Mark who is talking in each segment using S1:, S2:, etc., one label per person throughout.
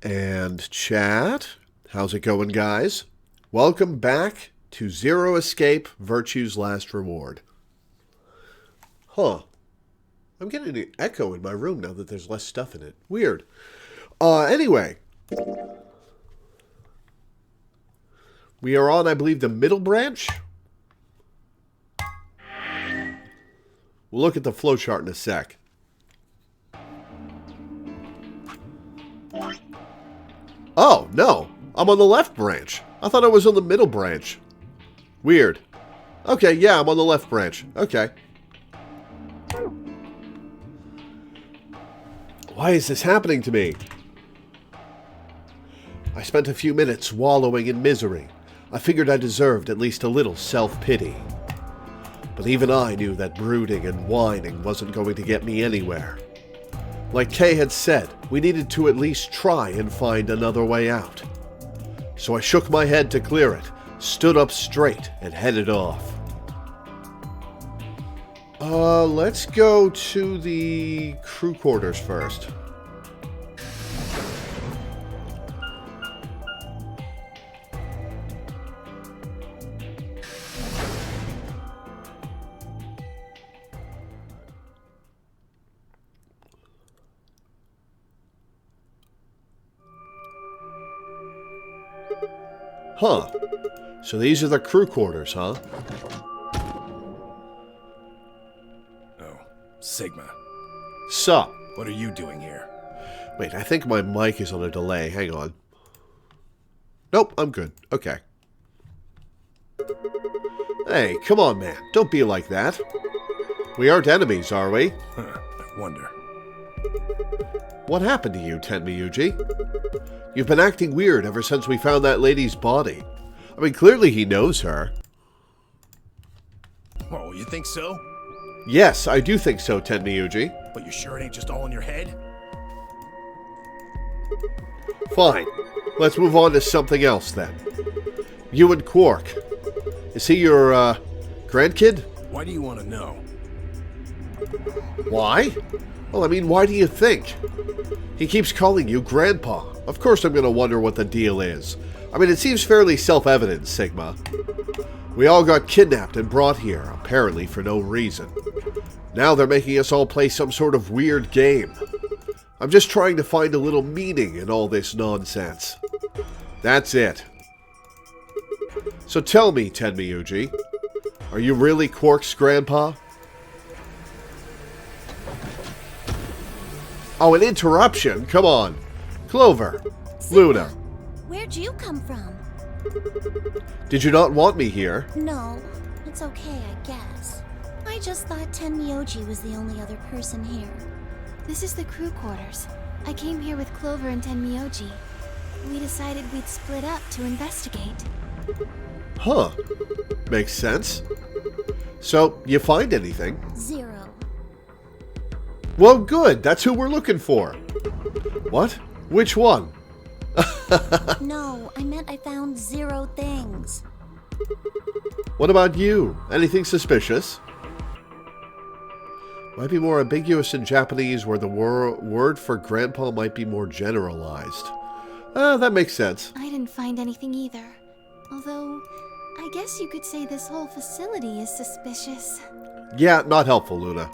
S1: And chat. How's it going, guys? Welcome back to Zero Escape, Virtue's Last Reward. Huh. I'm getting an echo in my room now that there's less stuff in it. Weird. Anyway. We are on, I believe, the middle branch. We'll look at the flowchart in a sec. Oh, no. I'm on the left branch. I thought I was on the middle branch. Weird. Okay, yeah, I'm on the left branch. Okay. Why is this happening to me? I spent a few minutes wallowing in misery. I figured I deserved at least a little self-pity. But even I knew that brooding and whining wasn't going to get me anywhere. Like Kay had said, we needed to at least try and find another way out. So I shook my head to clear it, stood up straight, and headed off. Let's go to the crew quarters first. Huh. So these are the crew quarters, huh?
S2: Oh, Sigma.
S1: Sup?
S2: What are you doing here?
S1: Wait, I think my mic is on a delay. Hang on. Nope, I'm good. Okay. Hey, come on, man. Don't be like that. We aren't enemies, are we?
S2: I wonder.
S1: What happened to you, Tenmyuji? You've been acting weird ever since we found that lady's body. I mean, clearly he knows her.
S2: Oh, you think so?
S1: Yes, I do think so, Tenmyuji.
S2: But you sure it ain't just all in your head?
S1: Fine. Let's move on to something else, then. You and Quark. Is he your, grandkid?
S2: Why do you want to know?
S1: Why? Well, I mean, why do you think? He keeps calling you Grandpa. Of course I'm going to wonder what the deal is. I mean, it seems fairly self-evident, Sigma. We all got kidnapped and brought here, apparently for no reason. Now they're making us all play some sort of weird game. I'm just trying to find a little meaning in all this nonsense. That's it. So tell me, Tenmyuji, are you really Quark's grandpa? Oh, an interruption? Come on. Clover.
S3: Sigma,
S1: Luna.
S3: Where'd you come from?
S1: Did you not want me here?
S3: No, it's okay, I guess. I just thought Tenmyuji was the only other person here.
S4: This is the crew quarters. I came here with Clover and Tenmyuji. We decided we'd split up to investigate.
S1: Huh. Makes sense. So, you find anything?
S3: 0.
S1: Well, good. That's who we're looking for. What? Which one?
S3: No, I meant I found 0 things.
S1: What about you? Anything suspicious? Might be more ambiguous in Japanese, where the word for grandpa might be more generalized. That makes sense.
S4: I didn't find anything either. Although, I guess you could say this whole facility is suspicious.
S1: Yeah, not helpful, Luna.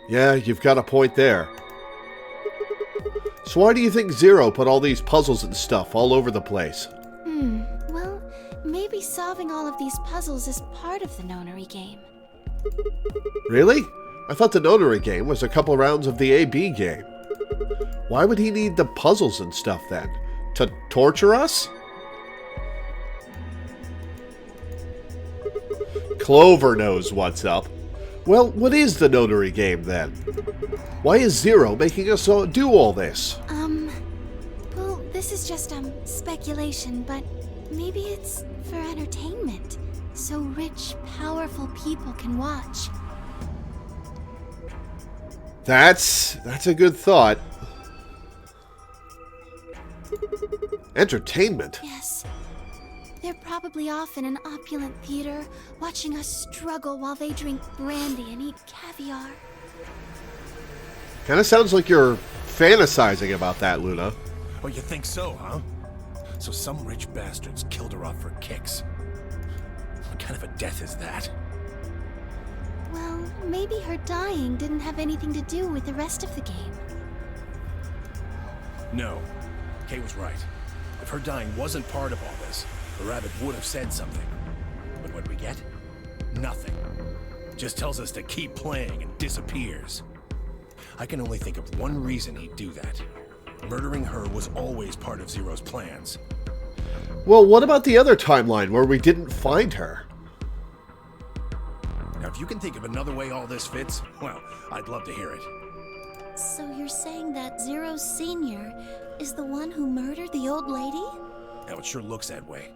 S1: Yeah, you've got a point there. So why do you think Zero put all these puzzles and stuff all over the place?
S4: Well, maybe solving all of these puzzles is part of the nonary game.
S1: Really? I thought the nonary game was a couple rounds of the AB game. Why would he need the puzzles and stuff then? To torture us? Clover knows what's up. Well, what is the notary game then? Why is Zero making us do all this?
S4: Well, this is just, speculation, but maybe it's for entertainment. So rich, powerful people can watch.
S1: That's a good thought. Entertainment?
S4: Yes. They're probably off in an opulent theater, watching us struggle while they drink brandy and eat caviar.
S1: Kinda sounds like you're fantasizing about that, Luna.
S2: Oh, you think so, huh? So some rich bastards killed her off for kicks. What kind of a death is that?
S4: Well, maybe her dying didn't have anything to do with the rest of the game.
S2: No. Kay was right. If her dying wasn't part of all this, the rabbit would have said something. But what we get? Nothing. Just tells us to keep playing and disappears. I can only think of one reason he'd do that. Murdering her was always part of Zero's plans.
S1: Well, what about the other timeline where we didn't find her?
S2: Now, if you can think of another way all this fits, well, I'd love to hear it.
S3: So you're saying that Zero Sr. is the one who murdered the old lady?
S2: Now, it sure looks that way.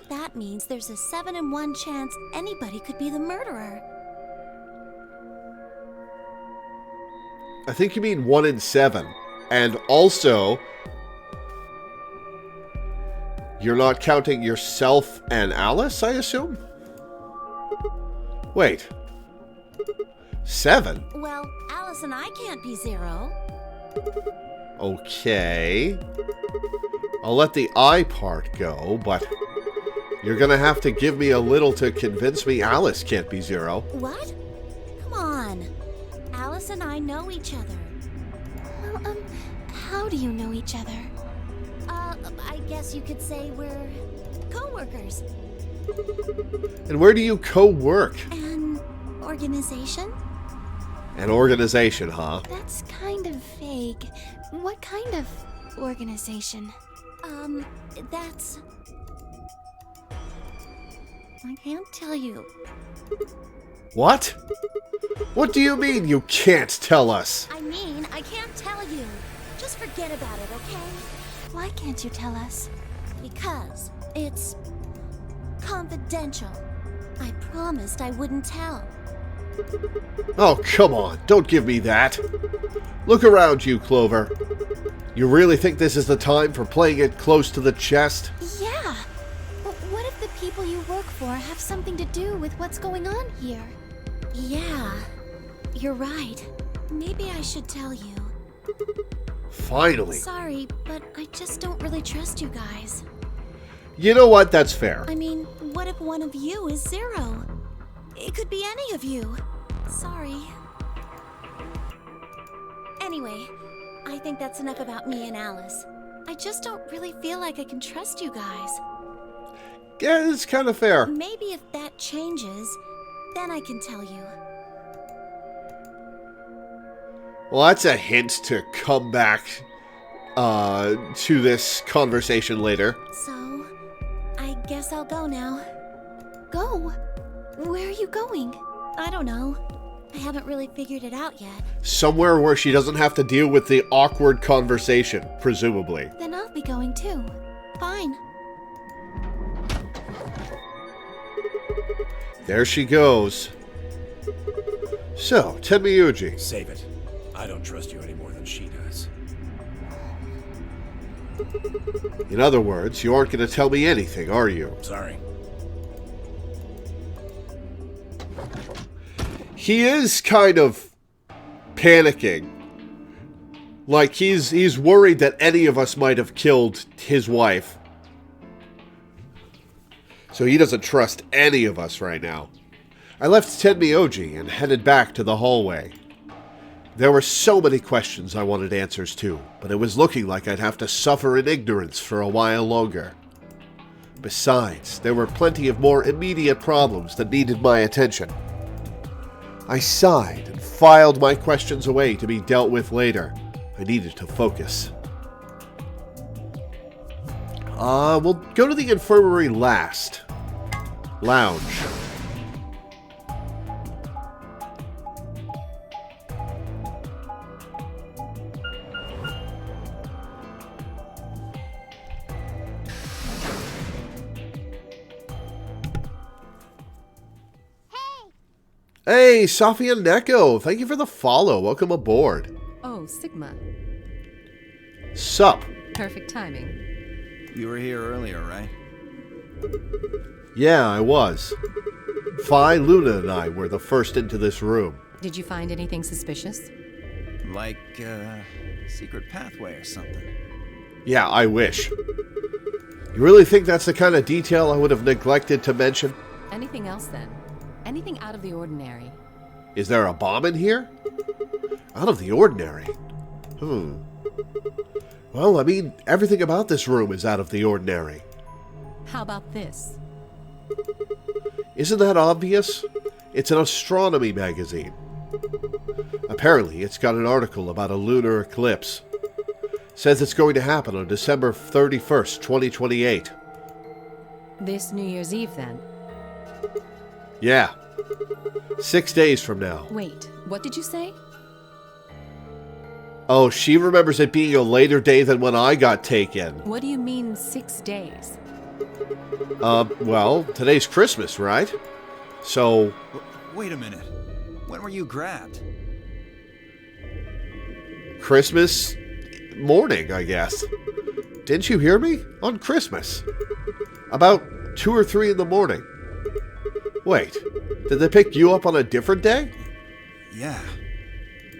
S3: That means there's a 7 in 1 chance anybody could be the murderer.
S1: I think you mean 1 in 7. And also, you're not counting yourself and Alice, I assume? Wait. 7?
S3: Well, Alice and I can't be Zero.
S1: Okay. I'll let the I part go, but you're gonna have to give me a little to convince me Alice can't be Zero.
S3: What? Come on. Alice and I know each other.
S4: Well, how do you know each other?
S3: I guess you could say we're co-workers.
S1: And where do you co-work?
S3: An organization?
S1: An organization, huh?
S4: That's kind of vague. What kind of organization?
S3: That's... I can't tell you.
S1: What? What do you mean you can't tell us?
S3: I mean, I can't tell you. Just forget about it, okay?
S4: Why can't you tell us?
S3: Because it's confidential. I promised I wouldn't tell.
S1: Oh, come on. Don't give me that. Look around you, Clover. You really think this is the time for playing it close to the chest?
S4: Yeah. But what if the people you work for have something to do with what's going on here?
S3: Yeah, you're right. Maybe I should tell you.
S1: Finally.
S3: Sorry, but I just don't really trust you guys.
S1: You know what? That's fair.
S3: I mean, what if one of you is Zero? It could be any of you. Sorry. Anyway, I think that's enough about me and Alice. I just don't really feel like I can trust you guys.
S1: Yeah, it's kind of fair.
S3: Maybe if that changes, then I can tell you.
S1: Well, that's a hint to come back to this conversation later.
S3: So, I guess I'll go now.
S4: Go? Where are you going?
S3: I don't know. I haven't really figured it out yet.
S1: Somewhere where she doesn't have to deal with the awkward conversation, presumably.
S4: Then I'll be going too.
S3: Fine.
S1: There she goes. So, Tenmyuji.
S2: Save it. I don't trust you any more than she does.
S1: In other words, you aren't going to tell me anything, are you?
S2: Sorry.
S1: He is kind of panicking. Like, he's worried that any of us might have killed his wife. So he doesn't trust any of us right now. I left Tenmyuji and headed back to the hallway. There were so many questions I wanted answers to, but it was looking like I'd have to suffer in ignorance for a while longer. Besides, there were plenty of more immediate problems that needed my attention. I sighed and filed my questions away to be dealt with later. I needed to focus. We'll go to the infirmary last. Lounge. Hey, Safia Neko, thank you for the follow. Welcome aboard.
S5: Oh, Sigma.
S1: Sup?
S5: Perfect timing.
S6: You were here earlier, right?
S1: Yeah, I was. Phi, Luna, and I were the first into this room.
S5: Did you find anything suspicious?
S6: Like, secret pathway or something.
S1: Yeah, I wish. You really think that's the kind of detail I would have neglected to mention?
S5: Anything else then? Anything out of the ordinary?
S1: Is there a bomb in here? Out of the ordinary? Well, I mean, everything about this room is out of the ordinary.
S5: How about this?
S1: Isn't that obvious? It's an astronomy magazine. Apparently, it's got an article about a lunar eclipse. Says it's going to happen on December 31st, 2028.
S5: This New Year's Eve then?
S1: Yeah. 6 days from now.
S5: Wait, what did you say?
S1: Oh, she remembers it being a later day than when I got taken.
S5: What do you mean 6 days?
S1: Well, today's Christmas, right? So...
S6: Wait a minute. When were you grabbed?
S1: Christmas morning, I guess. Didn't you hear me? On Christmas. About 2 or 3 in the morning. Wait, did they pick you up on a different day?
S6: Yeah.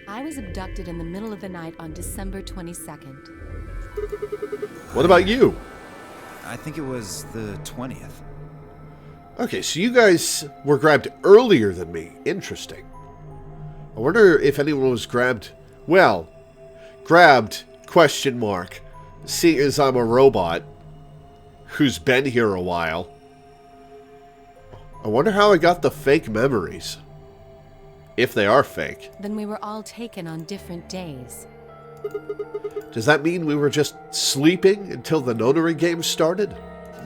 S5: I was abducted in the middle of the night on December 22nd.
S1: What about you?
S6: I think it was the 20th.
S1: Okay, so you guys were grabbed earlier than me. Interesting. I wonder if anyone was grabbed... Well, grabbed, question mark. Seeing as I'm a robot who's been here a while. I wonder how I got the fake memories. If they are fake.
S5: Then we were all taken on different days.
S1: Does that mean we were just sleeping until the notary game started?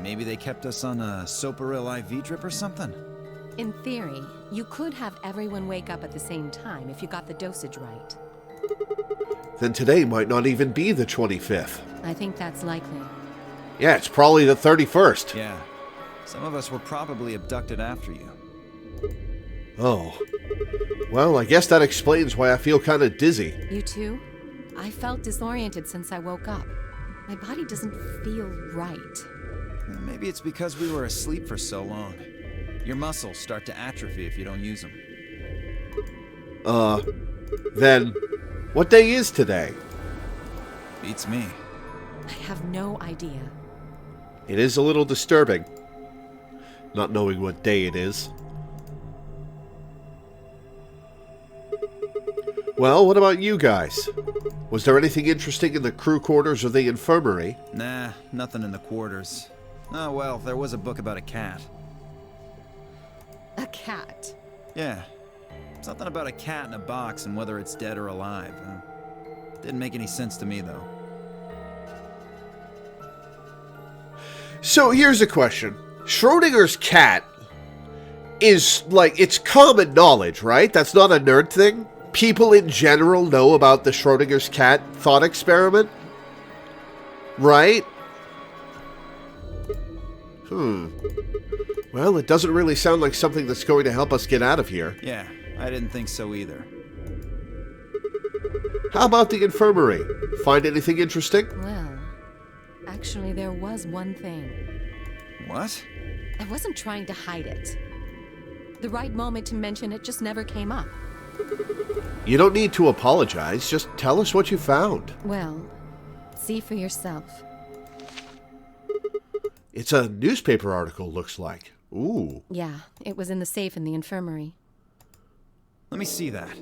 S6: Maybe they kept us on a Soparil IV drip or something?
S5: In theory, you could have everyone wake up at the same time if you got the dosage right.
S1: Then today might not even be the 25th.
S5: I think that's likely.
S1: Yeah, it's probably the 31st.
S6: Yeah. Some of us were probably abducted after you.
S1: Oh. Well, I guess that explains why I feel kind of dizzy.
S5: You too? I felt disoriented since I woke up. My body doesn't feel right.
S6: Maybe it's because we were asleep for so long. Your muscles start to atrophy if you don't use them.
S1: Then, what day is today?
S6: Beats me.
S5: I have no idea.
S1: It is a little disturbing, not knowing what day it is. Well, what about you guys? Was there anything interesting in the crew quarters or the infirmary?
S6: Nah, nothing in the quarters. Oh, well, there was a book about a cat.
S5: A cat?
S6: Yeah. Something about a cat in a box and whether it's dead or alive. Didn't make any sense to me, though.
S1: So here's a question. Schrodinger's cat is, like, it's common knowledge, right? That's not a nerd thing? People in general know about the Schrodinger's cat thought experiment? Right? Well, it doesn't really sound like something that's going to help us get out of here.
S6: Yeah, I didn't think so either.
S1: How about the infirmary? Find anything interesting?
S5: Well, actually there was one thing.
S6: What?
S5: I wasn't trying to hide it. The right moment to mention it just never came up.
S1: You don't need to apologize. Just tell us what you found.
S5: Well, see for yourself.
S1: It's a newspaper article, looks like. Ooh.
S5: Yeah, it was in the safe in the infirmary.
S6: Let me see that.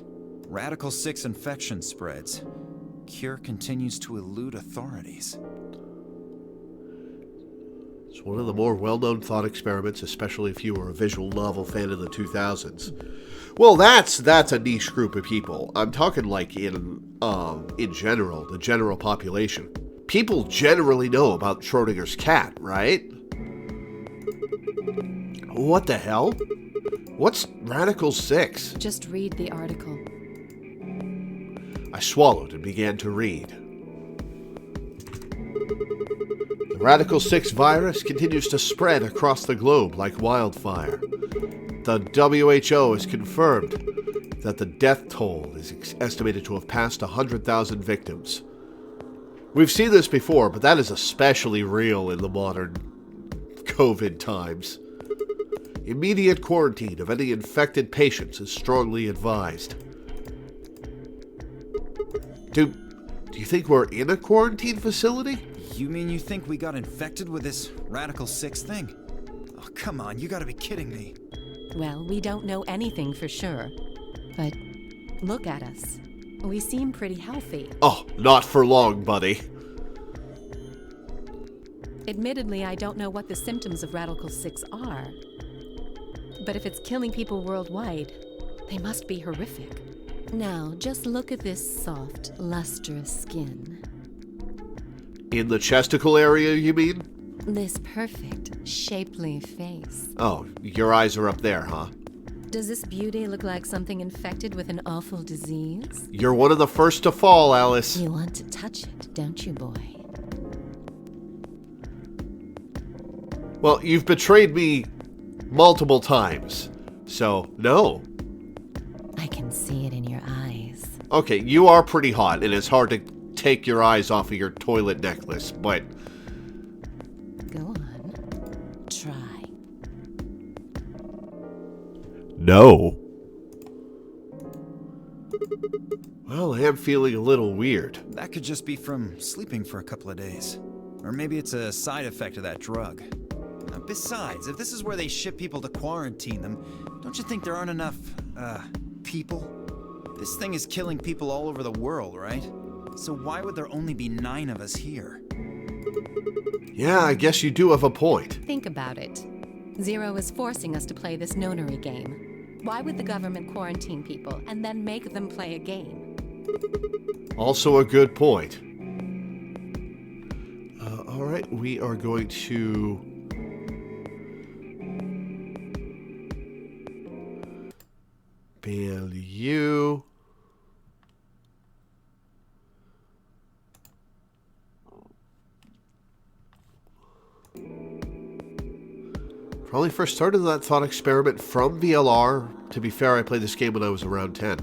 S6: Radical 6 infection spreads. Cure continues to elude authorities.
S1: It's one of the more well-known thought experiments, especially if you were a visual novel fan of the 2000s. Well, that's a niche group of people. I'm talking like in general, the general population. People generally know about Schrodinger's cat, right? What the hell? What's Radical 6?
S5: Just read the article.
S1: I swallowed and began to read. The Radical 6 virus continues to spread across the globe like wildfire. The WHO has confirmed that the death toll is estimated to have passed 100,000 victims. We've seen this before, but that is especially real in the modern COVID times. Immediate quarantine of any infected patients is strongly advised. Do Do you think we're in a quarantine facility?
S6: You mean you think we got infected with this Radical 6 thing? Oh, come on, you gotta be kidding me.
S5: Well, we don't know anything for sure. But look at us. We seem pretty healthy.
S1: Oh, not for long, buddy.
S5: Admittedly, I don't know what the symptoms of Radical 6 are. But if it's killing people worldwide, they must be horrific. Now, just look at this soft, lustrous skin.
S1: In the chesticle area, you mean?
S5: This perfect, shapely face.
S1: Oh, your eyes are up there, huh?
S5: Does this beauty look like something infected with an awful disease?
S1: You're one of the first to fall, Alice.
S5: You want to touch it, don't you, boy?
S1: Well, you've betrayed me multiple times, so no.
S5: I can see it in your eyes.
S1: Okay, you are pretty hot, and it's hard to take your eyes off of your toilet necklace, but...
S5: Go on. Try.
S1: No. Well, I am feeling a little weird.
S6: That could just be from sleeping for a couple of days. Or maybe it's a side effect of that drug. Besides, if this is where they ship people to quarantine them, don't you think there aren't enough, people? This thing is killing people all over the world, right? So why would there only be 9 of us here?
S1: Yeah, I guess you do have a point.
S5: Think about it. Zero is forcing us to play this nonary game. Why would the government quarantine people and then make them play a game?
S1: Also a good point. Alright, we are going to... ban you. Probably first started that thought experiment from VLR. To be fair, I played this game when I was around 10.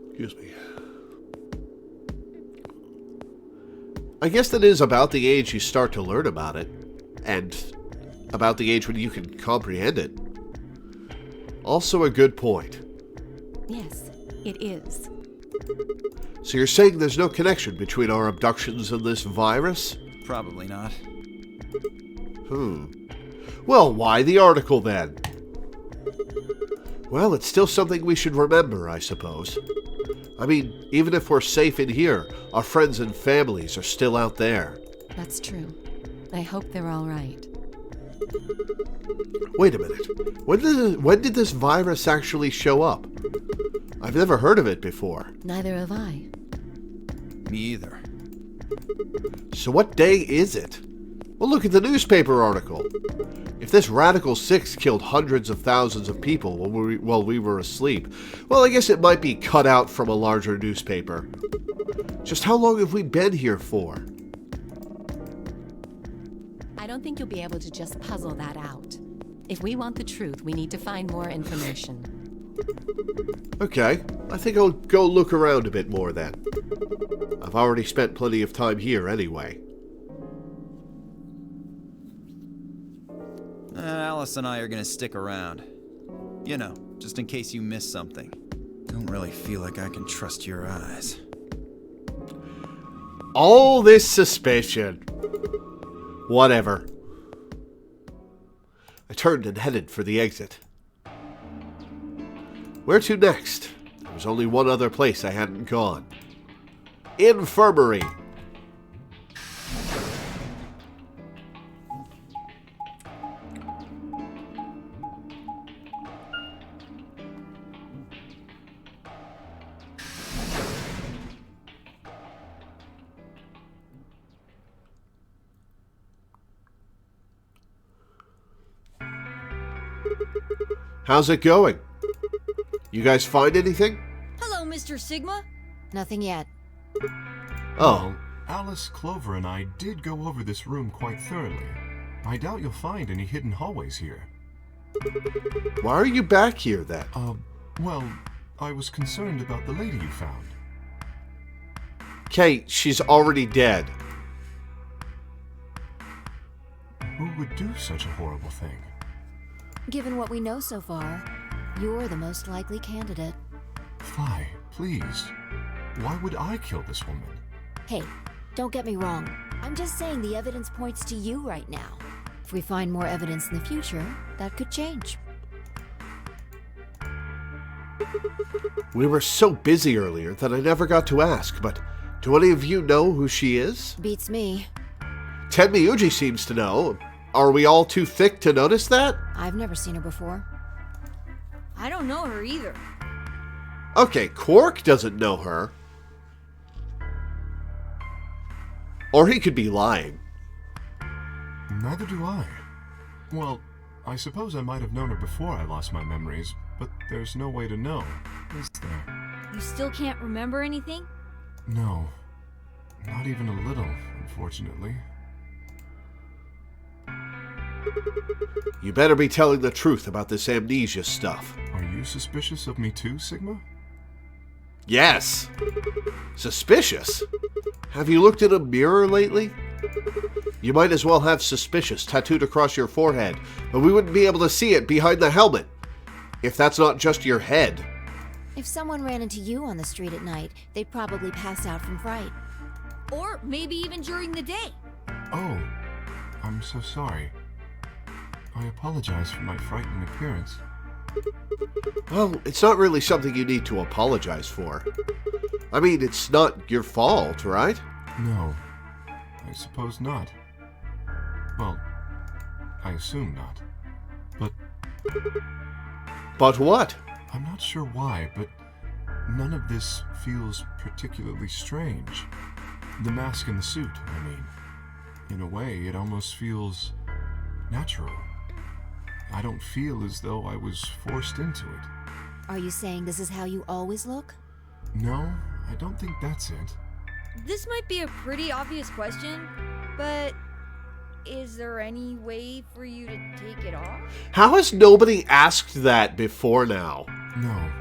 S1: Excuse me. I guess that is about the age you start to learn about it. And about the age when you can comprehend it. Also a good point.
S5: Yes, it is.
S1: So you're saying there's no connection between our abductions and this virus?
S6: Probably not.
S1: Well, why the article then? Well, it's still something we should remember, I suppose. I mean, even if we're safe in here, our friends and families are still out there.
S5: That's true. I hope they're all right.
S1: Wait a minute. When did this virus actually show up? I've never heard of it before.
S5: Neither have I.
S6: Me either.
S1: So what day is it? Well, look at the newspaper article. If this Radical 6 killed hundreds of thousands of people while we were asleep, well, I guess it might be cut out from a larger newspaper. Just how long have we been here for?
S5: I don't think you'll be able to just puzzle that out. If we want the truth, we need to find more information.
S1: Okay, I think I'll go look around a bit more then. I've already spent plenty of time here anyway.
S6: Alice and I are gonna stick around. You know, just in case you miss something. Don't really feel like I can trust your eyes.
S1: All this suspicion. Whatever. I turned and headed for the exit. Where to next? There was only one other place I hadn't gone. Infirmary. How's it going? You guys find anything?
S7: Hello, Mr. Sigma.
S5: Nothing yet.
S1: Oh.
S8: Alice, Clover, and I did go over this room quite thoroughly. I doubt you'll find any hidden hallways here.
S1: Why are you back here then?
S8: Well, I was concerned about the lady you found.
S1: Kate, she's already dead.
S8: Who would do such a horrible thing?
S9: Given what we know so far, you're the most likely candidate.
S8: Fly, please. Why would I kill this woman?
S9: Hey, don't get me wrong. I'm just saying the evidence points to you right now. If we find more evidence in the future, that could change.
S1: We were so busy earlier that I never got to ask, but do any of you know who she is?
S9: Beats me.
S1: Tenmyuji seems to know. Are we all too thick to notice that?
S9: I've never seen her before.
S7: I don't know her either.
S1: Okay, Quark doesn't know her. Or he could be lying.
S8: Neither do I. Well, I suppose I might have known her before I lost my memories, but there's no way to know, is there?
S7: You still can't remember anything?
S8: No. Not even a little, unfortunately.
S1: You better be telling the truth about this amnesia stuff.
S8: Are you suspicious of me too, Sigma?
S1: Yes. Suspicious? Have you looked in a mirror lately? You might as well have suspicious tattooed across your forehead, but we wouldn't be able to see it behind the helmet. If that's not just your head.
S9: If someone ran into you on the street at night, they'd probably pass out from fright.
S7: Or maybe even during the day.
S8: Oh, I'm so sorry. I apologize for my frightening appearance.
S1: Well, it's not really something you need to apologize for. I mean, it's not your fault, right?
S8: No, I suppose not. Well, I assume not.
S1: But what?
S8: I'm not sure why, but none of this feels particularly strange. The mask and the suit, I mean. In a way, it almost feels natural. I don't feel as though I was forced into it.
S9: Are you saying this is how you always look?
S8: No, I don't think that's it.
S7: This might be a pretty obvious question, but is there any way for you to take it off?
S1: How has nobody asked that before now?
S8: No.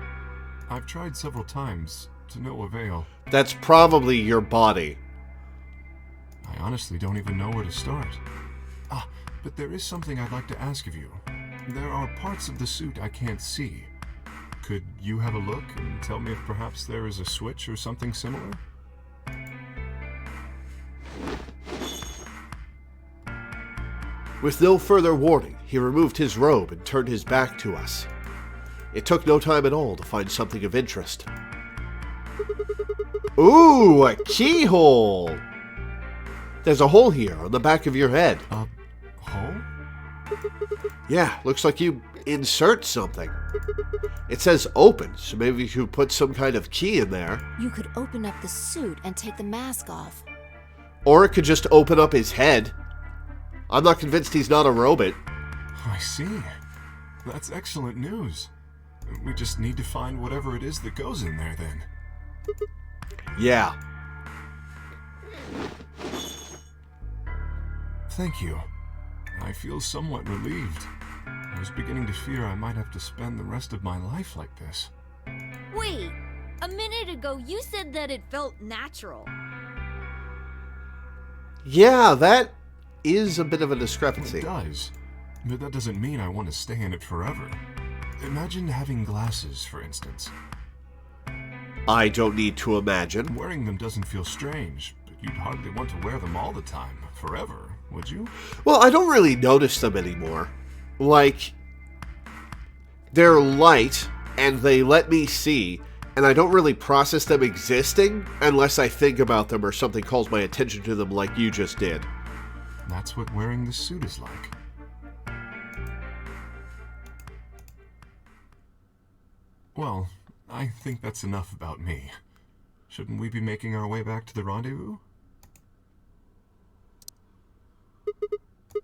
S8: I've tried several times, to no avail.
S1: That's probably your body.
S8: I honestly don't even know where to start. But there is something I'd like to ask of you. There are parts of the suit I can't see. Could you have a look and tell me if perhaps there is a switch or something similar?
S1: With no further warning, he removed his robe and turned his back to us. It took no time at all to find something of interest. Ooh, a keyhole! There's a hole here on the back of your head.
S8: A hole?
S1: Yeah, looks like you insert something. It says open, so maybe you could put some kind of key in there.
S9: You could open up the suit and take the mask off.
S1: Or it could just open up his head. I'm not convinced he's not a robot.
S8: I see. That's excellent news. We just need to find whatever it is that goes in there, then.
S1: Yeah.
S8: Thank you. I feel somewhat relieved. I was beginning to fear I might have to spend the rest of my life like this.
S7: Wait, a minute ago you said that it felt natural.
S1: Yeah, that is a bit of a discrepancy.
S8: It does, but that doesn't mean I want to stay in it forever. Imagine having glasses, for instance.
S1: I don't need to imagine.
S8: Wearing them doesn't feel strange, but you'd hardly want to wear them all the time, forever, would you?
S1: Well, I don't really notice them anymore. Like, they're light, and they let me see, and I don't really process them existing unless I think about them or something calls my attention to them like you just did.
S8: That's what wearing this suit is like. Well, I think that's enough about me. Shouldn't we be making our way back to the rendezvous?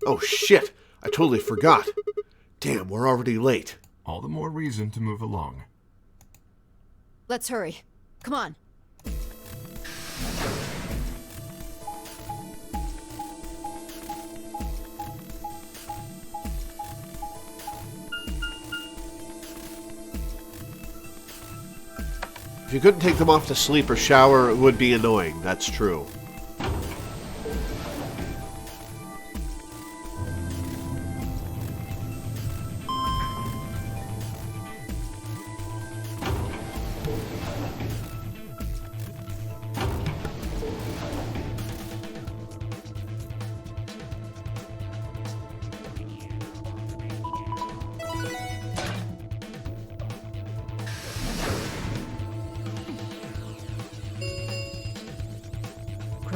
S1: Oh shit, I totally forgot. Damn, we're already late.
S8: All the more reason to move along.
S9: Let's hurry. Come on.
S1: If you couldn't take them off to sleep or shower, it would be annoying, that's true.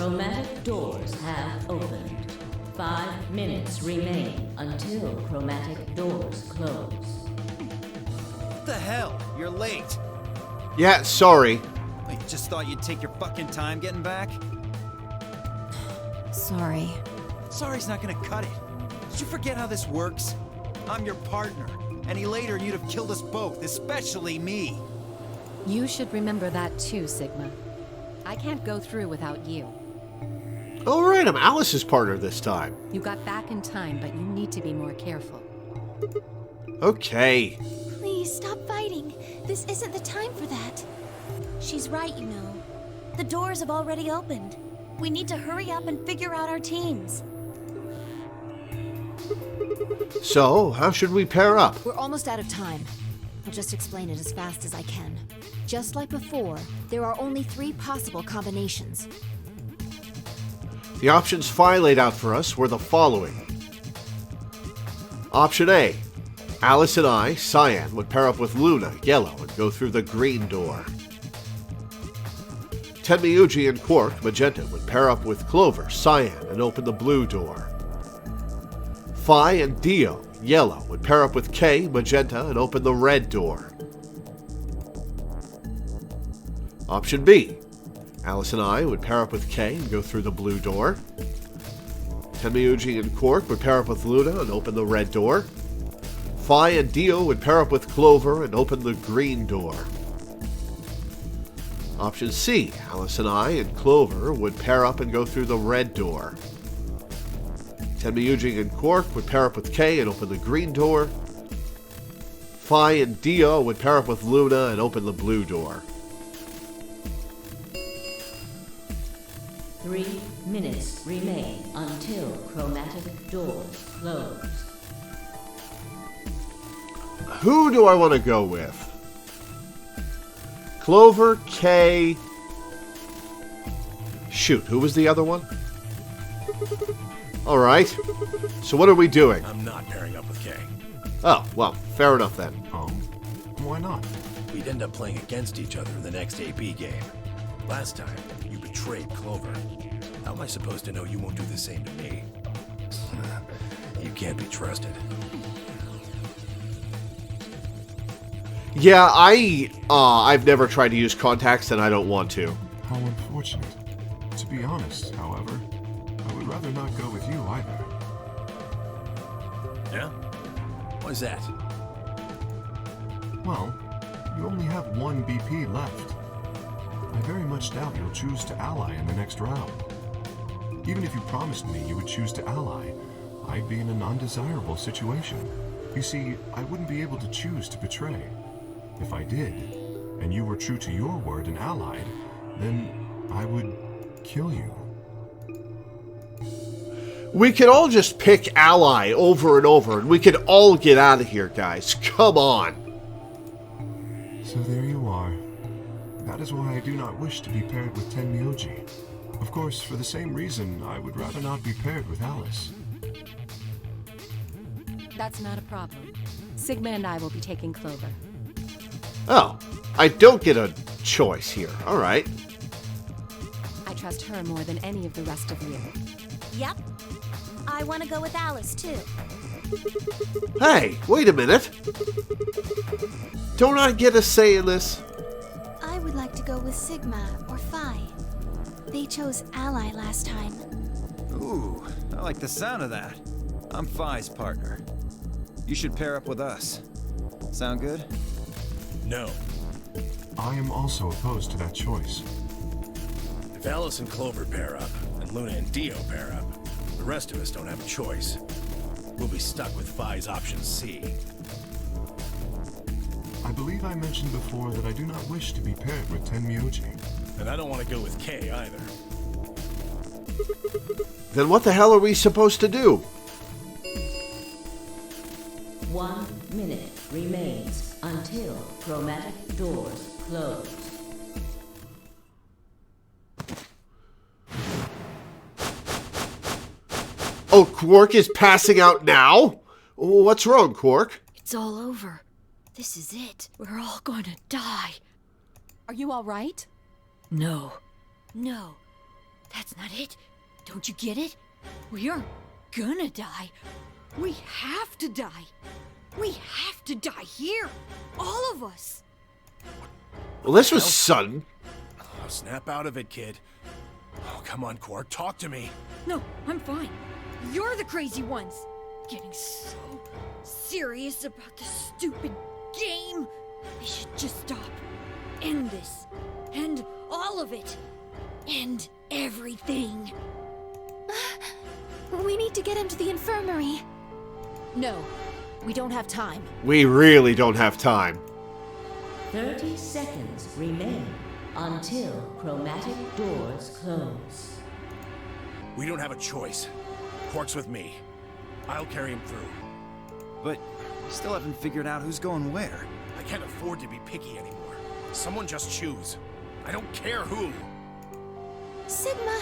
S10: Chromatic doors have opened. 5 minutes remain until chromatic doors close.
S6: What the hell? You're late.
S1: Yeah, sorry.
S6: I just thought you'd take your fucking time getting back.
S9: Sorry.
S6: Sorry's not gonna cut it. Did you forget how this works? I'm your partner. Any later, you'd have killed us both, especially me.
S5: You should remember that too, Sigma. I can't go through without you.
S1: Alright, I'm Alice's partner this time.
S5: You got back in time, but you need to be more careful.
S1: Okay.
S4: Please stop fighting. This isn't the time for that.
S3: She's right, you know. The doors have already opened. We need to hurry up and figure out our teams.
S1: So, how should we pair up?
S9: We're almost out of time. I'll just explain it as fast as I can. Just like before, there are only 3 possible combinations.
S1: The options Phi laid out for us were the following. Option A. Alice and I, Cyan, would pair up with Luna, Yellow, and go through the green door. Tenmyuji and Quark, Magenta, would pair up with Clover, Cyan, and open the blue door. Phi and Dio, Yellow, would pair up with K, Magenta, and open the red door. Option B. Alice and I would pair up with K and go through the blue door. Tenmyuji and Quark would pair up with Luna and open the red door. Phi and Dio would pair up with Clover and open the green door. Option C. Alice and I and Clover would pair up and go through the red door. Tenmyuji and Quark would pair up with K and open the green door. Phi and Dio would pair up with Luna and open the blue door.
S10: 3 minutes remain until chromatic doors close.
S1: Who do I want to go with? Clover, K... Shoot, who was the other one? Alright. So what are we doing?
S2: I'm not pairing up with Kay.
S1: Oh, well, fair enough then.
S8: Oh? Why not?
S2: We'd end up playing against each other in the next AP game. Last time, you betrayed Clover. How am I supposed to know you won't do the same to me? You can't be trusted.
S1: Yeah, I've never tried to use contacts and I don't want to.
S8: How unfortunate. To be honest, however, I would rather not go with you either.
S2: Yeah? Why's that?
S8: Well, you only have 1 BP left. I very much doubt you'll choose to ally in the next round. Even if you promised me you would choose to ally, I'd be in an undesirable situation. You see, I wouldn't be able to choose to betray. If I did, and you were true to your word and allied, then I would kill you.
S1: We could all just pick ally over and over, and we could all get out of here, guys. Come on.
S8: So there you are. That is why I do not wish to be paired with Tenmyuji. Of course, for the same reason, I would rather not be paired with Alice.
S5: That's not a problem. Sigma and I will be taking Clover.
S1: Oh, I don't get a choice here. Alright.
S5: I trust her more than any of the rest of you.
S3: Yep. I want to go with Alice, too.
S1: Hey, wait a minute. Don't I get a say in this?
S4: I would like to go with Sigma or Phi. They chose Ally last time.
S6: Ooh, I like the sound of that. I'm Phi's partner. You should pair up with us. Sound good?
S2: No.
S8: I am also opposed to that choice.
S2: If Alice and Clover pair up, and Luna and Dio pair up, the rest of us don't have a choice. We'll be stuck with Phi's option C.
S8: I believe I mentioned before that I do not wish to be paired with Tenmyuji.
S2: And I don't want to go with Kay either.
S1: Then what the hell are we supposed to do?
S10: 1 minute remains until chromatic doors close.
S1: Oh, Quark is passing out now? What's wrong, Quark?
S4: It's all over. This is it. We're all gonna die.
S5: Are you all right?
S4: No. No.
S7: That's not it. Don't you get it? We aren't gonna die. We have to die. We have to die here. All of us.
S1: Well, this was sudden.
S2: Oh, snap out of it, kid. Oh, come on, Quark, talk to me.
S7: No, I'm fine. You're the crazy ones. Getting so serious about this stupid game. We should just stop. End this. End all of it. End everything.
S4: We need to get him to the infirmary.
S9: No, we don't have time.
S1: We really don't have time.
S10: 30 seconds remain until chromatic doors close.
S2: We don't have a choice. Quark's with me. I'll carry him through.
S6: But we still haven't figured out who's going where.
S2: I can't afford to be picky anymore. Someone just choose. I don't care who.
S4: Sigma,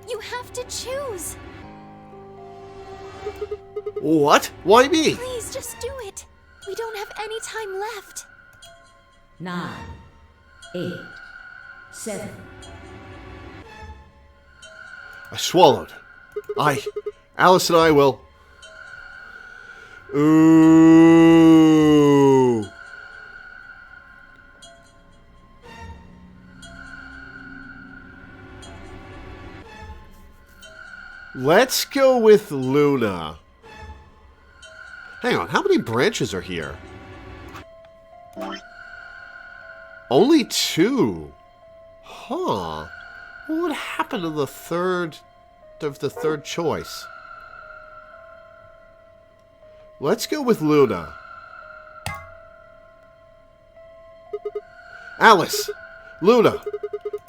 S4: you have to choose.
S1: What? Why me?
S4: Please, just do it. We don't have any time left.
S10: 9, 8, 7.
S1: I swallowed. Alice and I will... Ooh. Let's go with Luna. Hang on, how many branches are here? Only 2. Huh. What would happen to the third choice? Let's go with Luna. Alice! Luna!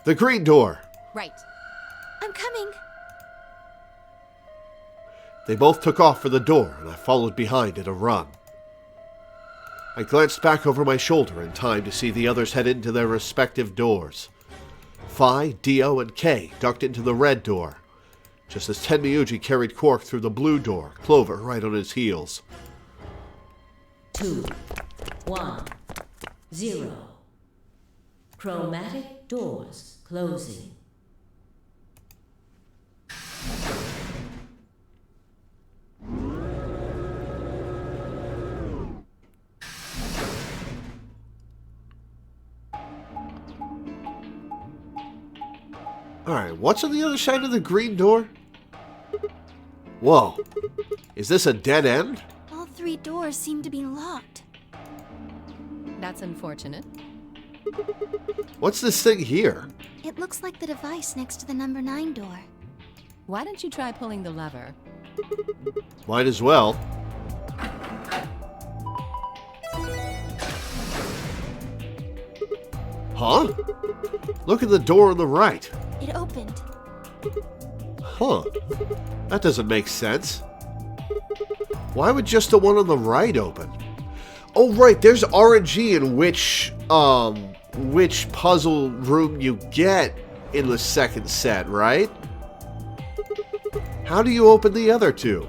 S1: The green door!
S5: Right.
S4: I'm coming.
S1: They both took off for the door, and I followed behind at a run. I glanced back over my shoulder in time to see the others head into their respective doors. Phi, Dio, and Kay ducked into the red door, just as Tenmyuji carried Quark through the blue door, Clover right on his heels.
S10: 2, 1, 0. Chromatic doors closing.
S1: Alright, what's on the other side of the green door? Whoa. Is this a dead end?
S4: All 3 doors seem to be locked.
S5: That's unfortunate.
S1: What's this thing here?
S4: It looks like the device next to the number 9 door.
S5: Why don't you try pulling the lever?
S1: Might as well. Huh? Look at the door on the right.
S4: It opened.
S1: Huh. That doesn't make sense. Why would just the one on the right open? Oh, right, there's RNG in which puzzle room you get in the second set, right? How do you open the other 2?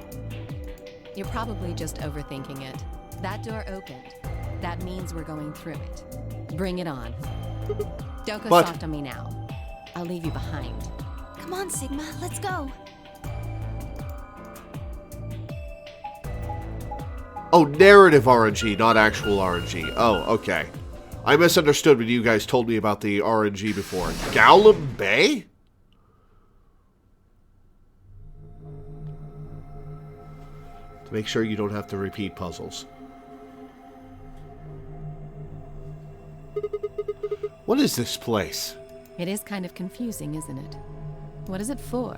S5: You're probably just overthinking it. That door opened. That means we're going through it. Bring it on. Don't go soft on me now. I'll leave you behind.
S4: Come on, Sigma, let's go.
S1: Oh, narrative RNG, not actual RNG. Oh, okay. I misunderstood when you guys told me about the RNG before. Gowlem Bay? To make sure you don't have to repeat puzzles. What is this place?
S5: It is kind of confusing, isn't it? What is it for?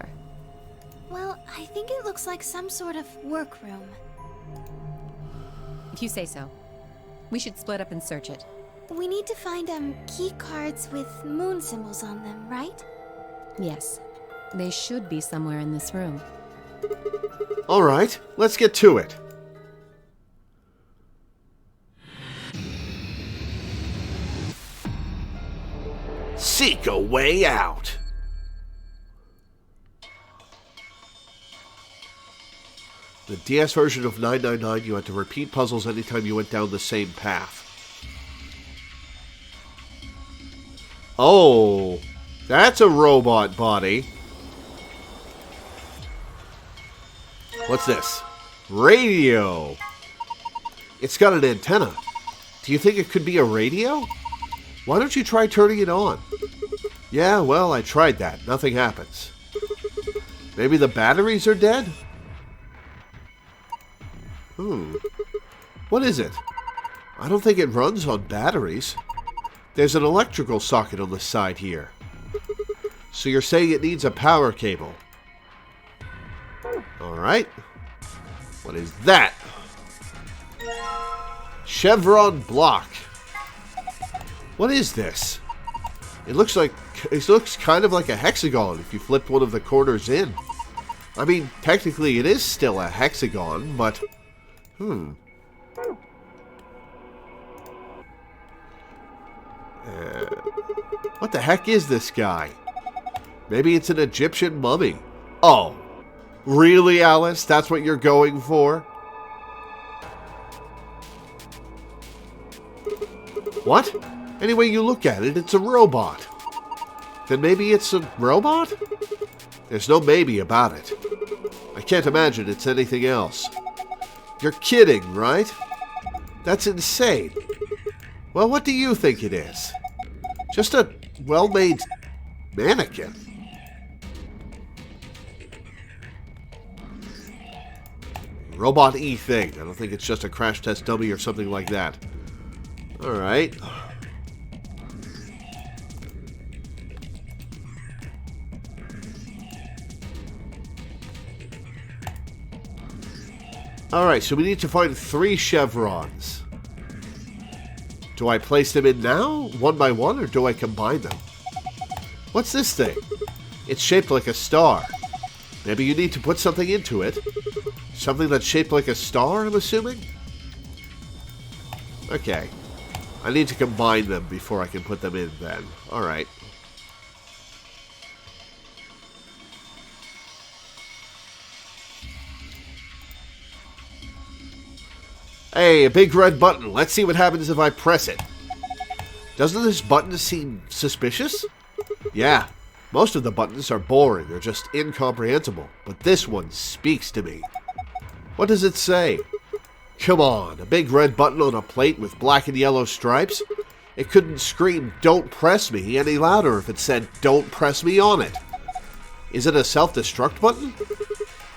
S4: Well, I think it looks like some sort of workroom.
S5: If you say so. We should split up and search it.
S4: We need to find key cards with moon symbols on them, right?
S5: Yes. They should be somewhere in this room.
S1: Alright, let's get to it. Seek a way out. The DS version of 999, you had to repeat puzzles anytime you went down the same path. Oh, that's a robot body. What's this? Radio. It's got an antenna. Do you think it could be a radio? Why don't you try turning it on? Yeah, well, I tried that. Nothing happens. Maybe the batteries are dead? What is it? I don't think it runs on batteries. There's an electrical socket on the side here. So you're saying it needs a power cable. Alright. What is that? Chevron block. What is this? It looks kind of like a hexagon if you flip one of the corners in. I mean, technically it is still a hexagon, but... What the heck is this guy? Maybe it's an Egyptian mummy. Oh. Really, Alice? That's what you're going for? What? Any way you look at it, it's a robot. Then maybe it's a robot? There's no maybe about it. I can't imagine it's anything else. You're kidding, right? That's insane. Well, what do you think it is? Just a well-made mannequin. Robot E thing. I don't think it's just a crash test dummy or something like that. Alright. Alright, so we need to find 3 chevrons. Do I place them in now, one by one, or do I combine them? What's this thing? It's shaped like a star. Maybe you need to put something into it. Something that's shaped like a star, I'm assuming? Okay. I need to combine them before I can put them in then. Alright. Hey, a big red button. Let's see what happens if I press it. Doesn't this button seem suspicious? Yeah, most of the buttons are boring or just incomprehensible, but this one speaks to me. What does it say? Come on, a big red button on a plate with black and yellow stripes? It couldn't scream, "Don't press me," any louder if it said, "Don't press me" on it. Is it a self-destruct button?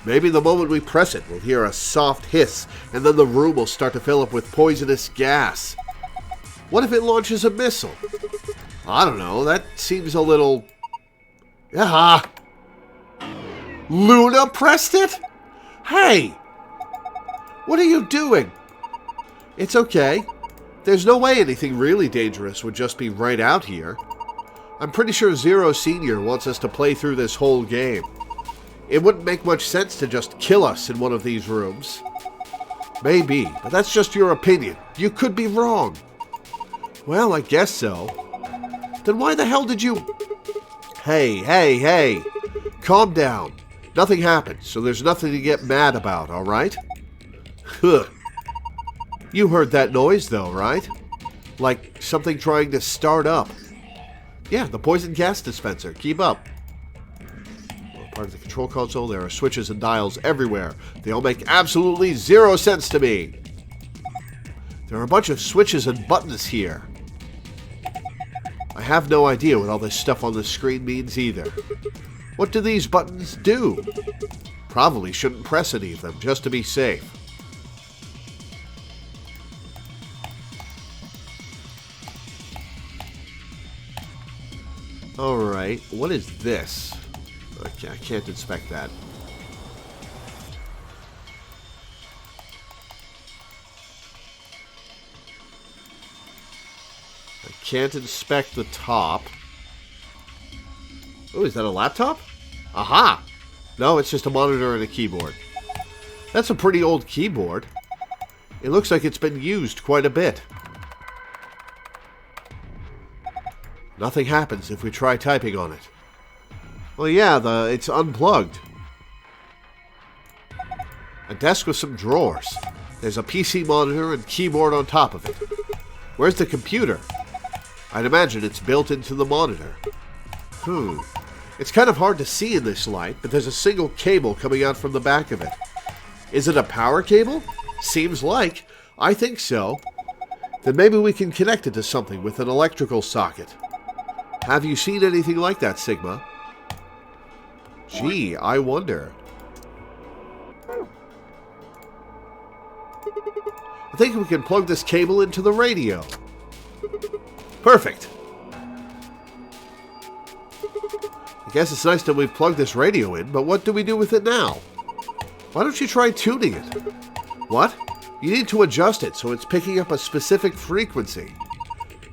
S1: Maybe the moment we press it, we'll hear a soft hiss, and then the room will start to fill up with poisonous gas. What if it launches a missile? I don't know, that seems a little... Aha! Luna pressed it? Hey! What are you doing? It's okay. There's no way anything really dangerous would just be right out here. I'm pretty sure Zero Senior wants us to play through this whole game. It wouldn't make much sense to just kill us in one of these rooms. Maybe, but that's just your opinion. You could be wrong. Well, I guess so. Then why the hell did you... Hey. Calm down. Nothing happened, so there's nothing to get mad about, alright? Huh. You heard that noise, though, right? Like something trying to start up. Yeah, the poison gas dispenser. Keep up. Part of the control console, there are switches and dials everywhere. They all make absolutely 0 sense to me. There are a bunch of switches and buttons here. I have no idea what all this stuff on the screen means either. What do these buttons do? Probably shouldn't press any of them, just to be safe. Alright, what is this? Okay, I can't inspect that. I can't inspect the top. Oh, is that a laptop? Aha! No, it's just a monitor and a keyboard. That's a pretty old keyboard. It looks like it's been used quite a bit. Nothing happens if we try typing on it. Well, yeah, it's unplugged. A desk with some drawers. There's a PC monitor and keyboard on top of it. Where's the computer? I'd imagine it's built into the monitor. It's kind of hard to see in this light, but there's a single cable coming out from the back of it. Is it a power cable? Seems like. I think so. Then maybe we can connect it to something with an electrical socket. Have you seen anything like that, Sigma? Gee, I wonder. I think we can plug this cable into the radio. Perfect. I guess it's nice that we've plugged this radio in, but what do we do with it now? Why don't you try tuning it? What? You need to adjust it so it's picking up a specific frequency.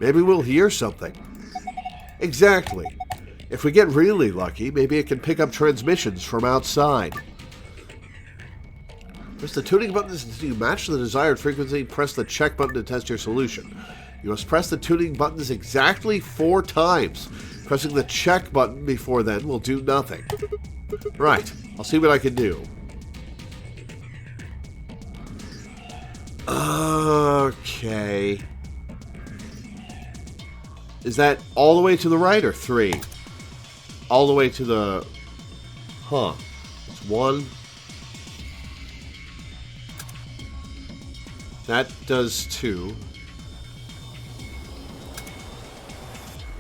S1: Maybe we'll hear something. Exactly. If we get really lucky, maybe it can pick up transmissions from outside. Press the tuning button until you match the desired frequency. Press the check button to test your solution. You must press the tuning buttons exactly 4 times. Pressing the check button before then will do nothing. Right. I'll see what I can do. Okay. Is that all the way to the right or 3? All the way to the... Huh. It's 1. That does 2.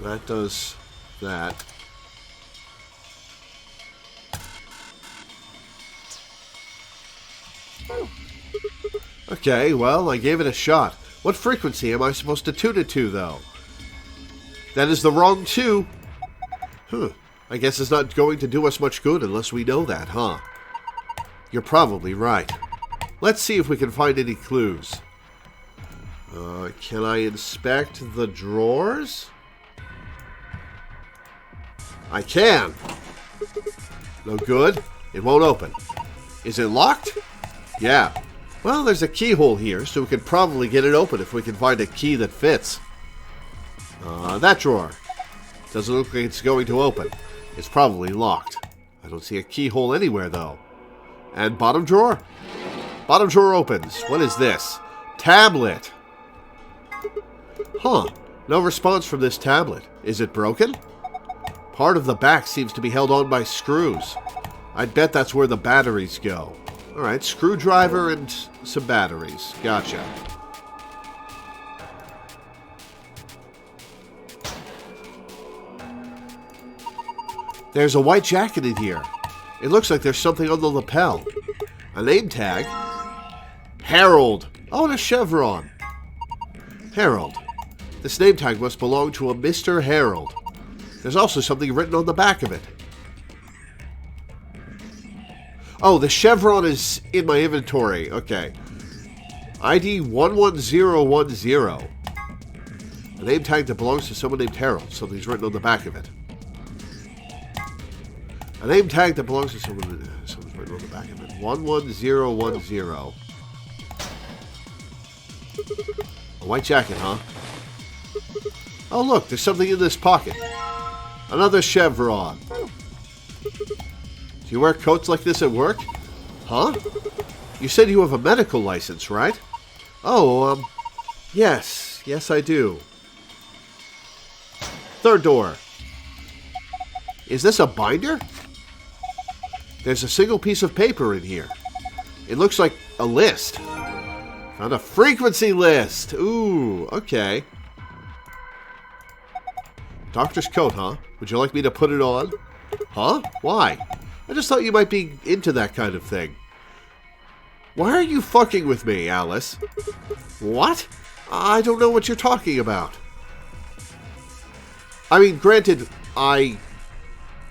S1: That does that. Okay, well, I gave it a shot. What frequency am I supposed to tune it to, though? That is the wrong 2. I guess it's not going to do us much good unless we know that, huh? You're probably right. Let's see if we can find any clues. Can I inspect the drawers? I can. No good. It won't open. Is it locked? Yeah. Well, there's a keyhole here, so we could probably get it open if we can find a key that fits. That drawer. Doesn't look like it's going to open. It's probably locked. I don't see a keyhole anywhere, though. And bottom drawer? Bottom drawer opens. What is this? Tablet. Huh. No response from this tablet. Is it broken? Part of the back seems to be held on by screws. I'd bet that's where the batteries go. Alright, screwdriver and some batteries. Gotcha. There's a white jacket in here. It looks like there's something on the lapel. A name tag. Harold. Oh, and a chevron. Harold. This name tag must belong to a Mr. Harold. There's also something written on the back of it. Oh, the chevron is in my inventory. Okay. ID 11010. A name tag that belongs to someone named Harold. Something's written on the back of it. A name tag that belongs to someone. Something's written on the back of it. 11010. A white jacket, huh? Oh, look, there's something in this pocket. Another chevron. Do you wear coats like this at work? Huh? You said you have a medical license, right? Oh, yes. Yes, I do. Third door. Is this a binder? There's a single piece of paper in here. It looks like a list. Found a frequency list. Ooh, okay. Doctor's coat, huh? Would you like me to put it on? Huh? Why? I just thought you might be into that kind of thing. Why are you fucking with me, Alice? What? I don't know what you're talking about. I mean, granted, I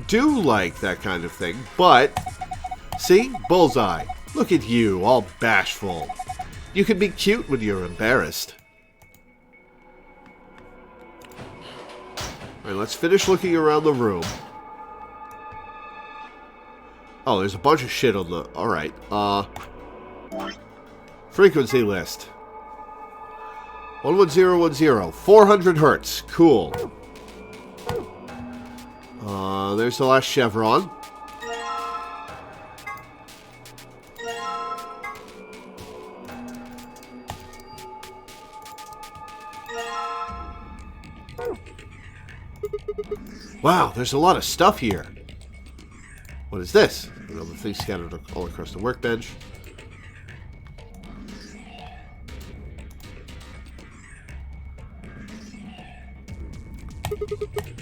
S1: do like that kind of thing, but... See? Bullseye. Look at you, all bashful. You can be cute when you're embarrassed. Alright, let's finish looking around the room. Oh, there's a bunch of shit on the... Alright, frequency list. 11010. 400 hertz. Cool. There's the last chevron. Wow, there's a lot of stuff here. What is this? Another thing scattered all across the workbench.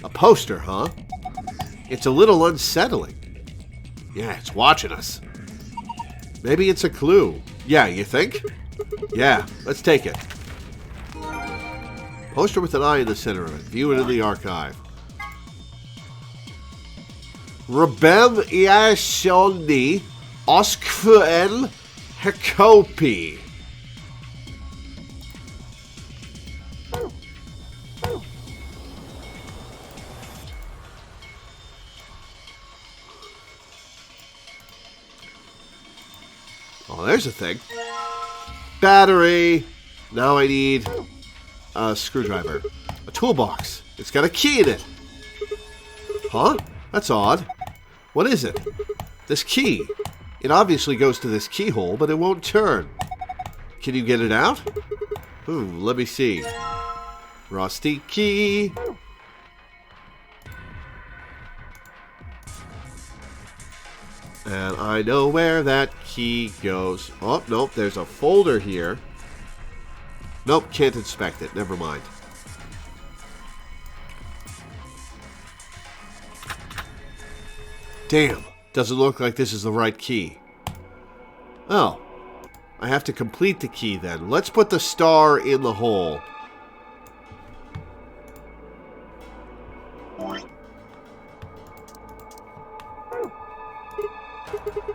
S1: A poster, huh? It's a little unsettling. Yeah, it's watching us. Maybe it's a clue. Yeah, you think? Yeah, let's take it. Poster with an eye in the center of it. View it in the archive. Rebem Iashoni Oskfuel Hekopi. Oh, there's a thing. Battery. Now I need a screwdriver. A toolbox. It's got a key in it. Huh? That's odd. What is it? This key. It obviously goes to this keyhole, but it won't turn. Can you get it out? Let me see. Rusty key. And I know where that key goes. Oh, nope, there's a folder here. Nope, can't inspect it. Never mind. Damn, doesn't look like this is the right key. Oh, I have to complete the key then. Let's put the star in the hole.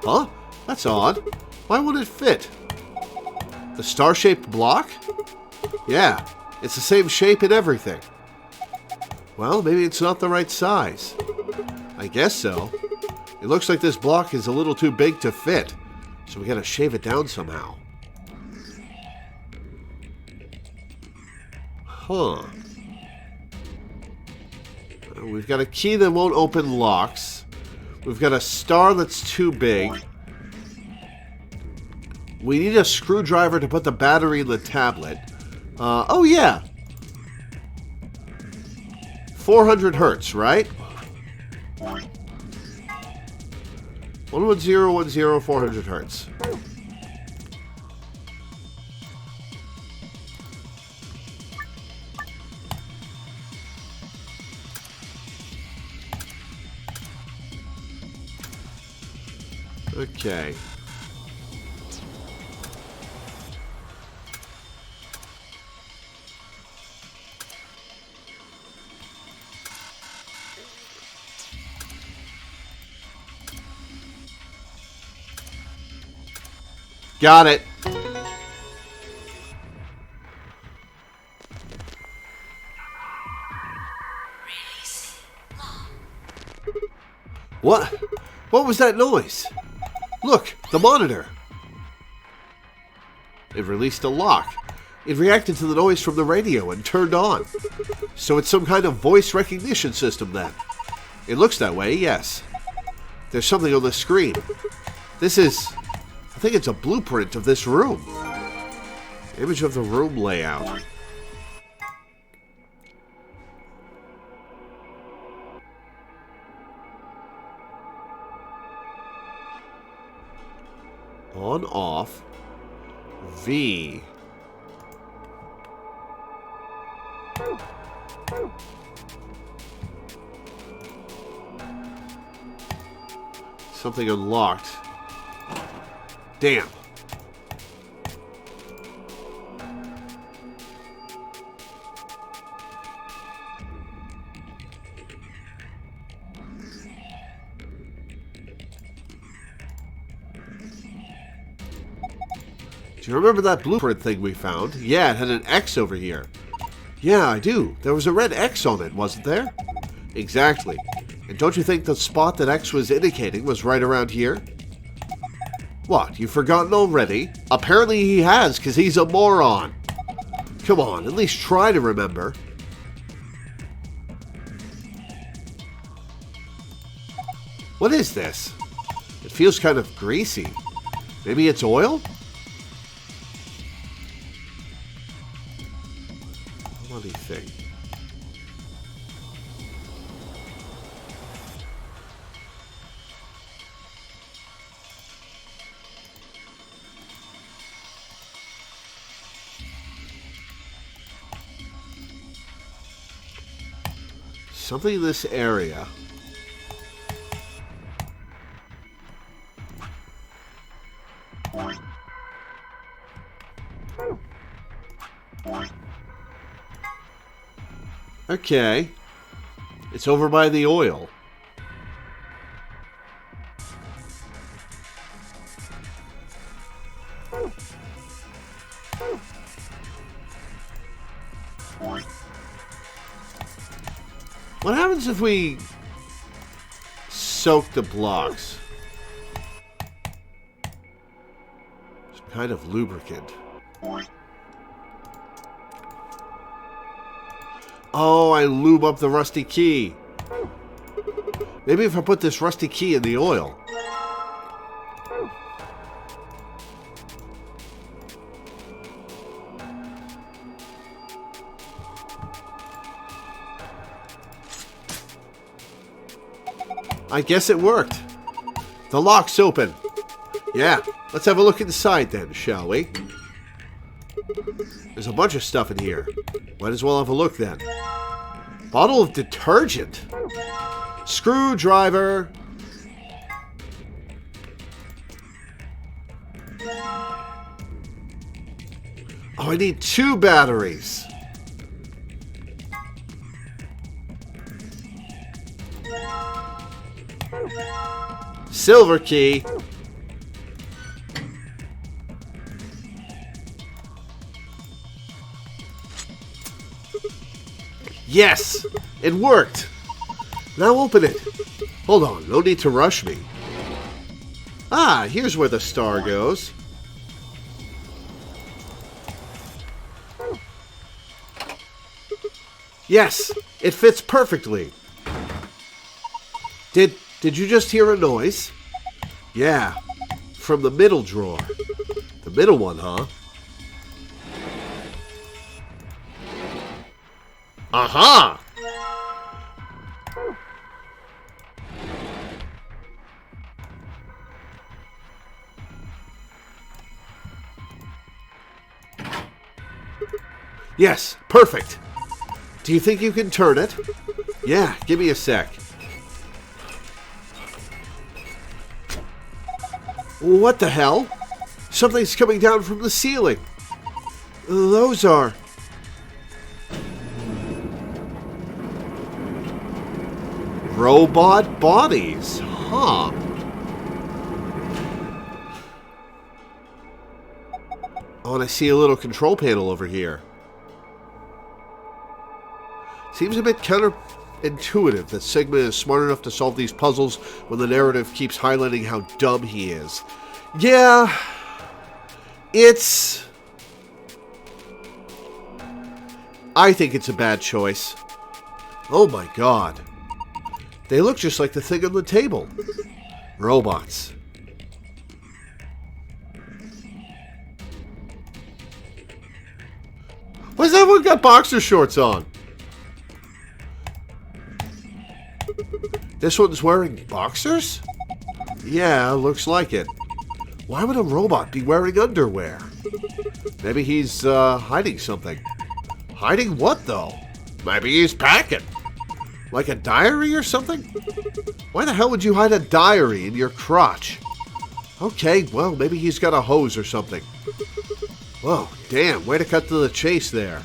S1: Huh? That's odd. Why won't it fit? The star-shaped block? Yeah, it's the same shape and everything. Well, maybe it's not the right size. I guess so. It looks like this block is a little too big to fit, so we gotta shave it down somehow. Huh. We've got a key that won't open locks. We've got a star that's too big. We need a screwdriver to put the battery in the tablet. Oh yeah. 400 hertz, right? 11010 400 hertz. Okay. Got it. What? What was that noise? Look, the monitor. It released a lock. It reacted to the noise from the radio and turned on. So it's some kind of voice recognition system then. It looks that way, yes. There's something on the screen. This is... I think it's a blueprint of this room. Image of the room layout. On, off. V. Something unlocked. Damn. Do you remember that blueprint thing we found? Yeah, it had an X over here. Yeah, I do. There was a red X on it, wasn't there? Exactly. And don't you think the spot that X was indicating was right around here? What, you've forgotten already? Apparently he has, because he's a moron. Come on, at least try to remember. What is this? It feels kind of greasy. Maybe it's oil? What do you think? something in this area. Okay. It's over by the oil. What happens if we soak the blocks? Some kind of lubricant. Oh, I lube up the rusty key. Maybe if I put this rusty key in the oil. I guess it worked. The lock's open. Yeah, let's have a look inside then, shall we? There's a bunch of stuff in here. Might as well have a look then. Bottle of detergent. Screwdriver. Oh, I need 2 batteries. Silver key. Yes! It worked! Now open it. Hold on, no need to rush me. Ah, here's where the star goes. Yes, it fits perfectly. Did you just hear a noise? Yeah, from the middle drawer. The middle one, huh? Aha! Yes, perfect. Do you think you can turn it? Yeah, give me a sec. What the hell? Something's coming down from the ceiling. Those are... robot bodies, huh? Oh, and I see a little control panel over here. Seems a bit counterintuitive that Sigma is smart enough to solve these puzzles when the narrative keeps highlighting how dumb he is. Yeah, I think it's a bad choice. Oh my god. They look just like the thing on the table. Robots. Why's everyone got boxer shorts on? This one's wearing boxers? Yeah, looks like it. Why would a robot be wearing underwear? Maybe he's hiding something. Hiding what, though? Maybe he's packing. Like a diary or something? Why the hell would you hide a diary in your crotch? Okay, well, maybe he's got a hose or something. Whoa, damn, way to cut to the chase there.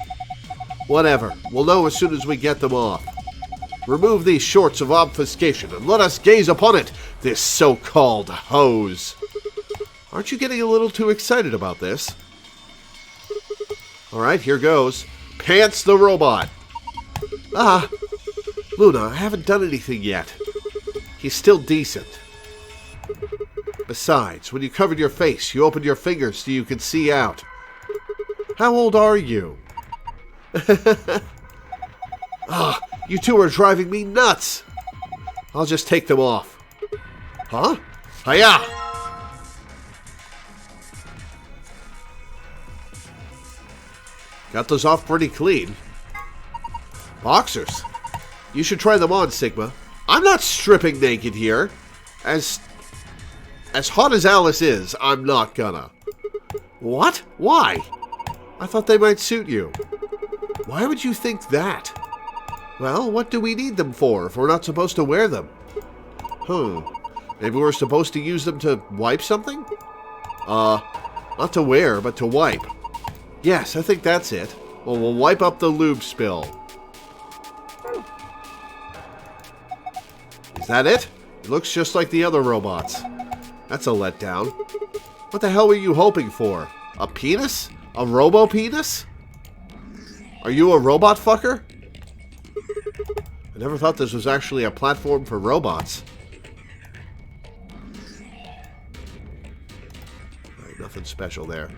S1: Whatever, we'll know as soon as we get them off. Remove these shorts of obfuscation and let us gaze upon it, this so-called hose. Aren't you getting a little too excited about this? Alright, here goes. Pants the robot. Ah, Luna, I haven't done anything yet. He's still decent. Besides, when you covered your face, you opened your fingers so you could see out. How old are you? Ah, you two are driving me nuts. I'll just take them off. Huh? Hiya! Got those off pretty clean. Boxers. You should try them on, Sigma. I'm not stripping naked here. As hot as Alice is, I'm not gonna. What? Why? I thought they might suit you. Why would you think that? Well, what do we need them for if we're not supposed to wear them? Maybe we're supposed to use them to wipe something? Not to wear, but to wipe. Yes, I think that's it. Well, we'll wipe up the lube spill. Is that it? It looks just like the other robots. That's a letdown. What the hell were you hoping for? A penis? A robo-penis? Are you a robot fucker? I never thought this was actually a platform for robots. Alright, nothing special there.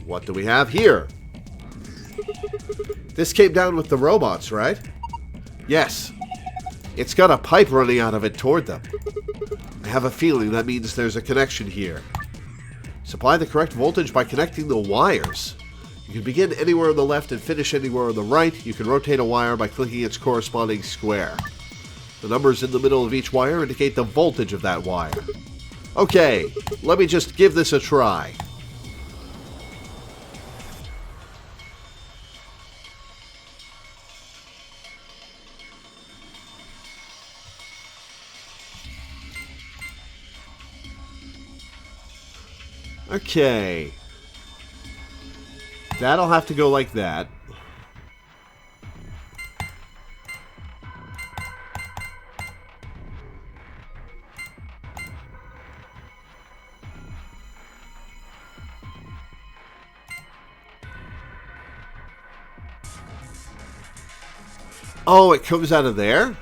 S1: What do we have here? This came down with the robots, right? Yes. It's got a pipe running out of it toward them. I have a feeling that means there's a connection here. Supply the correct voltage by connecting the wires. You can begin anywhere on the left and finish anywhere on the right. You can rotate a wire by clicking its corresponding square. The numbers in the middle of each wire indicate the voltage of that wire. Okay, let me just give this a try. Okay. That'll have to go like that. Oh, it comes out of there?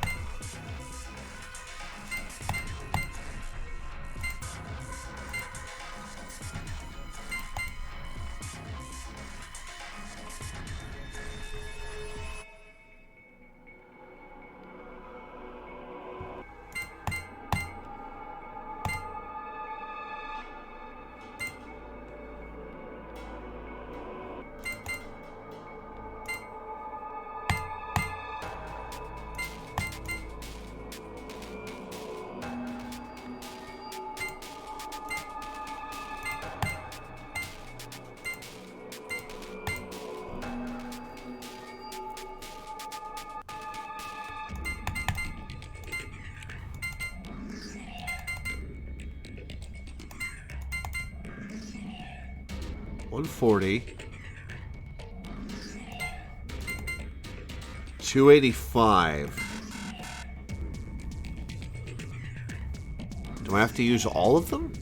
S1: $140. $285. Do I have to use all of them?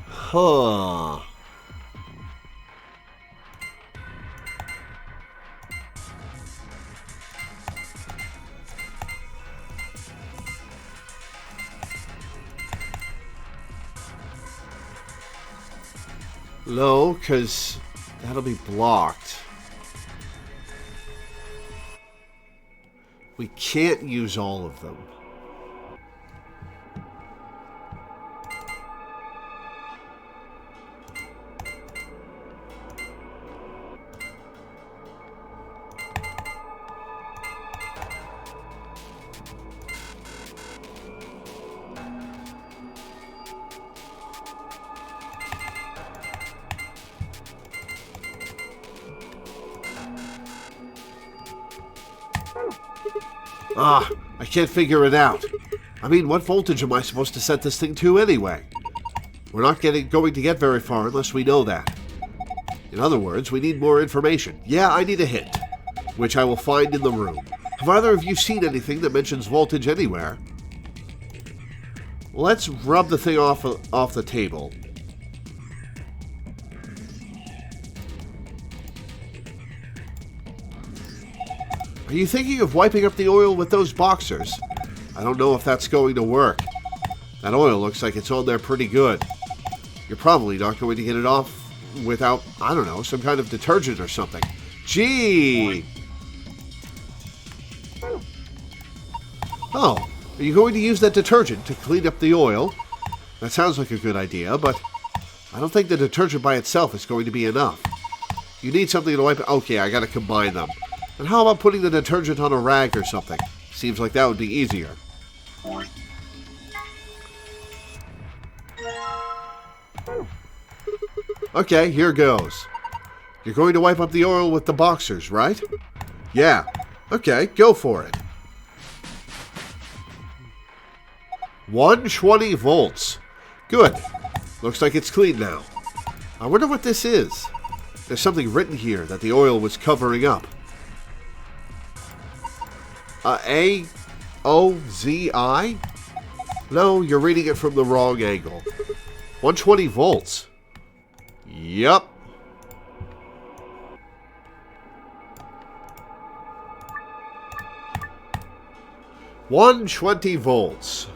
S1: Huh. Low, because that'll be blocked. We can't use all of them. I can't figure it out. I mean, what voltage am I supposed to set this thing to anyway? We're not going to get very far unless we know that. In other words, we need more information. Yeah, I need a hint, which I will find in the room. Have either of you seen anything that mentions voltage anywhere? Let's rub the thing off the table. Are you thinking of wiping up the oil with those boxers? I don't know if that's going to work. That oil looks like it's on there pretty good. You're probably not going to get it off without, I don't know, some kind of detergent or something. Gee! Oh, are you going to use that detergent to clean up the oil? That sounds like a good idea, but I don't think the detergent by itself is going to be enough. You need something to wipe it. Okay, I gotta combine them. And how about putting the detergent on a rag or something? Seems like that would be easier. Okay, here goes. You're going to wipe up the oil with the boxers, right? Yeah. Okay, go for it. 120 volts. Good. Looks like it's clean now. I wonder what this is. There's something written here that the oil was covering up. A-O-Z-I? No, you're reading it from the wrong angle. 120 volts. Yup. $120 volts.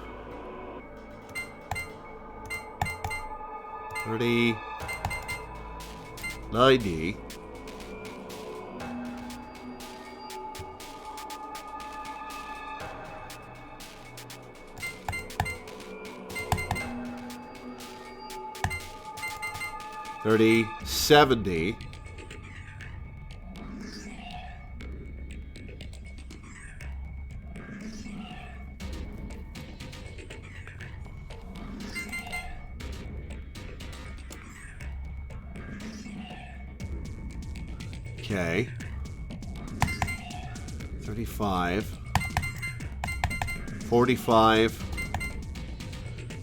S1: 30, 90. $30, 70. Okay. 35. 45.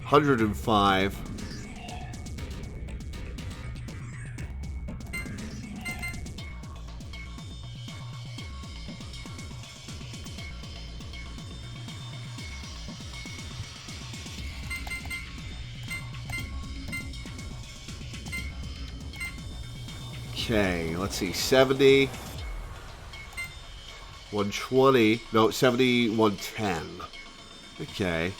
S1: 105. Okay, let's see, 70, 120, no, 70, 110. Okay.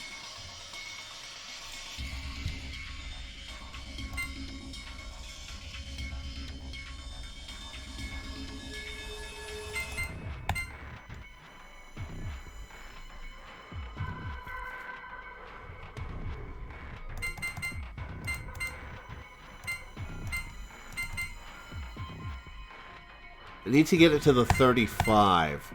S1: I need to get it to the 35.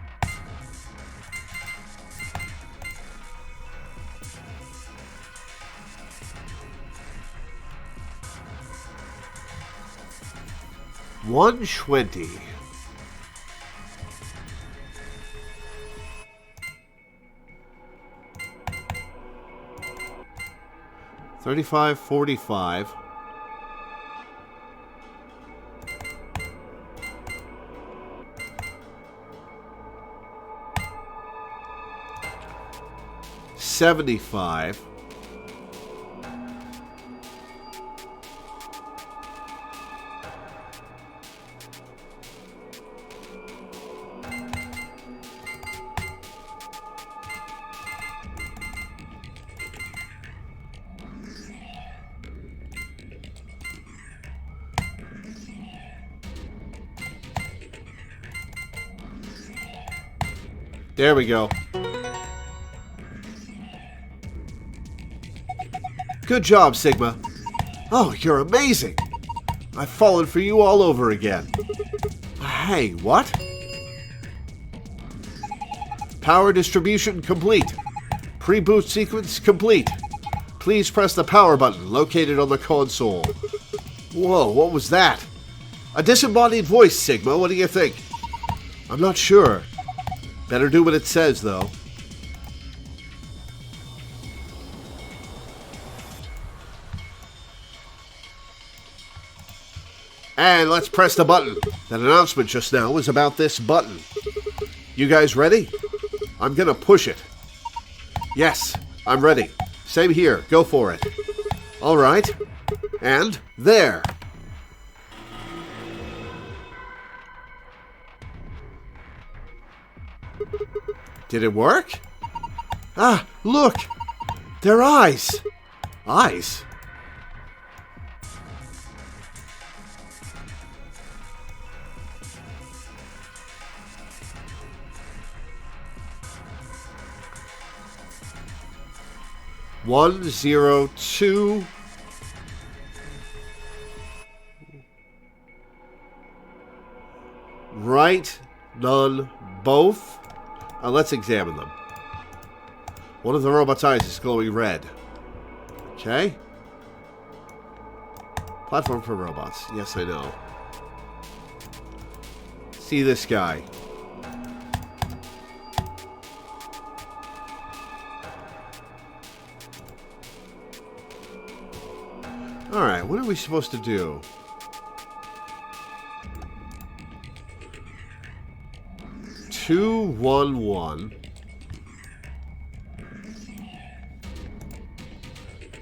S1: $120. $35, $45. $75. There we go. Good job, Sigma. Oh, you're amazing. I've fallen for you all over again. Hey, what? Power distribution complete. Pre-boot sequence complete. Please press the power button located on the console. Whoa, what was that? A disembodied voice, Sigma. What do you think? I'm not sure. Better do what it says, though. And let's press the button. That announcement just now was about this button. You guys ready? I'm gonna push it. Yes, I'm ready. Same here. Go for it. All right. And there. Did it work? Ah, look! Their eyes! Eyes? One, 0, 2. Right, none, both. Let's examine them. One of the robot's eyes is glowing red. Okay. Platform for robots. Yes, I know. See this guy. Alright, what are we supposed to do? Two, 1, 1.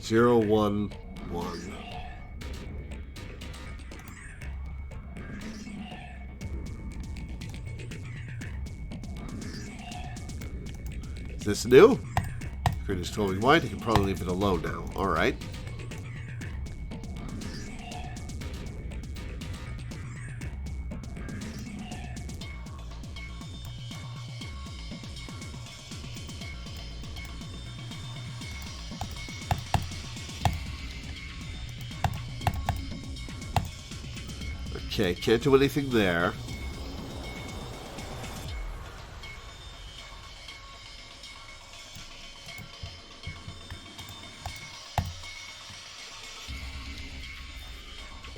S1: 0, 1, 1. Is this new? Screen is glowing white. You can probably leave it alone now. Alright. Okay, can't do anything there.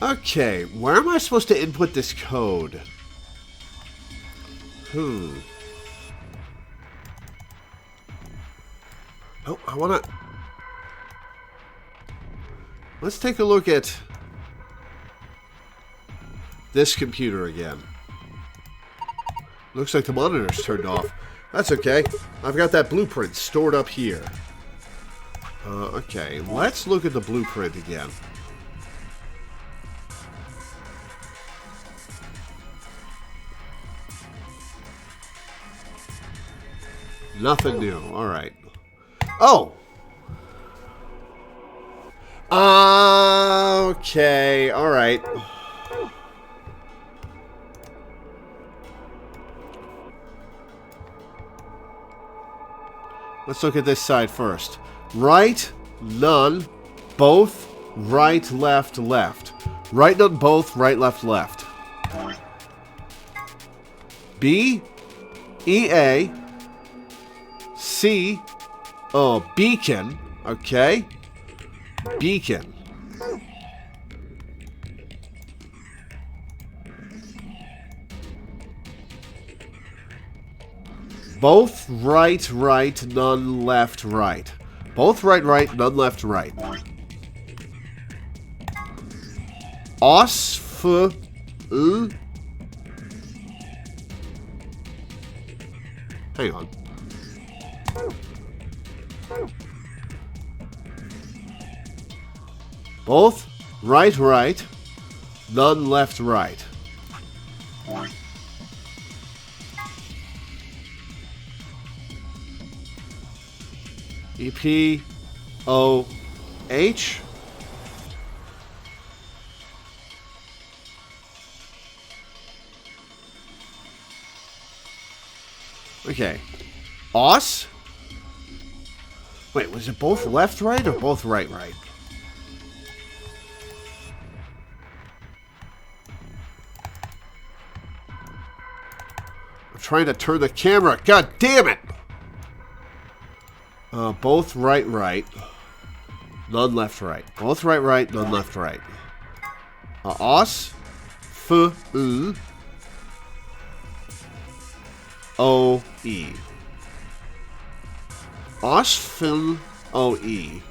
S1: Okay, where am I supposed to input this code? Oh, I wanna... Let's take a look at this computer again. Looks like the monitor's turned off. That's okay. I've got that blueprint stored up here. Okay, let's look at the blueprint again. Nothing new. Alright. Oh! Okay, alright. Let's look at this side first. Right, none, both, right, left, left. Right, none, both, right, left, left. B, EA, C, oh, beacon, okay. Beacon. Both right, right, none left, right. Both right, right, none left, right. Os, f, u. Hang on. Both right, right, none left, right. E-P, O, H. Okay. Os? Wait, was it both left, right, or both right, right? I'm trying to turn the camera. God damn it! Both right, right. None left, right. Both right, right. None left, right. Os. F. U. O. E. Os. F. O. E.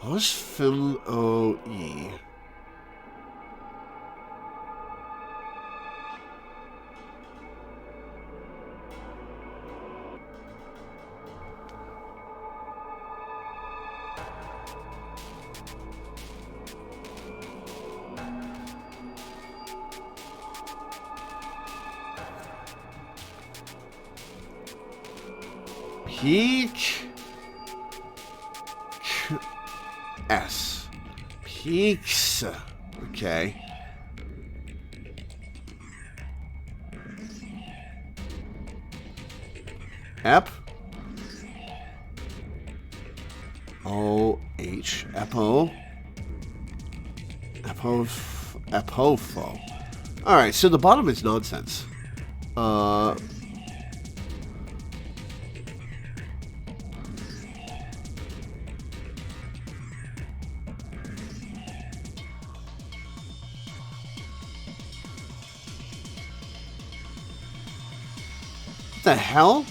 S1: Os. F. O. E. Peak S. Peaks. Okay. Ep. O-H. Epo. Epofo. Alright, so the bottom is nonsense. What the hell?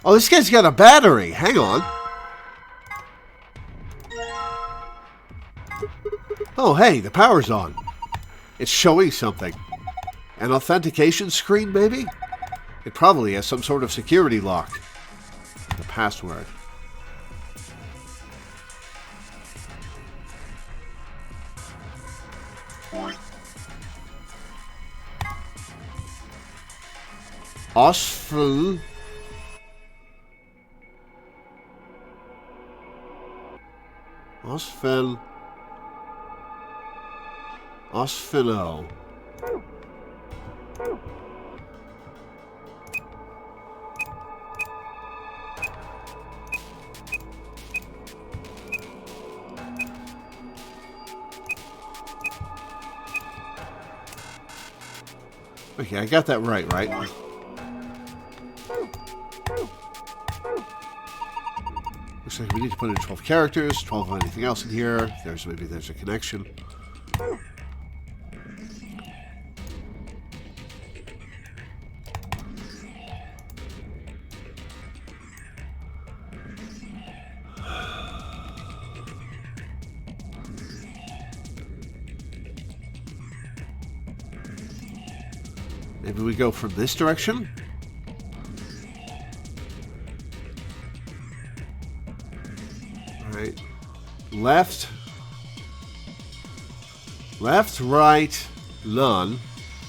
S1: Oh, this guy's got a battery. Hang on. Oh, hey, the power's on. It's showing something. An authentication screen, maybe? It probably has some sort of security lock. The password. Osfl. Osfilo. Okay, I got that right? Looks like we need to put in 12 characters, 12 of anything else in here. Maybe there's a connection. Maybe we go from this direction? Alright. Left. Left, right, none.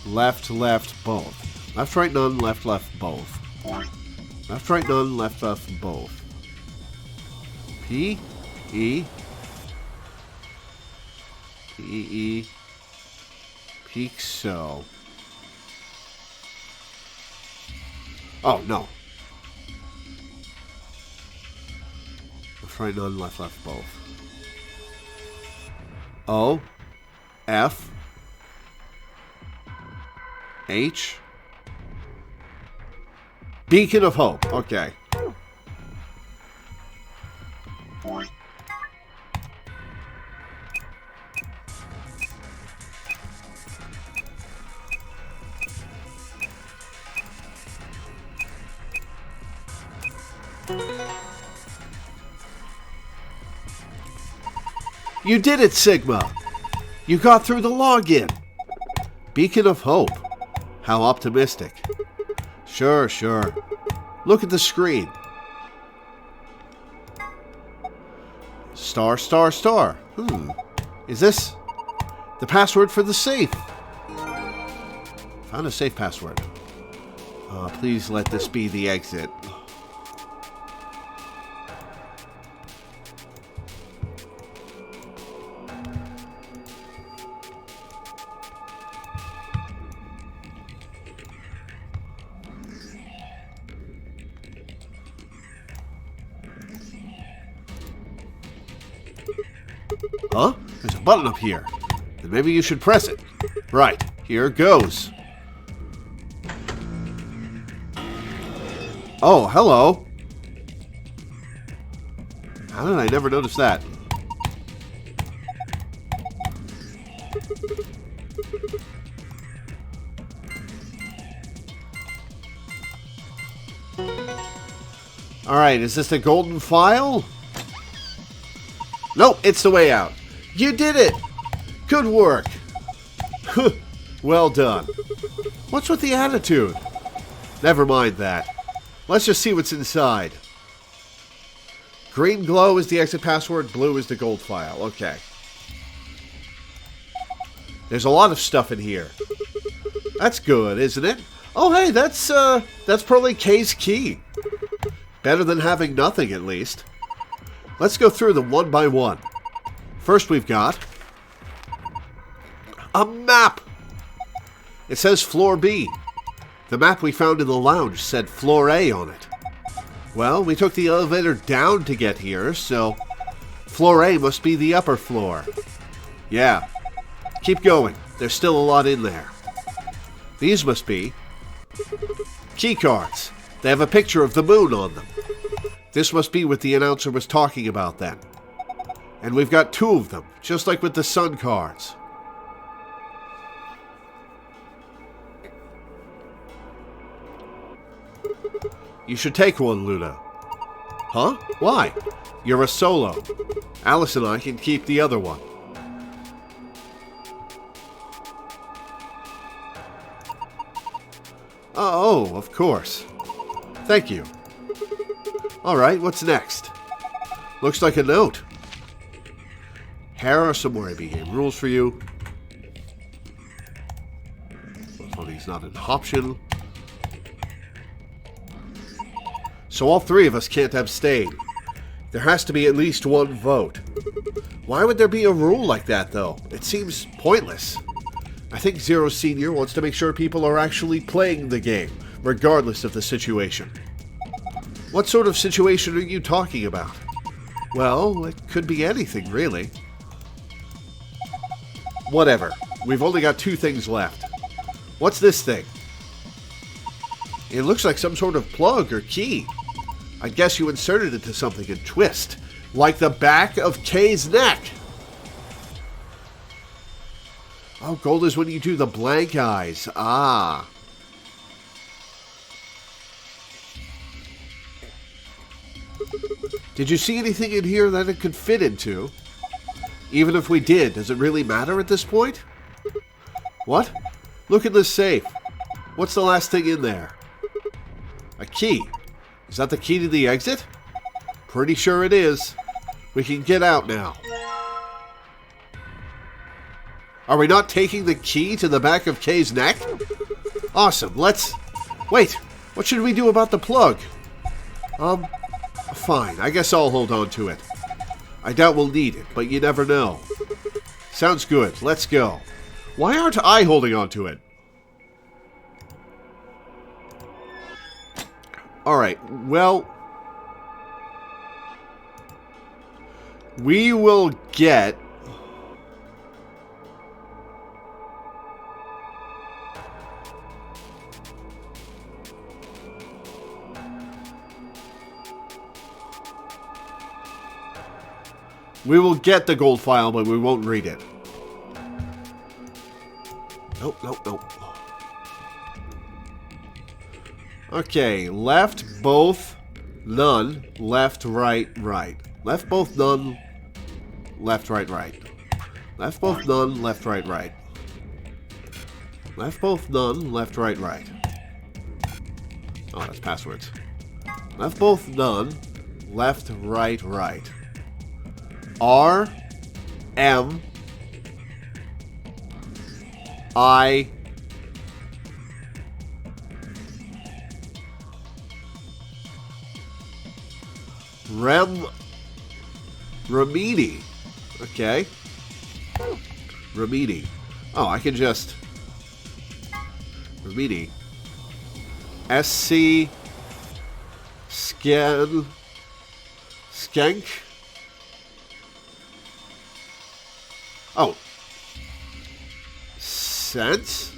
S1: Left, left, both. Left, right, none. Left, left, both. Left, right, none. Left, left, both. P, E. P, E. Peak, so. Oh, no. Left, right, none, left, left, both. O, F, H, Beacon of Hope. Okay. You did it, Sigma! You got through the login! Beacon of Hope. How optimistic. Sure, sure. Look at the screen. Star, star, star. Is this the password for the safe? Found a safe password. Please let this be the exit. Huh? There's a button up here. Then maybe you should press it. Right. Here goes. Oh, hello. How did I never notice that? Alright, is this the golden file? Nope, it's the way out. You did it! Good work. Well done. What's with the attitude? Never mind that. Let's just see what's inside. Green glow is the exit password, blue is the gold file. Okay. There's a lot of stuff in here. That's good, isn't it? Oh, hey, that's probably Kay's key. Better than having nothing, at least. Let's go through them one by one. First we've got a map. It says Floor B. The map we found in the lounge said Floor A on it. Well, we took the elevator down to get here, so Floor A must be the upper floor. Yeah. Keep going. There's still a lot in there. These must be key cards. They have a picture of the moon on them. This must be what the announcer was talking about then. And we've got 2 of them, just like with the sun cards. You should take one, Luna. Huh? Why? You're a solo. Alice and I can keep the other one. Oh, of course. Thank you. Alright, what's next? Looks like a note. Here are some Warabi game rules for you. Voting's not an option. So all 3 of us can't abstain. There has to be at least 1 vote. Why would there be a rule like that, though? It seems pointless. I think Zero Senior wants to make sure people are actually playing the game, regardless of the situation. What sort of situation are you talking about? Well, it could be anything, really. Whatever. We've only got 2 things left. What's this thing? It looks like some sort of plug or key. I guess you inserted it to something and twist. Like the back of Kay's neck. Oh, gold is when you do the blank eyes. Ah. Did you see anything in here that it could fit into? Even if we did, does it really matter at this point? What? Look at this safe. What's the last thing in there? A key. Is that the key to the exit? Pretty sure it is. We can get out now. Are we not taking the key to the back of Kay's neck? Awesome, let's... Wait, what should we do about the plug? Fine, I guess I'll hold on to it. I doubt we'll need it, but you never know. Sounds good, let's go. Why aren't I holding on to it? Alright, well... We will get... We will get the gold file, but we won't read it. Nope, nope, nope. Okay, left, both, none, left, right, right. Left, both, none, left, right, right. Left, both, none, left, right, right. Left, both, none, left, right, right. Oh, that's passwords. Left, both, none, left, right, right. R, M, I, Remedy. Okay. Remedy. Oh, I can just... Remedy. SC... Scan... Skank... Oh. Sense?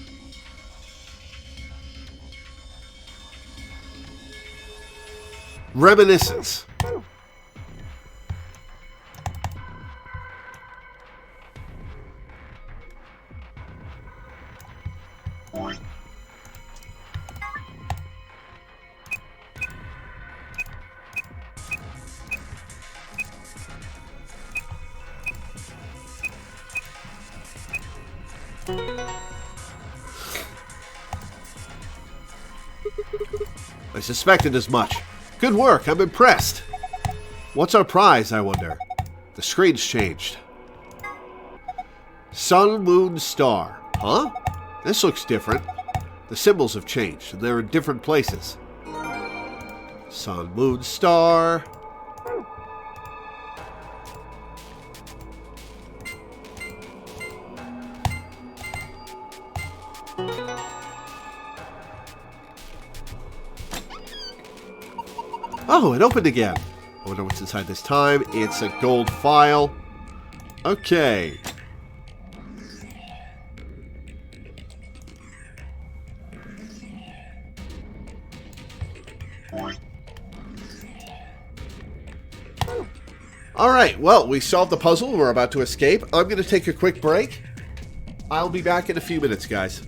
S1: Reminiscence. I suspected as much. Good work, I'm impressed. What's our prize, I wonder? The screen's changed. Sun, moon, star. Huh? This looks different. The symbols have changed, and they're in different places. Sun, moon, star. Oh, it opened again. I wonder what's inside this time. It's a gold file. Okay. Alright, well, we solved the puzzle. We're about to escape. I'm going to take a quick break. I'll be back in a few minutes, guys.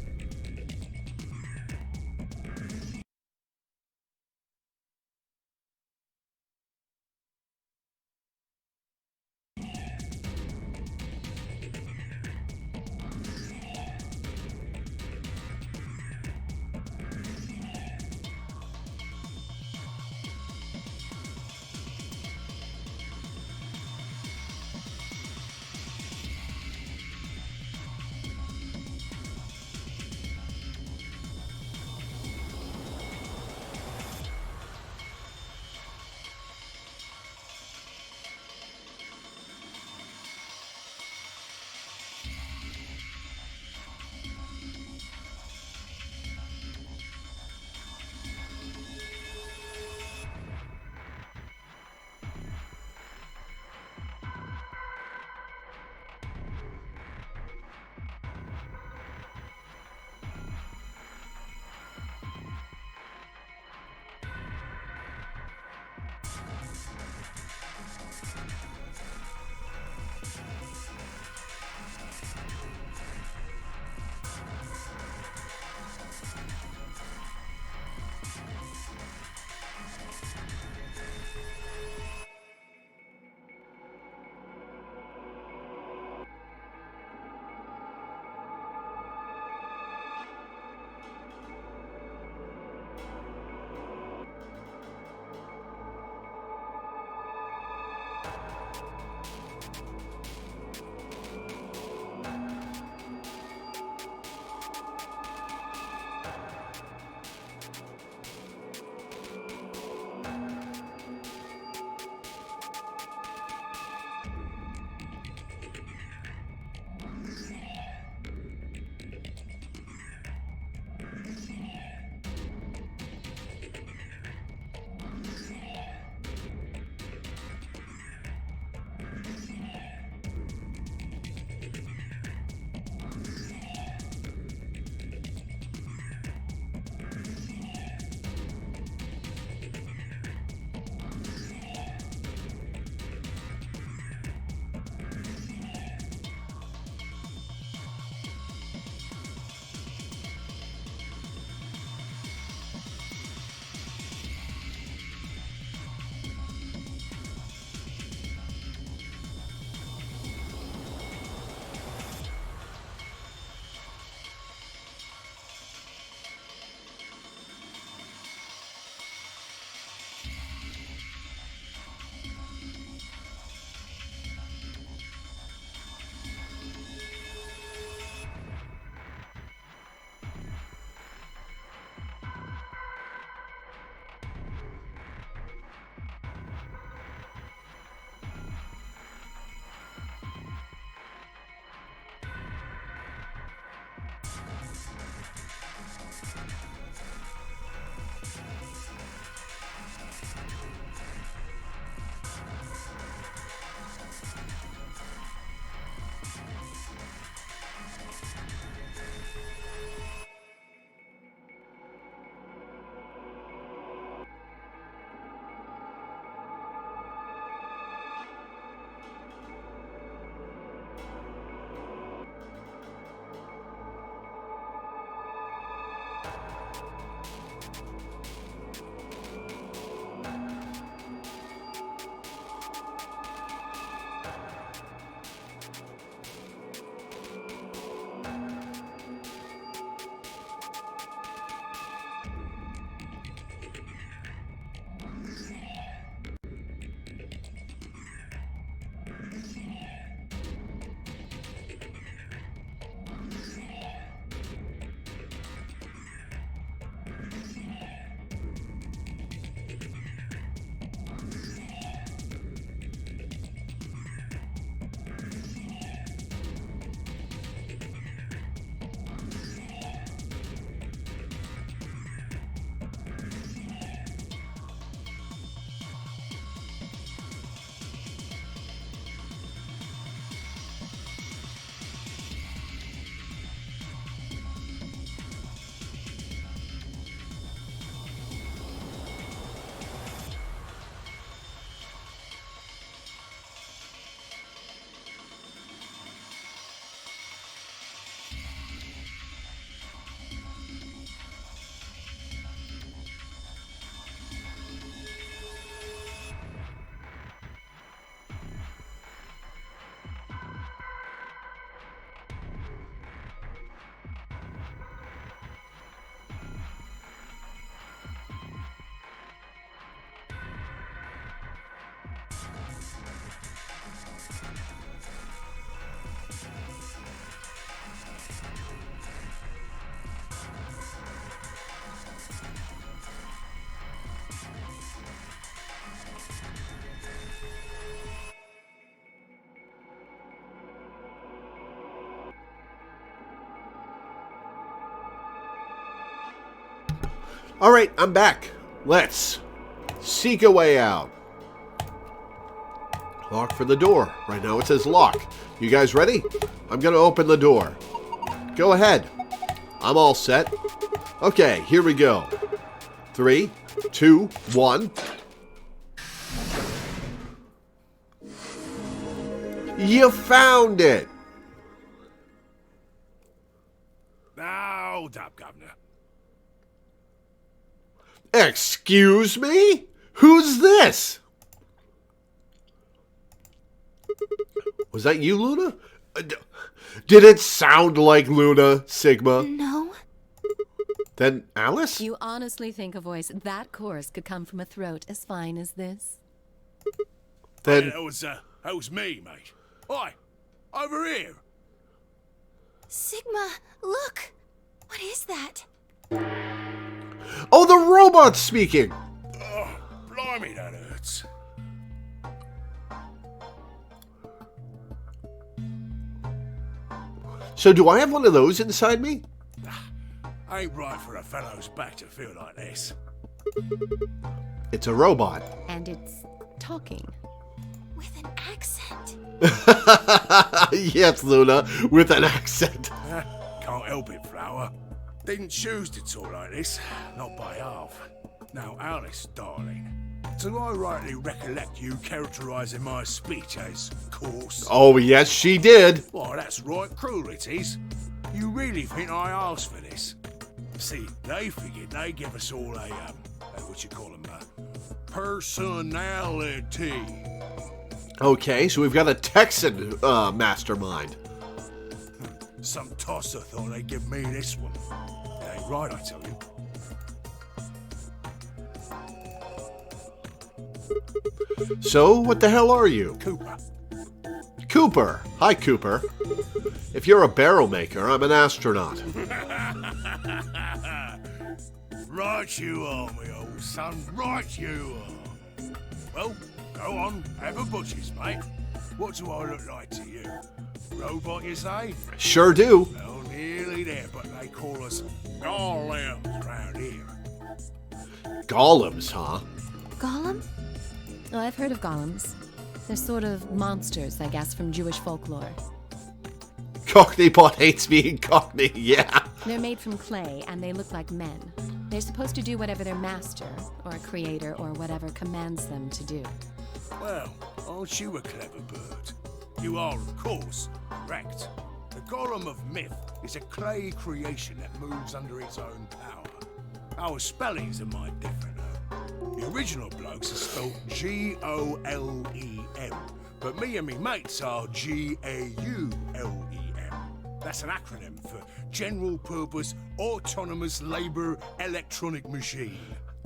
S1: Alright, I'm back. Let's seek a way out. Lock for the door. Right now it says lock. You guys ready? I'm gonna open the door. Go ahead. I'm all set. Okay, here we go. 3, 2, 1. You found it!
S2: Now, hold up, Governor.
S1: Excuse me? Who's this? Was that you, Luna? Did it sound like Luna, Sigma?
S4: No.
S1: Then Alice?
S5: You honestly think a voice that coarse could come from a throat as fine as this?
S1: Then
S2: That was me, mate. Oi, over here.
S4: Sigma, look! What is that?
S1: oh, the robot's speaking.
S2: Oh, blimey, that hurts.
S1: So do I have one of those inside me?
S2: Ain't right for a fellow's back to feel like this.
S1: It's a robot.
S5: And it's talking.
S4: With an accent.
S1: Yes, Luna, with an accent.
S2: Can't help it, Flower. Didn't choose to talk like this, not by half. Now, Alice, darling, do I rightly recollect you characterising my speech as coarse?
S1: Oh, yes, she did.
S2: Why, that's right cruel it is. You really think I asked for this? See, they figured they'd give us all a, what you call them, personality.
S1: Okay, so we've got a Texan mastermind.
S2: Some tosser thought they'd give me this one. It ain't right, I tell you.
S1: So, what the hell are you?
S2: Cooper.
S1: Cooper. Hi, Cooper. If you're a barrel maker, I'm an astronaut.
S2: Right you are, me old son. Right you are. Well, go on, have a butcher's, mate. What do I look like to you? Robot, you say?
S1: Sure do.
S2: Well, nearly there, but they call us golems round here.
S1: Golems, huh?
S4: Golem?
S5: Oh, I've heard of golems. They're sort of monsters, I guess, from Jewish folklore.
S1: Cockneybot hates being Cockney, yeah.
S5: They're made from clay, and they look like men. They're supposed to do whatever their master, or a creator, or whatever commands them to do.
S2: Well, aren't you a clever bird? You are, of course, correct. The golem of myth is a clay creation that moves under its own power. Our spellings are might different, though. The original blokes are spelled G-O-L-E-M, but me and me mates are G-A-U-L-E-M. That's an acronym for General Purpose Autonomous Labour Electronic Machine.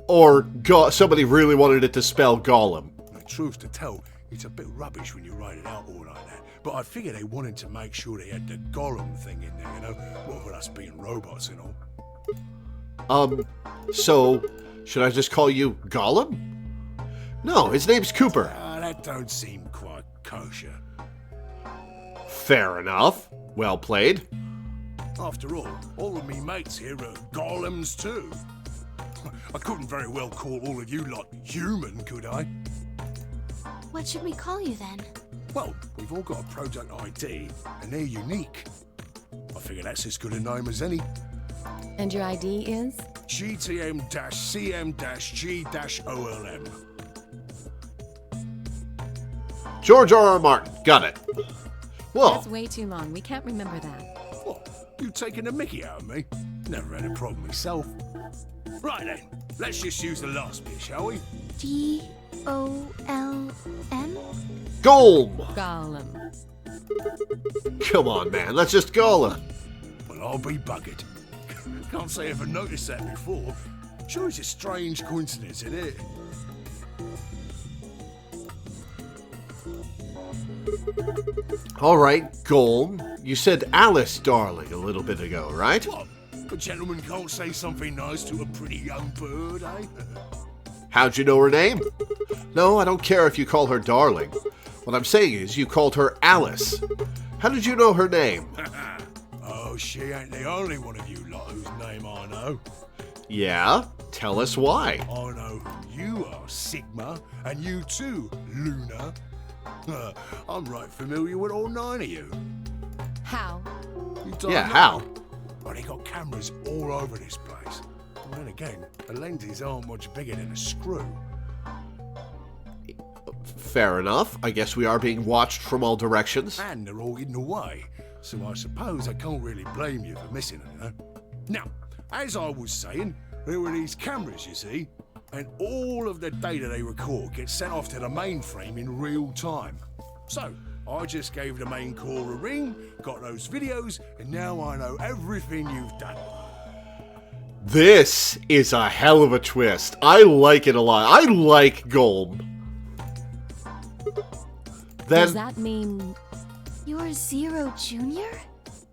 S1: Or somebody really wanted it to spell Gollum.
S2: The truth to tell, it's a bit rubbish when you write it out all like that. But I figure they wanted to make sure they had the Gollum thing in there, you know? What with us being robots and all.
S1: So, should I just call you Gollum? No, his name's Cooper.
S2: That don't seem quite kosher.
S1: Fair enough. Well played.
S2: After all of me mates here are golems too. I couldn't very well call all of you lot human, could I?
S4: What should we call you then?
S2: Well, we've all got a product ID, and they're unique. I figure that's as good a name as any.
S5: And your ID is?
S2: GTM-CM-G-OLM.
S1: George R.R. Martin. Got it. Whoa.
S5: That's way too long. We can't remember that.
S2: What? You taking a mickey out of me? Never had a problem myself. Right then, let's just use the last bit, shall we?
S4: G-O-L-M?
S1: Golem.
S5: Gollum.
S1: Come on, man. Let's just Gollum.
S2: Well, I'll be buggered. Can't say I ever noticed that before. Sure, it's a strange coincidence, isn't it?
S1: All right, Golem. You said Alice, darling, a little bit ago, right?
S2: What? A gentleman can't say something nice to a pretty young bird, eh?
S1: How'd you know her name? No, I don't care if you call her darling. What I'm saying is you called her Alice. How did you know her name?
S2: Oh, she ain't the only one of you lot whose name I know.
S1: Yeah? Tell us why.
S2: I know who you are, Sigma, and you too, Luna. I'm right familiar with all 9 of you.
S5: How?
S2: You don't
S1: Yeah,
S2: know.
S1: how?
S2: Well, they got cameras all over this place. And then again, the lenses aren't much bigger than a screw.
S1: Fair enough. I guess we are being watched from all directions.
S2: And they're all hidden away, so I suppose I can't really blame you for missing them, huh? Now, as I was saying, there were these cameras, you see, and all of the data they record gets sent off to the mainframe in real time. So, I just gave the main core a ring, got those videos, and now I know everything you've done.
S1: This is a hell of a twist. I like it a lot. I like Golem.
S5: Does that mean...
S4: You're Zero Jr.?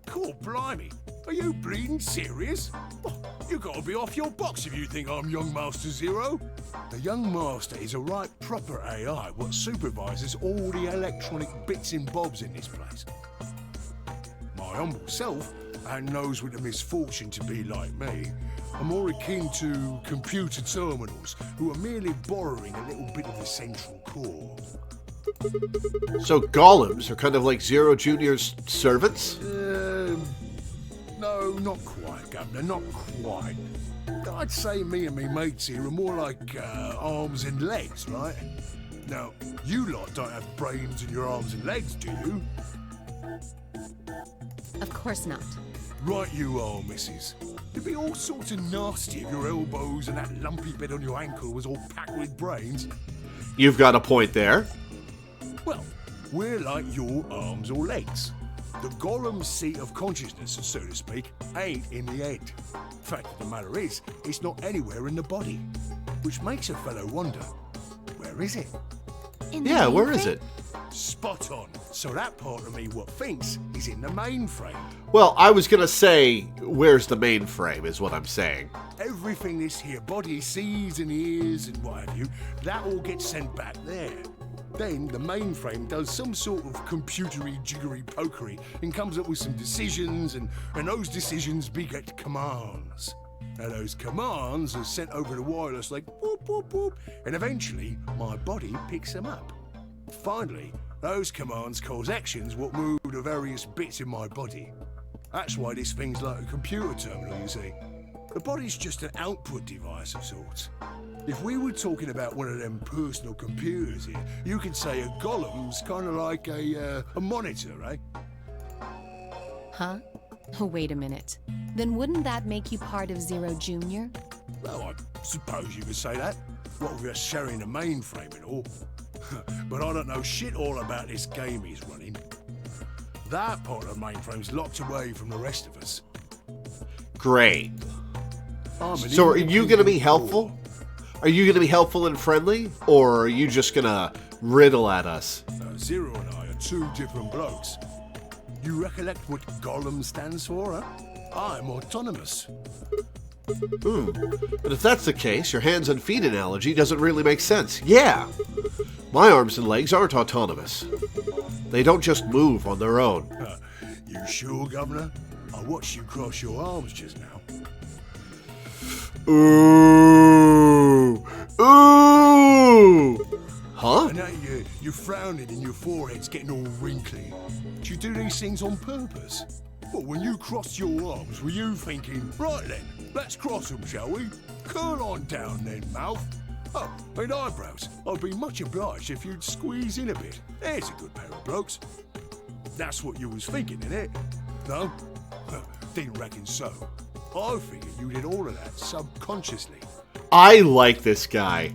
S2: Cool, blimey. Are you bleeding serious? Oh, you gotta be off your box if you think I'm Young Master Zero. The Young Master is a right proper AI what supervises all the electronic bits and bobs in this place. My humble self, and those with the misfortune to be like me, are more akin to computer terminals who are merely borrowing a little bit of the central core.
S1: So golems are kind of like Zero Jr.'s servants?
S2: No, not quite, Governor, not quite. I'd say me and me mates here are more like arms and legs, right? Now, you lot don't have brains in your arms and legs, do you?
S5: Of course not.
S2: Right you are, missus. It'd be all sorts of nasty if your elbows and that lumpy bit on your ankle was all packed with brains.
S1: You've got a point there.
S2: Well, we're like your arms or legs. The golem's seat of consciousness, so to speak, ain't in the head. Fact of the matter is, it's not anywhere in the body. Which makes a fellow wonder, where is it?
S1: Yeah, where is it?
S2: Spot on. So that part of me what thinks is in the mainframe.
S1: Well, I was gonna say, where's the mainframe, is what I'm saying.
S2: Everything this here body sees and hears and what have you, that all gets sent back there. Then the mainframe does some sort of computery jiggery pokery and comes up with some decisions, and those decisions beget commands. Now those commands are sent over the wireless like boop, boop, boop, and eventually my body picks them up. Finally, those commands cause actions what move the various bits in my body. That's why this thing's like a computer terminal, you see. The body's just an output device of sorts. If we were talking about one of them personal computers here, you could say a golem's kind of like a monitor, right?
S5: Huh? Oh, wait a minute. Then wouldn't that make you part of Zero Jr.?
S2: Well, I suppose you could say that. What with us sharing the mainframe and all. But I don't know shit all about this game he's running. That part of the mainframe's locked away from the rest of us.
S1: Great. So are you going to be helpful? Are you going to be helpful and friendly? Or are you just going to riddle at us?
S2: Zero and I are two different blokes. You recollect what Golem stands for, huh? I'm autonomous.
S1: But if that's the case, your hands and feet analogy doesn't really make sense. Yeah, my arms and legs aren't autonomous. They don't just move on their own.
S2: You sure, Governor? I watched you cross your arms just now.
S1: Ooh! Ooh! Huh?
S2: I know you're frowning and your forehead's getting all wrinkly. Do you do these things on purpose? Well, when you crossed your arms, were you thinking, right then, let's cross them, shall we? Curl on down then, mouth. Oh, and eyebrows. I'd be much obliged if you'd squeeze in a bit. There's a good pair of blokes. That's what you was thinking, innit? No? Didn't reckon so. I figured you did all of that subconsciously.
S1: I like this guy.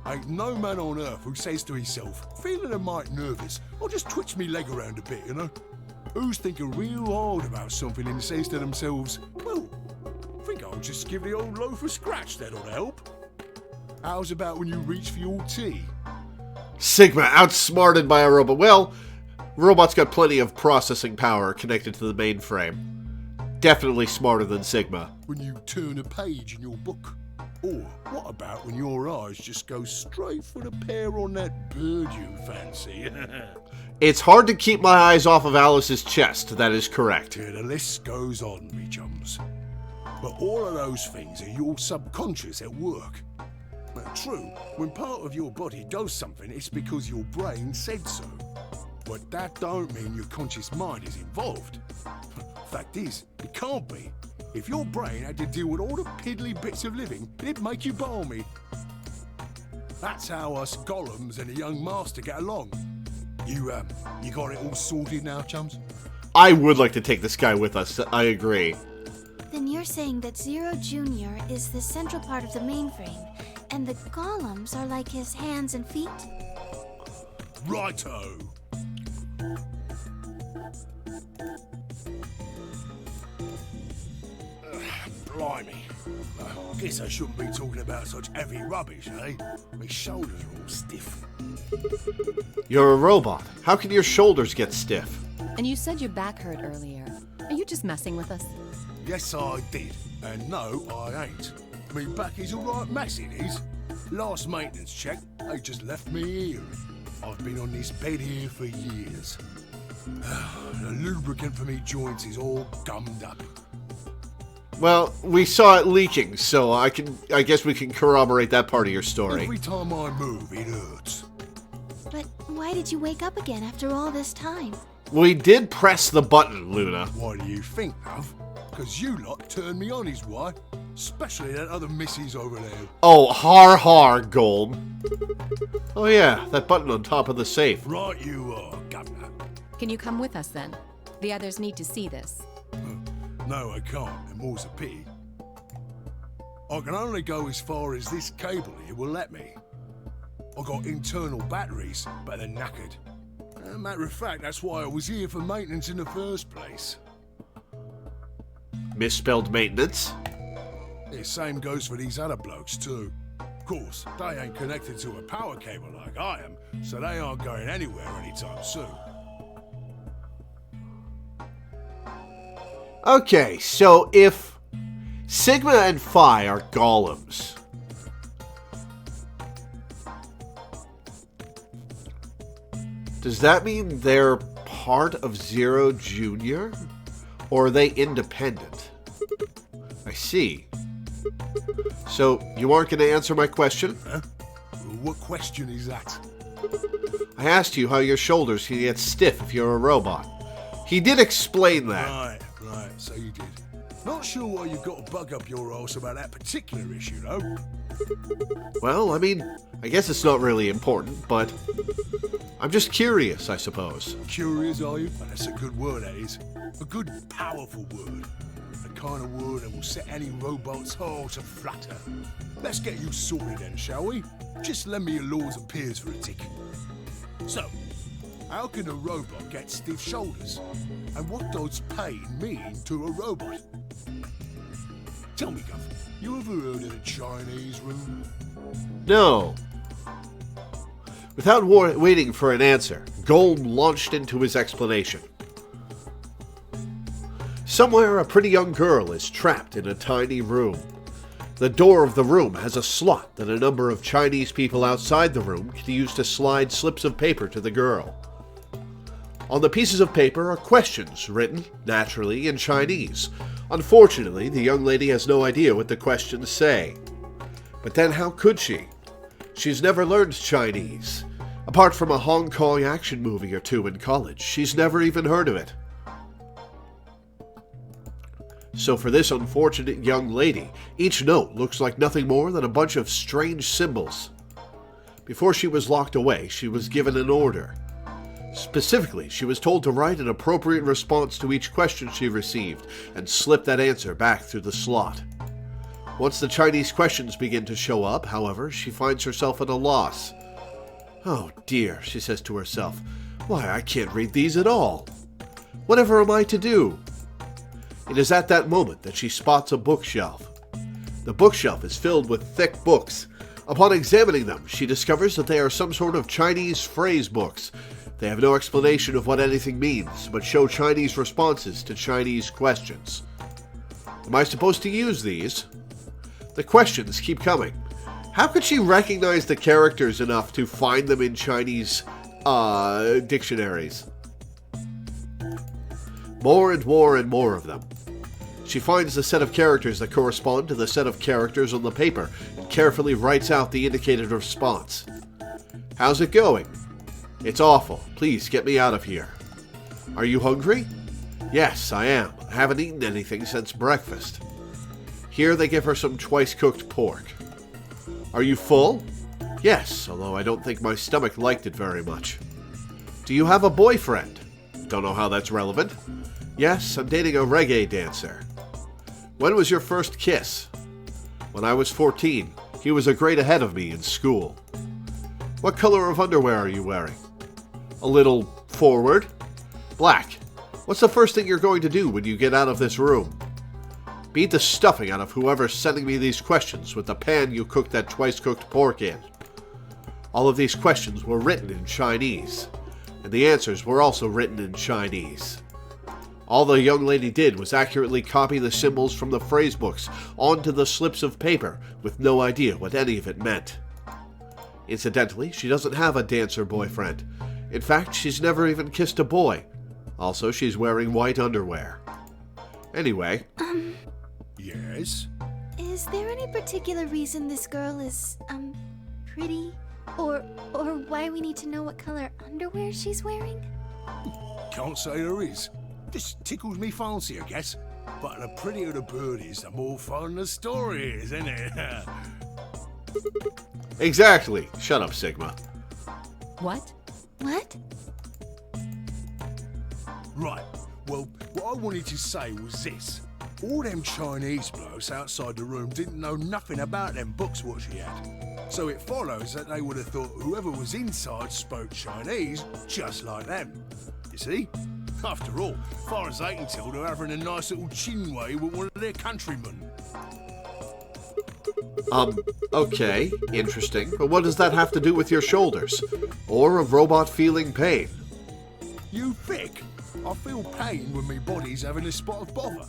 S2: Ain't no man on earth who says to himself, feeling a mite nervous, I'll just twitch me leg around a bit, you know? Who's thinking real hard about something and says to themselves, well, I think I'll just give the old loaf a scratch, that'll help. How's about when you reach for your tea?
S1: Sigma outsmarted by a robot. Well, robot's got plenty of processing power connected to the mainframe. Definitely smarter than Sigma.
S2: When you turn a page in your book. Or what about when your eyes just go straight for the pair on that bird you fancy?
S1: It's hard to keep my eyes off of Alice's chest, that is correct.
S2: Yeah, the list goes on, me chums.
S11: But all of those things are your subconscious at work. True, when part of your body does something, it's because your brain said so. But that don't mean your conscious mind is involved. Fact is, it can't be. If your brain had to deal with all the piddly bits of living, it'd make you balmy. That's how us golems and the young master get along. You got it all sorted now, chums?
S1: I would like to take this guy with us. I agree.
S4: Then you're saying that Zero Jr. is the central part of the mainframe, and the golems are like his hands and feet?
S11: Righto! Blimey. I guess I shouldn't be talking about such heavy rubbish, eh? My shoulders are all stiff.
S1: You're a robot. How can your shoulders get stiff?
S5: And you said your back hurt earlier. Are you just messing with us?
S11: Yes, I did. And no, I ain't. Me back is alright mess, it is. Last maintenance check, they just left me here. I've been on this bed here for years. The lubricant for me joints is all gummed up.
S1: Well, we saw it leaking, so I guess we can corroborate that part of your story.
S11: Every time I move, it hurts.
S4: But why did you wake up again after all this time?
S1: We did press the button, Luna.
S11: What do you think, love? Because you lot turned me on is why. Especially that other missus over there.
S1: Oh, har, Gold. Oh yeah, that button on top of the safe.
S11: Right you are, Governor.
S5: Can you come with us then? The others need to see this.
S11: No, I can't, and more's a pity. I can only go as far as this cable here will let me. I got internal batteries, but they're knackered. Matter of fact, that's why I was here for maintenance in the first place.
S1: Misspelled maintenance?
S11: The same goes for these other blokes too. Of course, they ain't connected to a power cable like I am, so they aren't going anywhere anytime soon.
S1: Okay, so if Sigma and Phi are golems, does that mean they're part of Zero Jr.? Or are they independent? I see. So, you aren't going to answer my question?
S11: Huh? What question is that?
S1: I asked you how your shoulders can get stiff if you're a robot. He did explain that.
S11: Right, so you did. Not sure why you got to bug up your arse about that particular issue, though.
S1: Well, I mean, I guess it's not really important, but I'm just curious, I suppose.
S11: Curious, are you? Well, that's a good word, that is. A good, powerful word. The kind of word that will set any robot's heart aflutter. Let's get you sorted then, shall we? Just lend me your lords and peers for a tick. So, how can a robot get stiff shoulders? And what does pain mean to a robot? Tell me, Guff, you ever heard of the Chinese room?
S1: No. Without waiting for an answer, Gold launched into his explanation. Somewhere, a pretty young girl is trapped in a tiny room. The door of the room has a slot that a number of Chinese people outside the room can use to slide slips of paper to the girl. On the pieces of paper are questions written, naturally, in Chinese. Unfortunately, the young lady has no idea what the questions say. But then how could she? She's never learned Chinese. Apart from a Hong Kong action movie or two in college, she's never even heard of it. So for this unfortunate young lady, each note looks like nothing more than a bunch of strange symbols. Before she was locked away, she was given an order. Specifically, she was told to write an appropriate response to each question she received and slip that answer back through the slot. Once the Chinese questions begin to show up, however, she finds herself at a loss. Oh dear, she says to herself, why, I can't read these at all. Whatever am I to do? It is at that moment that she spots a bookshelf. The bookshelf is filled with thick books. Upon examining them, she discovers that they are some sort of Chinese phrase books. They have no explanation of what anything means, but show Chinese responses to Chinese questions. Am I supposed to use these? The questions keep coming. How could she recognize the characters enough to find them in Chinese, dictionaries? More and more and more of them. She finds the set of characters that correspond to the set of characters on the paper and carefully writes out the indicated response. How's it going? It's awful. Please get me out of here. Are you hungry? Yes, I am. I haven't eaten anything since breakfast. Here they give her some twice-cooked pork. Are you full? Yes, although I don't think my stomach liked it very much. Do you have a boyfriend? Don't know how that's relevant. Yes, I'm dating a reggae dancer. When was your first kiss? When I was 14. He was a grade ahead of me in school. What color of underwear are you wearing? A little forward. Black. What's the first thing you're going to do when you get out of this room? Beat the stuffing out of whoever's sending me these questions with the pan you cooked that twice-cooked pork in. All of these questions were written in Chinese, and the answers were also written in Chinese. All the young lady did was accurately copy the symbols from the phrase books onto the slips of paper with no idea what any of it meant. Incidentally, she doesn't have a dancer boyfriend. In fact, she's never even kissed a boy. Also, she's wearing white underwear. Anyway.
S11: Yes?
S4: Is there any particular reason this girl is, pretty? Or why we need to know what color underwear she's wearing?
S11: Can't say there is. Just tickles me fancy, I guess. But the prettier the bird is, the more fun the story is, isn't it?
S1: Exactly. Shut up, Sigma.
S5: What?
S4: What?
S11: Right. Well, what I wanted to say was this. All them Chinese blokes outside the room didn't know nothing about them books what she had. So it follows that they would have thought whoever was inside spoke Chinese just like them. You see? After all, far as they can tell, they're having a nice little chinway with one of their countrymen.
S1: Okay, interesting. But what does that have to do with your shoulders? Or a robot feeling pain?
S11: You thick? I feel pain when my body's having a spot of bother.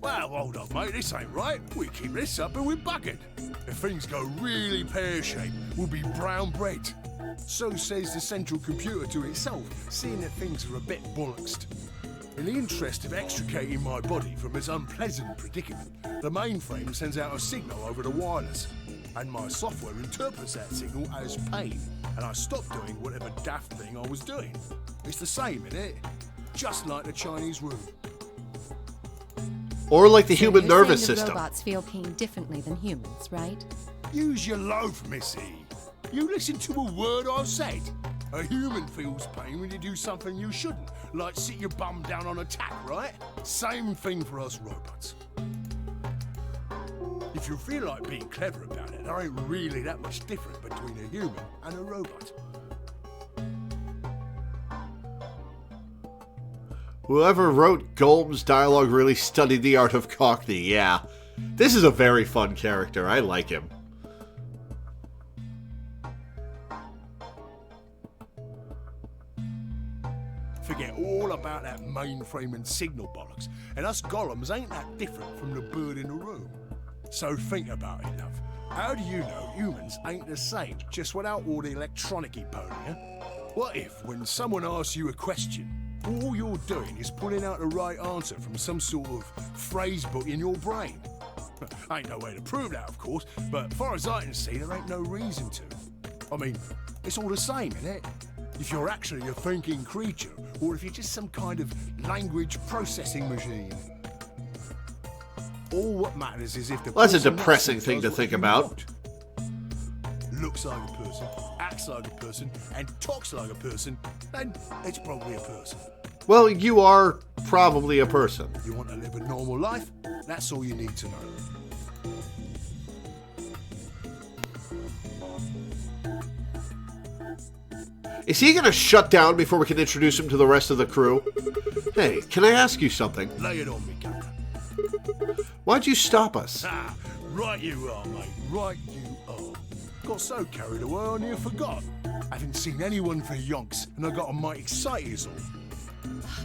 S11: Well, hold on, mate, this ain't right. We keep this up and we're buggered. If things go really pear-shaped, we'll be brown bread. So says the central computer to itself, seeing that things are a bit bollocksed. In the interest of extricating my body from its unpleasant predicament, the mainframe sends out a signal over the wireless, and my software interprets that signal as pain, and I stop doing whatever daft thing I was doing. It's the same, innit? Just like the Chinese room.
S1: Or like the
S5: So
S1: human
S5: you're
S1: nervous
S5: saying the
S1: system.
S5: robots feel pain differently than humans, right?
S11: Use your loaf, missy. You listen to a word I've said. A human feels pain when you do something you shouldn't, like sit your bum down on a tack, right? Same thing for us robots. If you feel like being clever about it, there ain't really that much difference between a human and a robot.
S1: Whoever wrote Golem's dialogue really studied the art of Cockney, yeah. This is a very fun character, I like him.
S11: Forget all about that mainframe and signal bollocks, and us golems ain't that different from the bird in the room. So think about it, love. How do you know humans ain't the same, just without all the electronic-y pony, huh? What if, when someone asks you a question, all you're doing is pulling out the right answer from some sort of phrase book in your brain? Ain't no way to prove that, of course, but far as I can see, there ain't no reason to. I mean, it's all the same, innit? If you're actually a thinking creature, or if you're just some kind of language processing machine. All what matters is if the
S1: Well, that's a
S11: person
S1: depressing
S11: next
S1: thing to
S11: does
S1: think
S11: what you
S1: about.
S11: want. Looks like a person, acts like a person, and talks like a person, then it's probably a person.
S1: Well, you are probably a person.
S11: You want to live a normal life? That's all you need to know.
S1: Is he gonna shut down before we can introduce him to the rest of the crew? Hey, can I ask you something?
S11: Lay it on me, Captain.
S1: Why'd you stop us?
S11: Ah, right you are, mate. Right you are. Got so carried away I near forgot. I haven't seen anyone for yonks, and I got a mighty excited as all.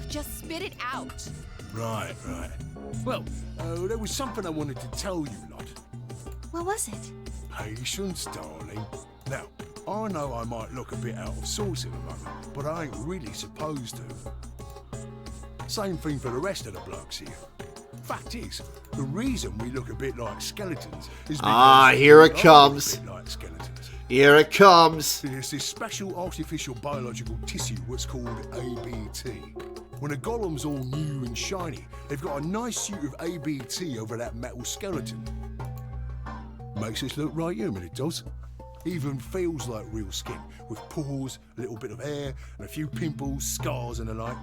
S7: Just spit it out.
S11: Right. Well, there was something I wanted to tell you lot.
S4: What was it?
S11: Patience, darling. Now, I know I might look a bit out of sorts at the moment, but I ain't really supposed to. Same thing for the rest of the blokes here. Fact is, the reason we look a bit like skeletons is
S1: Ah,
S11: because
S1: here
S11: we
S1: it
S11: are a
S1: comes.
S11: bit like skeletons.
S1: Here it comes.
S11: There's this special artificial biological tissue what's called ABT. When a golem's all new and shiny, they've got a nice suit of ABT over that metal skeleton. Makes us look right human, it does. Even feels like real skin, with pores, a little bit of hair, and a few pimples, scars and the like.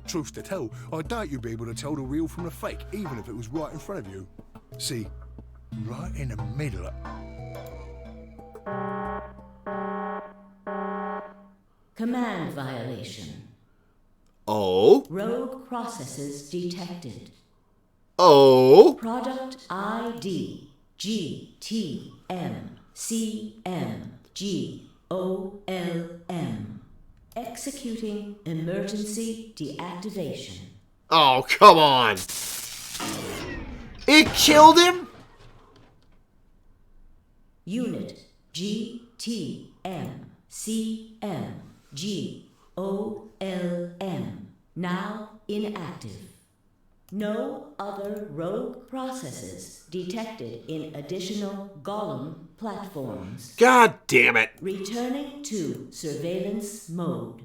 S11: Truth to tell, I doubt you'd be able to tell the real from the fake, even if it was right in front of you. See, right in the middle of...
S10: Command violation.
S1: Oh?
S10: Rogue processes detected.
S1: Oh?
S10: Product ID GTMCMGOLM. Executing emergency deactivation.
S1: Oh, come on. It killed him?
S10: Unit GTMCMGOLM. Now inactive. No other rogue processes detected in additional golem platforms.
S1: God damn it.
S10: Returning to surveillance mode.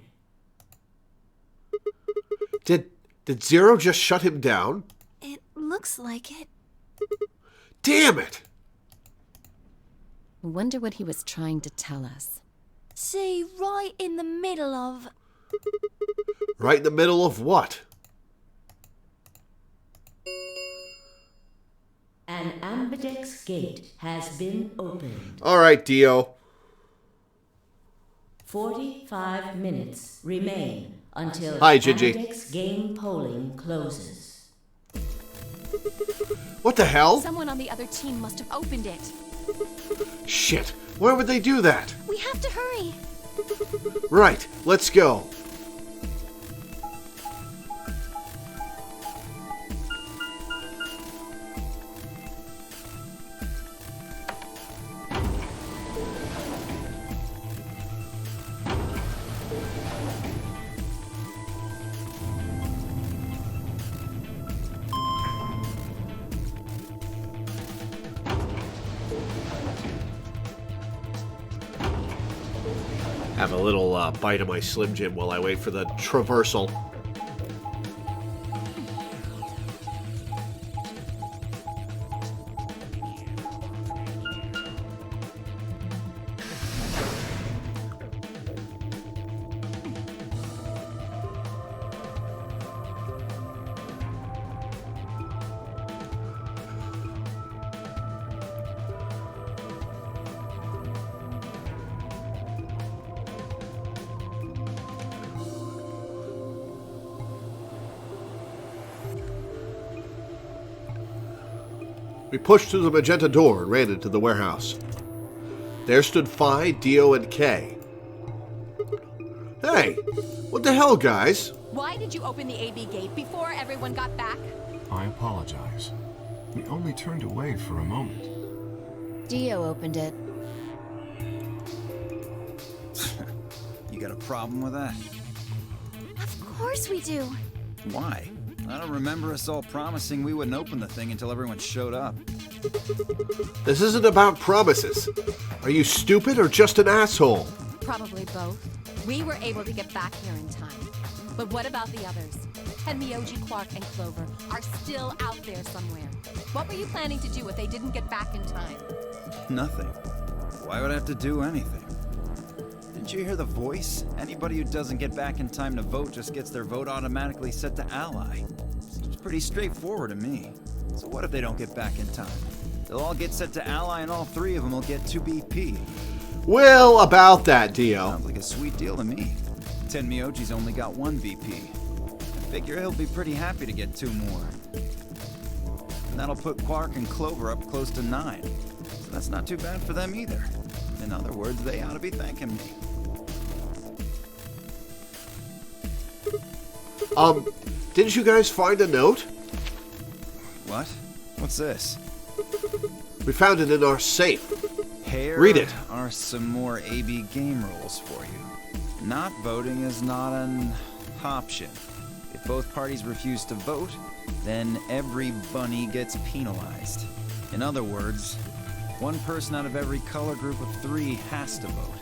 S1: Did Zero just shut him down?
S4: It looks like it.
S1: Damn it.
S5: Wonder what he was trying to tell us.
S4: See, right in the middle of...
S1: Right in the middle of what?
S10: An ambidex gate has been opened.
S1: All right, Dio.
S10: 45 minutes remain until
S1: Hi, Gingy.
S10: ambidex game polling closes.
S1: What the hell?
S3: Someone on the other team must have opened it.
S1: Shit. Why would they do that?
S4: We have to hurry.
S1: Right. Let's go. Have a little bite of my Slim Jim while I wait for the traversal. We pushed through the magenta door and ran into the warehouse. There stood Phi, Dio, and Kay. Hey, what the hell, guys?
S3: Why did you open the AB gate before everyone got back?
S8: I apologize. We only turned away for a moment.
S9: Dio opened it.
S6: You got a problem with that?
S4: Of course we do.
S6: Why? I don't remember us all promising we wouldn't open the thing until everyone showed up.
S1: This isn't about promises. Are you stupid or just an asshole?
S3: Probably both. We were able to get back here in time. But what about the others? And Miyoji, Quark, and Clover are still out there somewhere. What were you planning to do if they didn't get back in time?
S6: Nothing. Why would I have to do anything? Didn't you hear the voice? Anybody who doesn't get back in time to vote just gets their vote automatically set to ally. Seems pretty straightforward to me. So what if they don't get back in time? They'll all get set to ally and all three of them will get 2 BP.
S1: Well, about that, Dio.
S6: Sounds like a sweet deal to me. Tenmyoji's only got 1 BP. I figure he'll be pretty happy to get 2 more. And that'll put Quark and Clover up close to 9. So that's not too bad for them either. In other words, they ought to be thanking me.
S1: Didn't you guys find a note?
S6: What? What's this?
S1: We found it in our safe.
S6: Here
S1: Read it.
S6: are some more AB game rules for you. Not voting is not an option. If both parties refuse to vote, then every bunny gets penalized. In other words, one person out of every color group of 3 has to vote.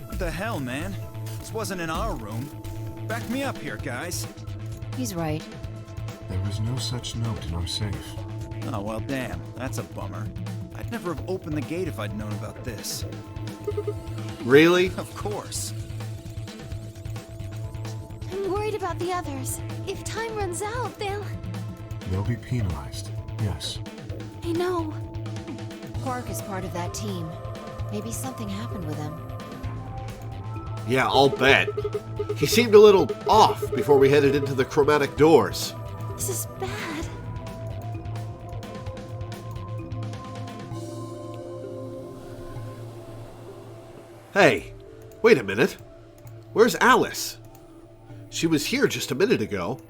S6: What the hell, man? This wasn't in our room. Back me up here, guys.
S9: He's right.
S8: There was no such note in our safe.
S6: Oh, well, damn. That's a bummer. I'd never have opened the gate if I'd known about this.
S1: Really?
S6: Of course.
S4: I'm worried about the others. If time runs out,
S8: They'll be penalized, yes.
S4: I know.
S9: Quark is part of that team. Maybe something happened with him.
S1: Yeah, I'll bet. He seemed a little off before we headed into the chromatic doors.
S4: This is bad.
S1: Hey, wait a minute. Where's Alice? She was here just a minute ago.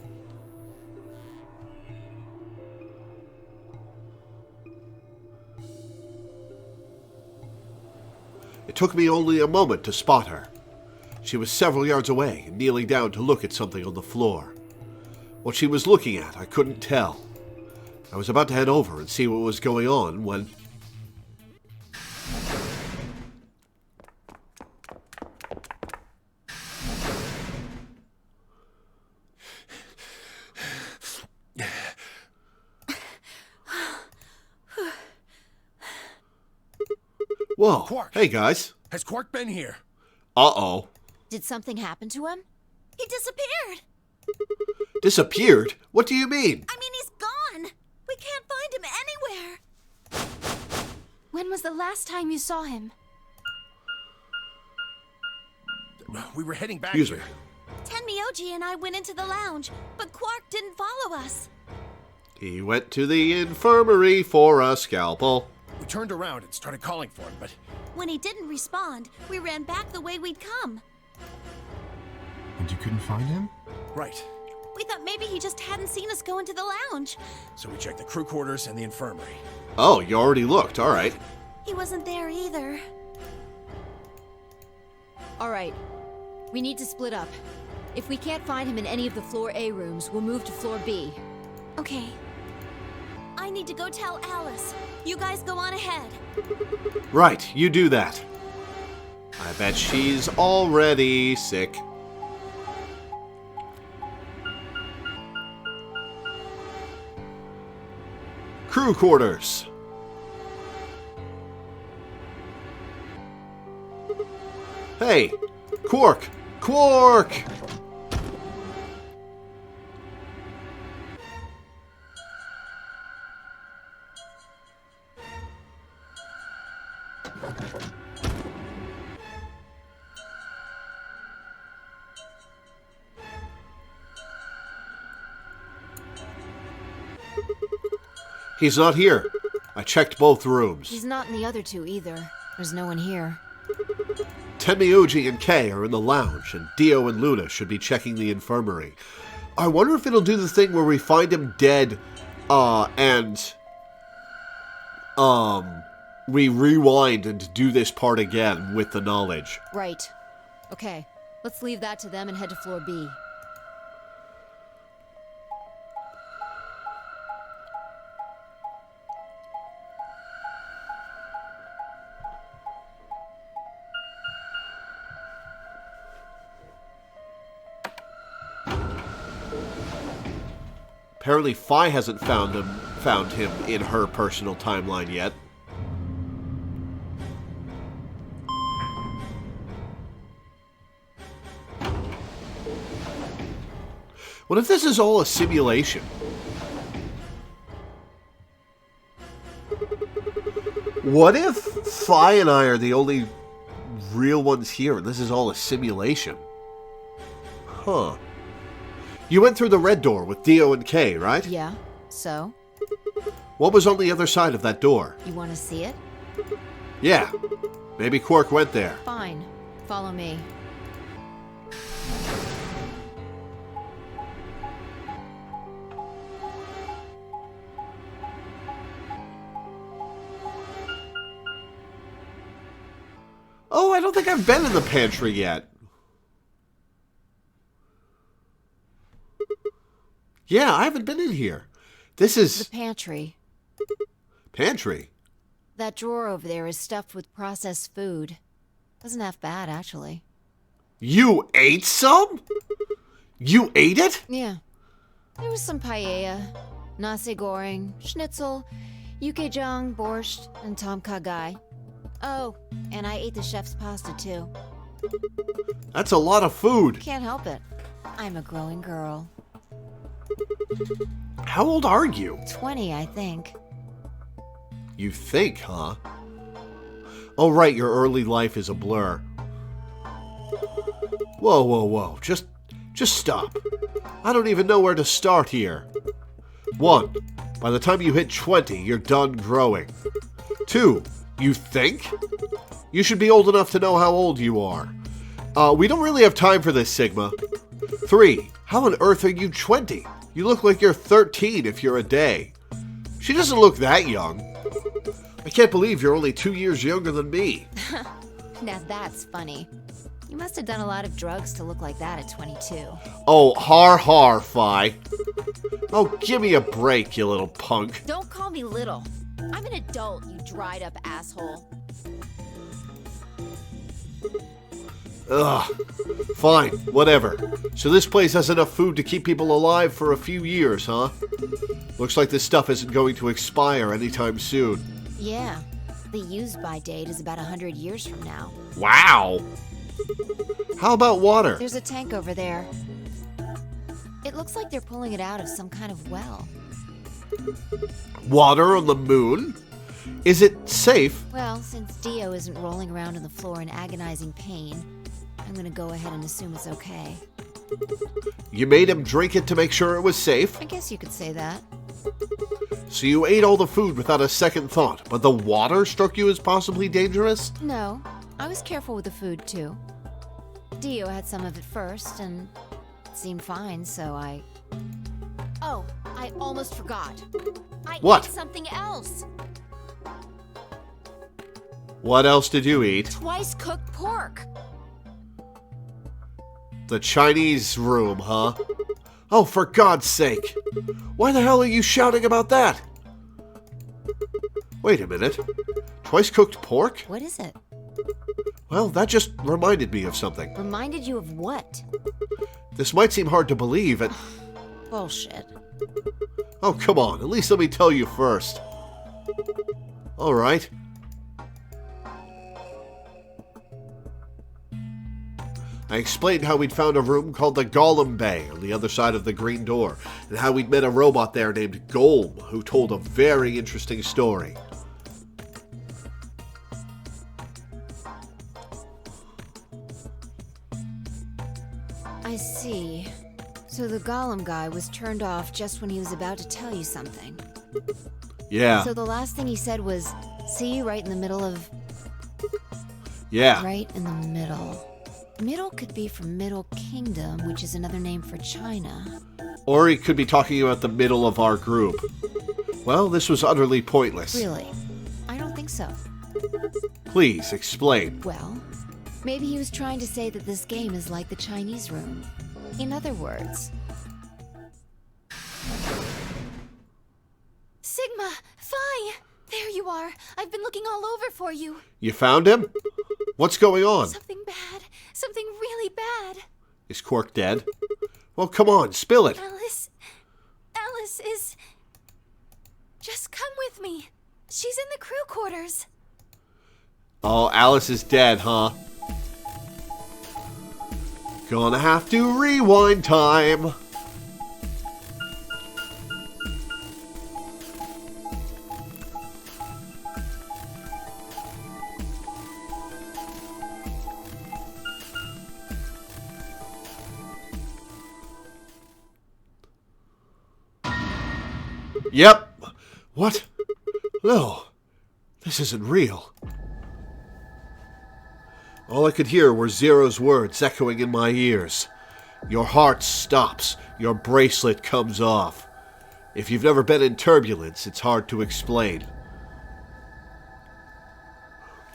S1: It took me only a moment to spot her. She was several yards away and kneeling down to look at something on the floor. What she was looking at, I couldn't tell. I was about to head over and see what was going on when... Whoa.
S2: Quark.
S1: Hey, guys.
S2: Has Quark been here?
S1: Uh-oh.
S9: Did something happen to him?
S7: He disappeared!
S1: Disappeared? What do you mean?
S7: I mean, he's gone! We can't find him anywhere!
S4: When was the last time you saw him?
S2: We were heading back
S1: Excuse me.
S2: here.
S7: Tenmyoji and I went into the lounge, but Quark didn't follow us.
S1: He went to the infirmary for a scalpel.
S2: We turned around and started calling for him, but
S7: When he didn't respond, we ran back the way we'd come.
S8: And you couldn't find him?
S2: right.
S7: We thought maybe he just hadn't seen us go into the lounge.
S2: So we checked the crew quarters and the infirmary.
S1: Oh, you already looked. All right.
S7: He wasn't there either.
S9: All right. We need to split up. If we can't find him in any of the Floor A rooms, we'll move to Floor B.
S4: Okay.
S7: I need to go tell Alice. You guys go on ahead.
S1: Right, you do that. I bet she's already sick. Crew quarters. Hey, Quark! Quark! He's not here. I checked both rooms.
S9: He's not in the other two either. There's no one here.
S1: Tenmyoji and Kay are in the lounge, and Dio and Luna should be checking the infirmary. I wonder if it'll do the thing where we find him dead, and we rewind and do this part again with the knowledge.
S9: Right. Okay. Let's leave that to them and head to Floor B.
S1: Apparently Phi hasn't found him in her personal timeline yet. What if this is all a simulation? What if Phi and I are the only real ones here and this is all a simulation? Huh. You went through the red door with Dio and Kay, right?
S9: Yeah. So?
S1: What was on the other side of that door?
S9: You want to see it?
S1: Yeah. Maybe Quark went there.
S9: Fine. Follow me.
S1: Oh, I don't think I've been in the pantry yet. Yeah, I haven't been in here. This is...
S9: The pantry.
S1: Pantry?
S9: That drawer over there is stuffed with processed food. Wasn't half bad, actually.
S1: You ate some? You ate it?
S9: Yeah. There was some paella, nasi goreng, schnitzel, yukejang, borscht, and tom kha gai. Oh, and I ate the chef's pasta, too.
S1: That's a lot of food.
S9: Can't help it. I'm a growing girl.
S1: How old are you?
S9: 20, I think.
S1: You think, huh? Oh, right, your early life is a blur. Whoa, whoa, whoa. Just stop. I don't even know where to start here. 1. By the time you hit 20, you're done growing. 2. You think? You should be old enough to know how old you are. We don't really have time for this, Sigma. 3. How on earth are you 20? You look like you're 13 if you're a day. She doesn't look that young. I can't believe you're only 2 years younger than me.
S9: Now that's funny. You must have done a lot of drugs to look like that at 22.
S1: Oh, har, Fi. Oh, give me a break, you little punk.
S9: Don't call me little. I'm an adult, you dried up asshole.
S1: Ugh. Fine, whatever. So this place has enough food to keep people alive for a few years, huh? Looks like this stuff isn't going to expire anytime soon.
S9: Yeah. The use-by date is about 100 years from now.
S1: Wow! How about water?
S9: There's a tank over there. It looks like they're pulling it out of some kind of well.
S1: Water on the moon? Is it safe?
S9: Well, since Dio isn't rolling around on the floor in agonizing pain, I'm gonna go ahead and assume it's okay.
S1: You made him drink it to make sure it was safe?
S9: I guess you could say that.
S1: So you ate all the food without a second thought, but the water struck you as possibly dangerous?
S9: No, I was careful with the food, too. Dio had some of it first, and it seemed fine, so I... Oh, I almost forgot. I
S1: What?
S9: ate something else.
S1: What else did you eat?
S9: Twice cooked pork.
S1: The Chinese room, huh? Oh, for God's sake! Why the hell are you shouting about that? Wait a minute. Twice cooked pork?
S9: What is it?
S1: Well, that just reminded me of something.
S9: Reminded you of what?
S1: This might seem hard to believe, and...
S9: Bullshit.
S1: Oh, come on. At least let me tell you first. All right. I explained how we'd found a room called the Golem Bay on the other side of the green door, and how we'd met a robot there named Golem, who told a very interesting story.
S9: I see. So the Golem guy was turned off just when he was about to tell you something.
S1: Yeah.
S9: So the last thing he said was, see you right in the middle of...
S1: Yeah.
S9: Right in the middle. Middle could be from Middle Kingdom, which is another name for China.
S1: Or he could be talking about the middle of our group. Well, this was utterly pointless.
S9: Really? I don't think so.
S1: Please, explain.
S9: Well, maybe he was trying to say that this game is like the Chinese room. In other words...
S4: Sigma! Phi! There you are! I've been looking all over for you!
S1: You found him? What's going on?
S4: Something bad! Something really bad!
S1: Is Quark dead? Well, come on, spill it.
S4: Alice is... Just come with me. She's in the crew quarters.
S1: Oh, Alice is dead, huh? Gonna have to rewind time. Yep. What? No. This isn't real. All I could hear were Zero's words echoing in my ears. Your heart stops. Your bracelet comes off. If you've never been in turbulence, it's hard to explain.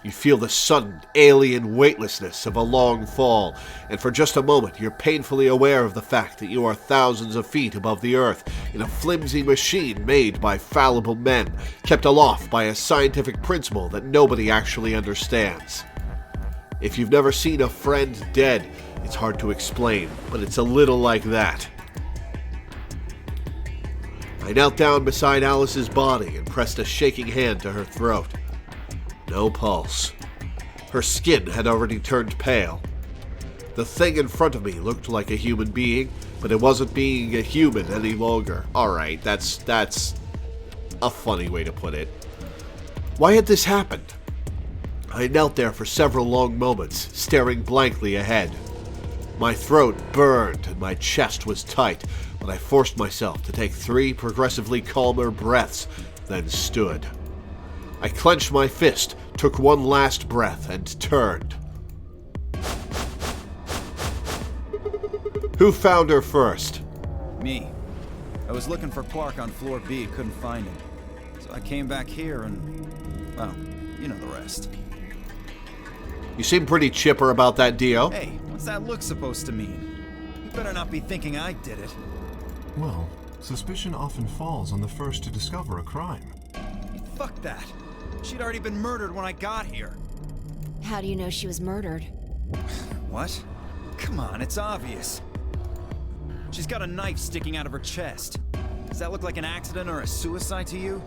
S1: You feel the sudden, alien weightlessness of a long fall, and for just a moment you're painfully aware of the fact that you are thousands of feet above the earth in a flimsy machine made by fallible men, kept aloft by a scientific principle that nobody actually understands. If you've never seen a friend dead, it's hard to explain, but it's a little like that. I knelt down beside Alice's body and pressed a shaking hand to her throat. No pulse. Her skin had already turned pale. The thing in front of me looked like a human being, but it wasn't being a human any longer. Alright, that's a funny way to put it. Why had this happened? I knelt there for several long moments, staring blankly ahead. My throat burned and my chest was tight, but I forced myself to take 3 progressively calmer breaths, then stood. I clenched my fist, took one last breath, and turned. Who found her first?
S6: Me. I was looking for Quark on floor B, couldn't find him. So I came back here and, well, you know the rest.
S1: You seem pretty chipper about that, Dio.
S6: Hey, what's that look supposed to mean? You better not be thinking I did it.
S8: Well, suspicion often falls on the first to discover a crime.
S6: Fuck that. She'd already been murdered when I got here.
S9: How do you know she was murdered?
S6: What? Come on, it's obvious. She's got a knife sticking out of her chest. Does that look like an accident or a suicide to you?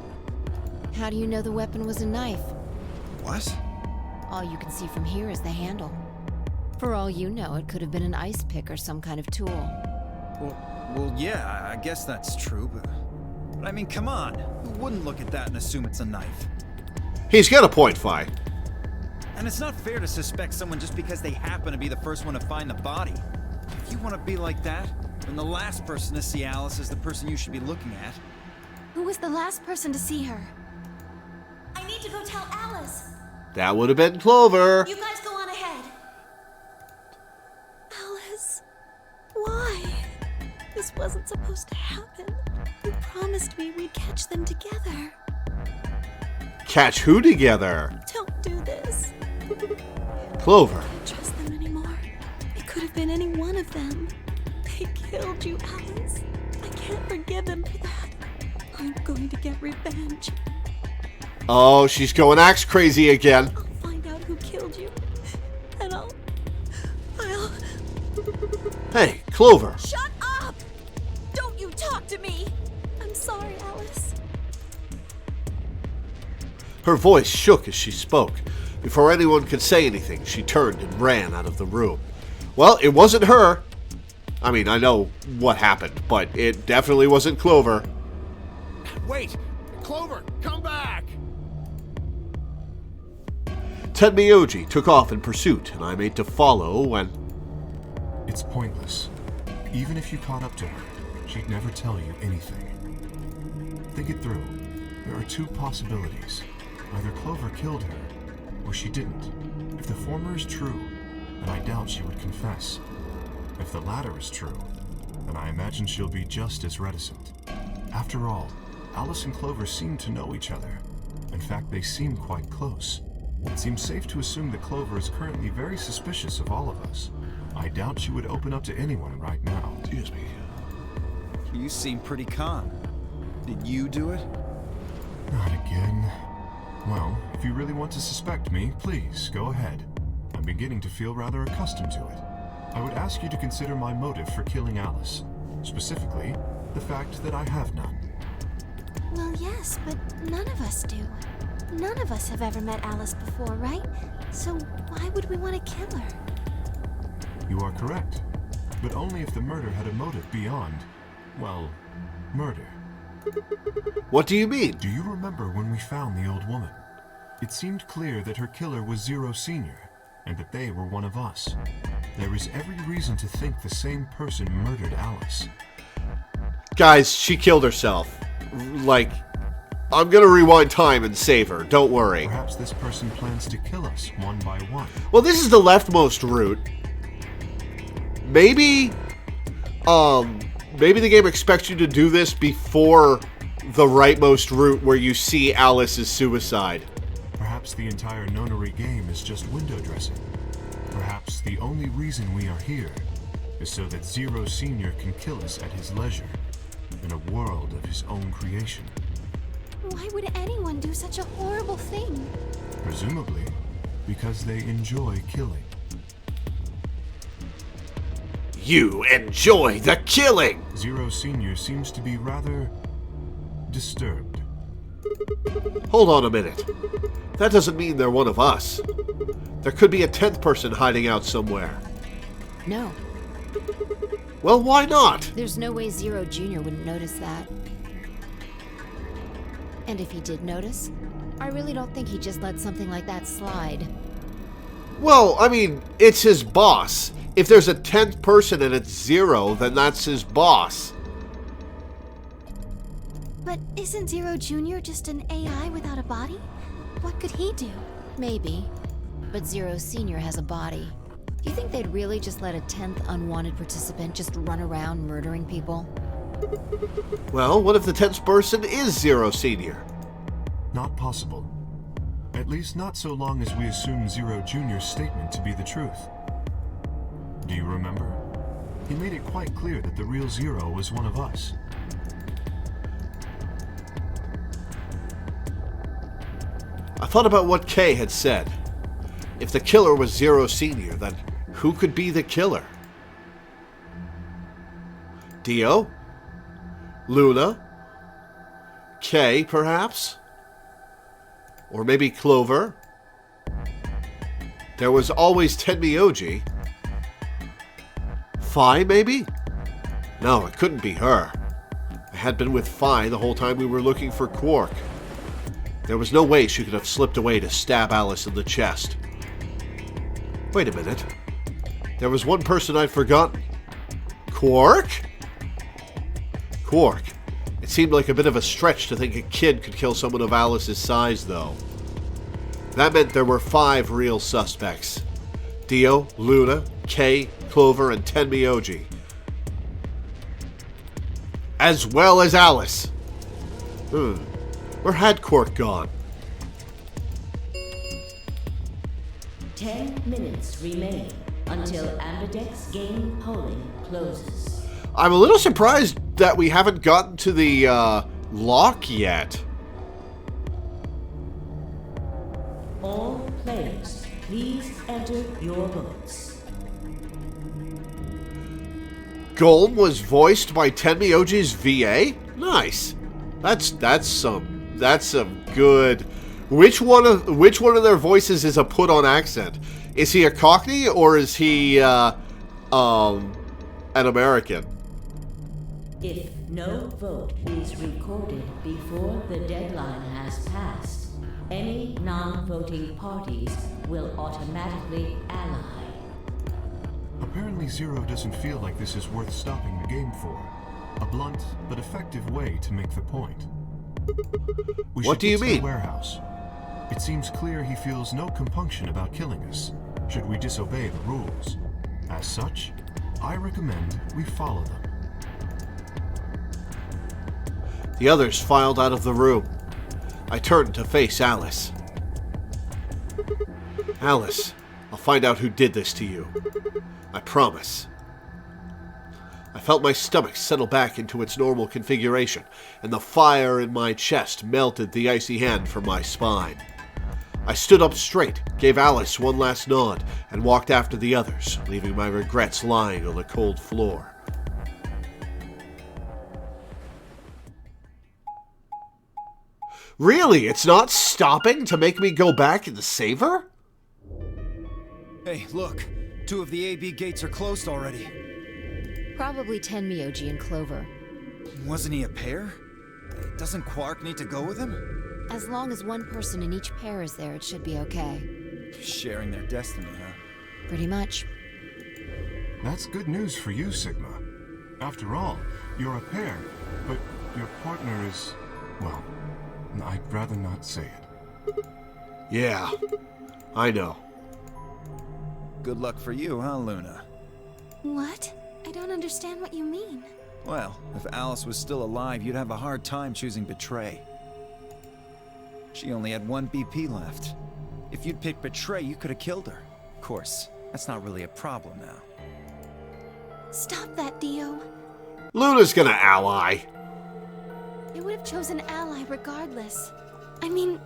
S9: How do you know the weapon was a knife?
S6: What?
S9: All you can see from here is the handle. For all you know, it could have been an ice pick or some kind of tool.
S6: Well, yeah, I guess that's true, but I mean, come on. Who wouldn't look at that and assume it's a knife?
S1: He's got a point, Fi.
S6: And it's not fair to suspect someone just because they happen to be the first one to find the body. If you want to be like that, then the last person to see Alice is the person you should be looking at.
S4: Who was the last person to see her? I need to go tell Alice.
S1: That would have been Clover.
S4: You guys go on ahead. Alice, why? This wasn't supposed to happen. You promised me we'd catch them together.
S1: Catch who together?
S4: Don't do this.
S1: Clover.
S4: I can't trust them anymore. It could have been any one of them. They killed you, Alice. I can't forgive them for that. I'm going to get revenge.
S1: Oh, she's going axe crazy again.
S4: I'll find out who killed you. And I'll...
S1: Hey, Clover.
S4: Shut up! Don't you talk to me! I'm sorry, Alice.
S1: Her voice shook as she spoke. Before anyone could say anything, she turned and ran out of the room. Well, it wasn't her. I mean, I know what happened, but it definitely wasn't Clover.
S2: Wait! Clover, come back!
S1: Tenmyoji took off in pursuit, and I made to follow when...
S8: It's pointless. Even if you caught up to her, she'd never tell you anything. Think it through. There are 2 possibilities. Either Clover killed her, or she didn't. If the former is true, then I doubt she would confess. If the latter is true, then I imagine she'll be just as reticent. After all, Alice and Clover seem to know each other. In fact, they seem quite close. It seems safe to assume that Clover is currently very suspicious of all of us. I doubt she would open up to anyone right now.
S1: Excuse me.
S6: You seem pretty calm. Did you do it?
S8: Not again. Well, if you really want to suspect me, please, go ahead. I'm beginning to feel rather accustomed to it. I would ask you to consider my motive for killing Alice. Specifically, the fact that I have none.
S4: Well, yes, but none of us do. None of us have ever met Alice before, right? So why would we want to kill her?
S8: You are correct. But only if the murder had a motive beyond, well, murder.
S1: What do you mean?
S8: Do you remember when we found the old woman? It seemed clear that her killer was Zero Senior, and that they were one of us. There is every reason to think the same person murdered Alice.
S1: Guys, she killed herself. Like, I'm gonna rewind time and save her, don't worry.
S8: Perhaps this person plans to kill us one by one.
S1: Well, this is the leftmost route. Maybe the game expects you to do this before the rightmost route where you see Alice's suicide.
S8: Perhaps the entire nonary game is just window dressing. Perhaps the only reason we are here is so that Zero Senior can kill us at his leisure, in a world of his own creation.
S4: Why would anyone do such a horrible thing?
S8: Presumably, because they enjoy killing.
S1: You enjoy the killing!
S8: Zero Senior seems to be rather disturbed.
S1: Hold on a minute. That doesn't mean they're one of us. There could be a 10th person hiding out somewhere.
S9: No,
S1: Well, why not?
S9: there's no way Zero Jr. wouldn't notice that. And if he did notice, I really don't think he'd just let something like that slide.
S1: Well, I mean, it's his boss. If there's a 10th person and it's Zero, then that's his boss.
S4: But isn't Zero Jr. just an AI without a body? What could he do?
S9: Maybe. But Zero Senior has a body. Do you think they'd really just let a 10th unwanted participant just run around murdering people?
S1: Well, what if the 10th person is Zero Senior?
S8: Not possible. At least not so long as we assume Zero Jr.'s statement to be the truth. Do you remember? He made it quite clear that the real Zero was one of us.
S1: I thought about what Kay had said. If the killer was Zero Senior, then who could be the killer? Dio? Luna? Kay, perhaps? Or maybe Clover? There was always Tenmyoji. Fi, maybe? No, it couldn't be her. I had been with Fi the whole time we were looking for Quark. There was no way she could have slipped away to stab Alice in the chest. Wait a minute. There was one person I'd forgotten. Quark? Quark. It seemed like a bit of a stretch to think a kid could kill someone of Alice's size, though. That meant there were 5 real suspects. Dio, Luna, Kay, Clover, and Tenmyoji. As well as Alice. Where had Quark gone?
S10: 10 minutes remain until Ambidex game polling closes.
S1: I'm a little surprised that we haven't gotten to the lock yet.
S10: All players, please enter your votes.
S1: Golem was voiced by Tenmyoji's VA? Nice. That's some good. Which one of their voices is a put-on accent? Is he a Cockney or is he an American?
S10: If no vote is recorded before the deadline has passed, any non-voting parties will automatically ally.
S8: Apparently Zero doesn't feel like this is worth stopping the game for. A blunt but effective way to make the point.
S1: What do you mean?
S8: The warehouse. It seems clear he feels no compunction about killing us, should we disobey the rules. As such, I recommend we follow them.
S1: The others filed out of the room. I turned to face Alice. Alice, I'll find out who did this to you. I promise. I felt my stomach settle back into its normal configuration, and the fire in my chest melted the icy hand from my spine. I stood up straight, gave Alice one last nod, and walked after the others, leaving my regrets lying on the cold floor. Really? It's not stopping to make me go back and save her?
S6: Hey, look. 2 of the AB gates are closed already.
S9: Probably Tenmyoji and Clover.
S6: Wasn't he a pair? Doesn't Quark need to go with him?
S9: As long as one person in each pair is there, it should be okay.
S6: Sharing their destiny, huh?
S9: Pretty much.
S8: That's good news for you, Sigma. After all, you're a pair, but your partner is, well, I'd rather not say it.
S1: Yeah, I know.
S6: Good luck for you, huh, Luna?
S4: What? I don't understand what you mean.
S6: Well, if Alice was still alive, you'd have a hard time choosing betray. She only had 1 BP left. If you'd picked Betray, you could have killed her. Of course, that's not really a problem now.
S4: Stop that, Dio.
S1: Luna's gonna ally.
S4: I would have chosen Ally regardless. I mean,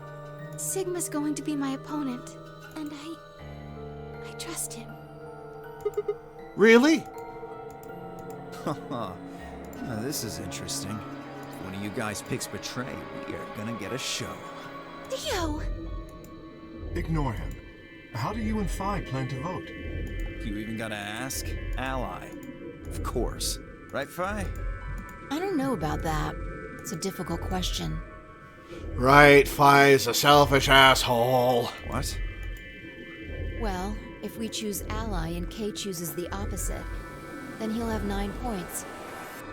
S4: Sigma's going to be my opponent, and I trust him.
S1: Really?
S6: Now, this is interesting. If one of you guys picks Betray, we are gonna get a show.
S4: Dio!
S8: Ignore him. How do you and Phi plan to vote?
S6: You even gotta ask? Ally. Of course. Right, Phi?
S9: I don't know about that. It's a difficult question.
S1: Right, Phi's a selfish asshole.
S6: What?
S9: Well, if we choose Ally and Kay chooses the opposite, then he'll have 9 points.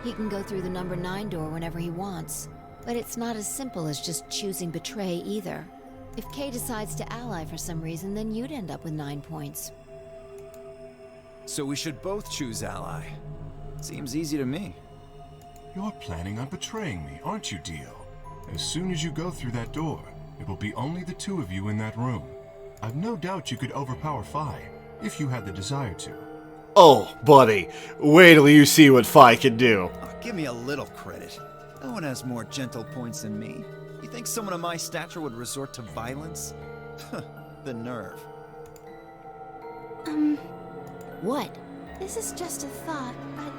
S9: He can go through the number 9 door whenever he wants. But it's not as simple as just choosing Betray either. If Kay decides to ally for some reason, then you'd end up with 9 points.
S6: So we should both choose Ally. Seems easy to me.
S8: You're planning on betraying me, aren't you, Dio? As soon as you go through that door, it will be only the 2 of you in that room. I've no doubt you could overpower Phi, if you had the desire to.
S1: Oh, buddy, wait till you see what Phi can do.
S6: Oh, give me a little credit. No one has more gentle points than me. You think someone of my stature would resort to violence? The nerve.
S9: What?
S4: This is just a thought, but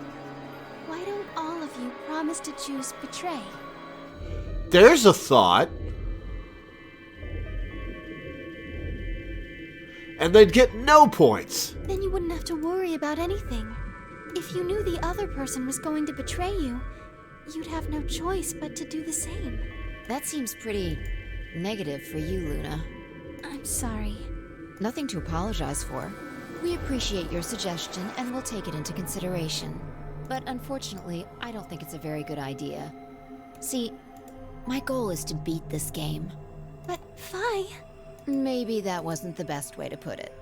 S4: why don't all of you promise to choose Betray?
S1: There's a thought. And they'd get no points.
S4: Then you wouldn't have to worry about anything. If you knew the other person was going to betray you, you'd have no choice but to do the same.
S9: That seems pretty negative for you, Luna.
S4: I'm sorry.
S9: Nothing to apologize for. We appreciate your suggestion and we'll take it into consideration. But unfortunately, I don't think it's a very good idea. See, my goal is to beat this game.
S4: But Phi...
S9: Maybe that wasn't the best way to put it.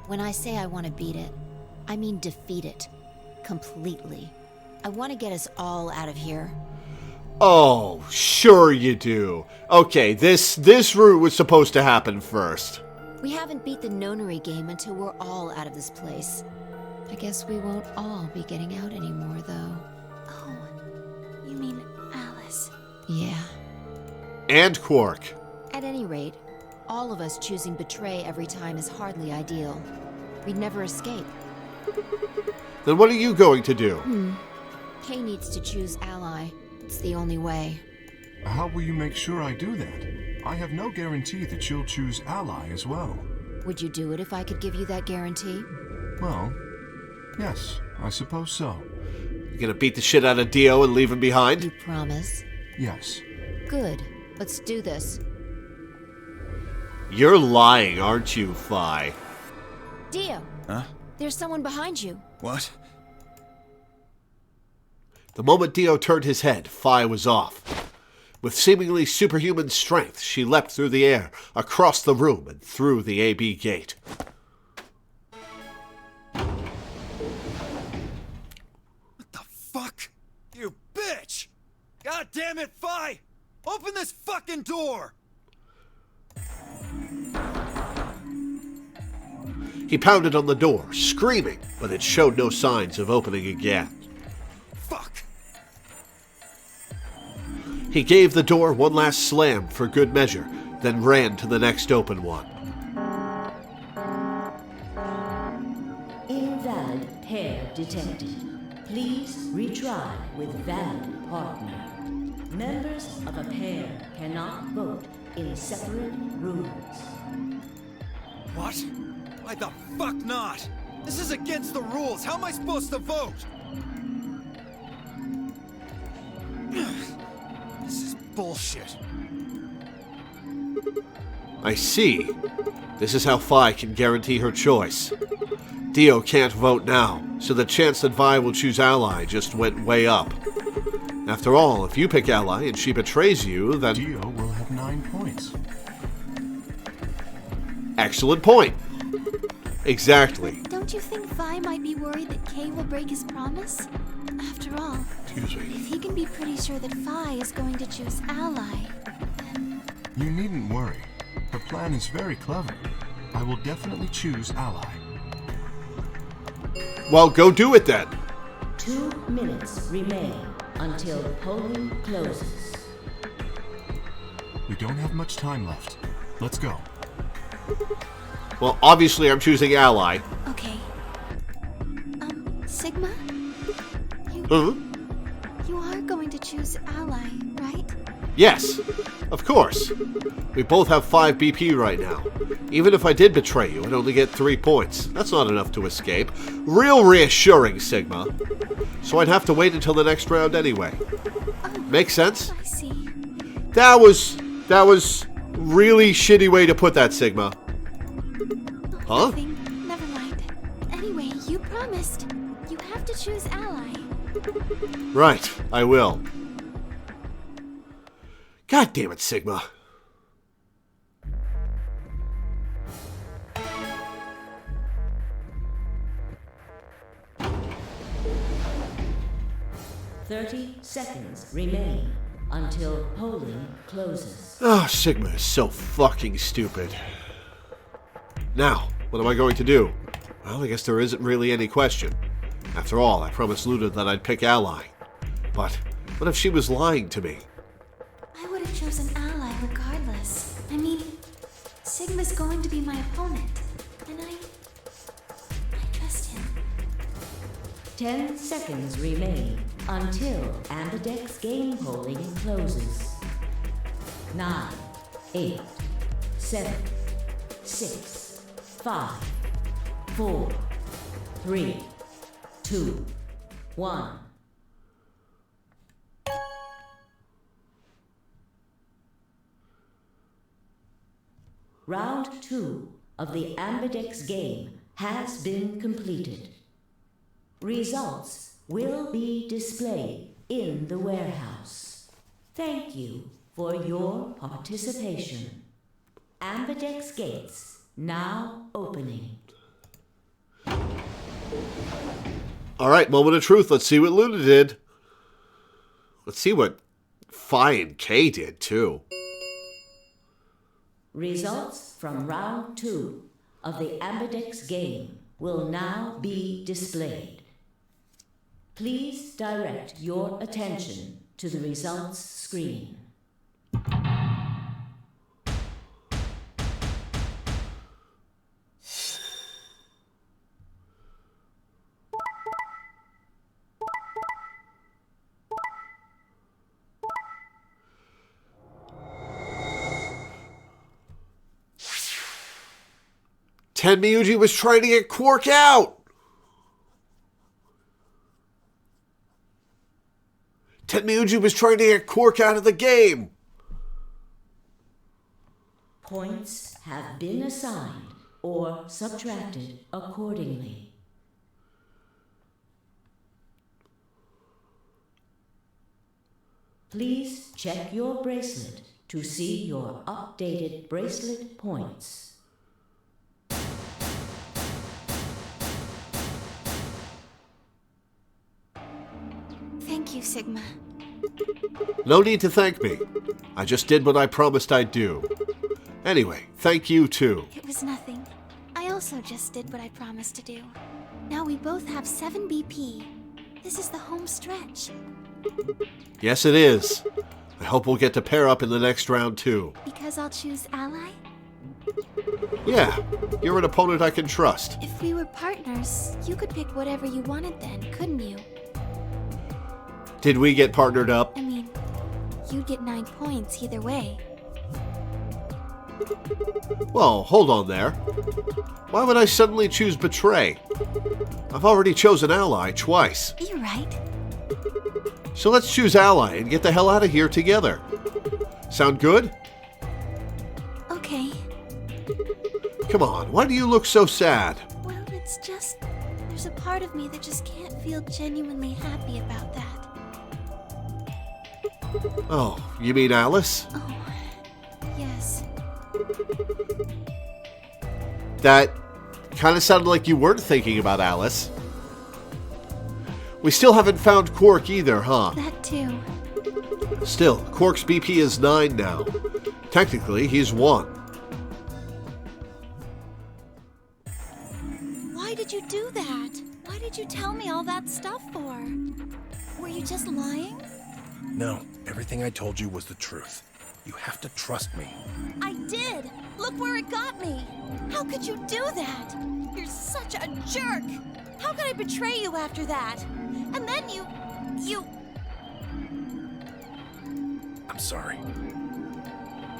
S9: When I say I want to beat it, I mean defeat it. Completely. I want to get us all out of here.
S1: Oh, sure you do. Okay, this route was supposed to happen first.
S9: We haven't beat the nonary game until we're all out of this place. I guess we won't all be getting out anymore, though.
S4: Oh, you mean Alice?
S9: Yeah.
S1: And Quark.
S9: At any rate, all of us choosing Betray every time is hardly ideal. We'd never escape.
S1: Then what are you going to do?
S9: Kay needs to choose Ally. It's the only way.
S8: How will you make sure I do that? I have no guarantee that she'll choose Ally as well.
S9: Would you do it if I could give you that guarantee?
S8: Well, yes, I suppose so.
S1: You gonna beat the shit out of Dio and leave him behind?
S9: You promise?
S8: Yes.
S9: Good. Let's do this.
S1: You're lying, aren't you, Phi?
S9: Dio!
S6: Huh?
S9: There's someone behind you.
S6: What?
S1: The moment Dio turned his head, Phi was off. With seemingly superhuman strength, she leapt through the air, across the room, and through the AB gate.
S6: What the fuck? You bitch! God damn it, Phi! Open this fucking door!
S1: He pounded on the door, screaming, but it showed no signs of opening again.
S6: Fuck!
S1: He gave the door one last slam for good measure, then ran to the next open one.
S10: Invalid pair detected. Please retry with valid partner. Members of a pair cannot vote in separate rooms.
S6: What? Why the fuck not? This is against the rules. How am I supposed to vote? This is bullshit.
S1: I see. This is how Phi can guarantee her choice. Dio can't vote now, so the chance that Vi will choose Ally just went way up. After all, if you pick Ally and she betrays you, then...
S8: Dio will have 9 points.
S1: Excellent point. Exactly.
S4: Don't you think Vi might be worried that Kay will break his promise? After all,
S1: Excuse me.
S4: if he can be pretty sure that Vi is going to choose Ally, then...
S8: You needn't worry. Her plan is very clever. I will definitely choose ally.
S1: Well, go do it then.
S10: 2 minutes remain until polling closes.
S8: We don't have much time left. Let's go.
S1: Well, obviously I'm choosing ally.
S4: Okay. Sigma?
S1: Huh?
S4: You are going to choose ally, right?
S1: Yes, of course. We both have 5 BP right now. Even if I did betray you, I'd only get 3 points. That's not enough to escape. Real reassuring, Sigma. So I'd have to wait until the next round anyway. Make sense?
S4: I see.
S1: That was really shitty way to put that, Sigma. Huh?
S4: Nothing. Never mind. Anyway, you promised. You have to choose ally.
S1: Right, I will. God damn it, Sigma.
S10: "30 seconds remain until polling closes."
S1: Oh, Sigma is so fucking stupid. Now, what am I going to do? Well, I guess there isn't really any question. After all, I promised Luna that I'd pick ally. But what if she was lying to me?
S4: I would have chosen ally regardless. I mean, Sigma's going to be my opponent, and I trust him.
S10: 10 seconds remain until Ambidex game polling closes. 9, 8, 7, 6, 5, 4, 3, 2, 1. Round 2 of the Ambidex game has been completed. Results will be displayed in the warehouse. Thank you for your participation. Ambidex gates now opening.
S1: Alright, moment of truth. Let's see what Luna did. Let's see what Phi and K did, too.
S10: Results from round 2 of the Ambidex game will now be displayed. Please direct your attention to the results screen.
S1: Tenmyuji was trying to get Quark out! Tenmyuji was trying to get Quark out of the game!
S10: Points have been assigned or subtracted accordingly. Please check your bracelet to see your updated bracelet points.
S4: Thank you, Sigma.
S1: No need to thank me. I just did what I promised I'd do. Anyway, thank you too.
S4: It was nothing. I also just did what I promised to do. Now we both have 7 BP. This is the home stretch.
S1: Yes, it is. I hope we'll get to pair up in the next round too.
S4: Because I'll choose ally?
S1: Yeah, you're an opponent I can trust.
S4: If we were partners, you could pick whatever you wanted then, couldn't you?
S1: Did we get partnered up?
S4: I mean, you'd get 9 points either way.
S1: Well, hold on there. Why would I suddenly choose betray? I've already chosen ally twice.
S4: You're right.
S1: So let's choose ally and get the hell out of here together. Sound good?
S4: Okay.
S1: Come on, why do you look so sad?
S4: Well, it's just... there's a part of me that just can't feel genuinely happy about that.
S1: Oh, you mean Alice?
S4: Oh, yes.
S1: That kind of sounded like you weren't thinking about Alice. We still haven't found Quark either, huh?
S4: That too.
S1: Still, Quark's BP is 9 now. Technically, he's won.
S4: Why did you do that? Why did you tell me all that stuff for? Were you just lying?
S2: No, everything I told you was the truth. You have to trust me.
S4: I did! Look where it got me! How could you do that? You're such a jerk! How could I betray you after that? And then you...
S2: I'm sorry.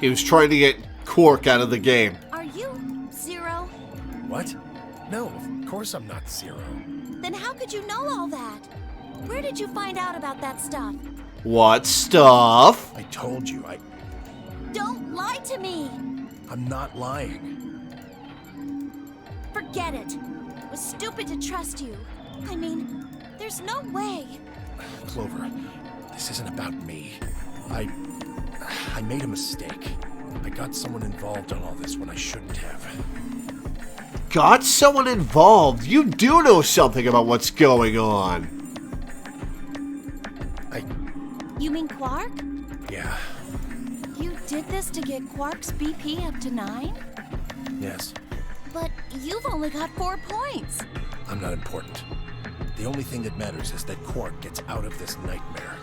S1: He was trying to get Quark out of the game.
S4: Are you Zero?
S2: What? No, of course I'm not Zero.
S4: Then how could you know all that? Where did you find out about that stuff?
S1: What stuff?
S2: I told you,
S4: Don't lie to me!
S2: I'm not lying.
S4: Forget it. It was stupid to trust you. I mean, there's no way.
S2: Clover, this isn't about me. I made a mistake. I got someone involved on all this when I shouldn't have.
S1: Got someone involved? You do know something about what's going on.
S4: You mean Quark?
S2: Yeah,
S4: You did this to get Quark's BP up to 9?
S2: yes.
S4: But you've only got 4 points.
S2: I'm not important. The only thing that matters is that Quark gets out of this nightmare.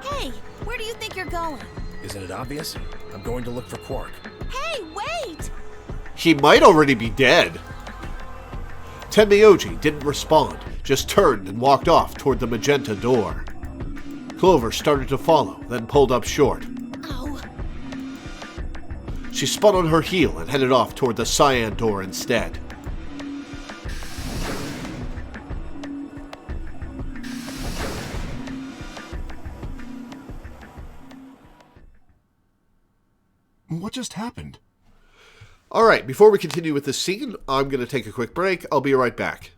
S4: Hey, where do you think you're going?
S2: Isn't it obvious? I'm going to look for Quark.
S4: Hey, wait!
S1: He might already be dead. Tenmyoji didn't respond, just turned and walked off toward the magenta door. Clover started to follow, then pulled up short.
S4: Oh,
S1: She spun on her heel and headed off toward the cyan door instead.
S8: What just happened?
S1: Alright, before we continue with this scene, I'm going to take a quick break. I'll be right back.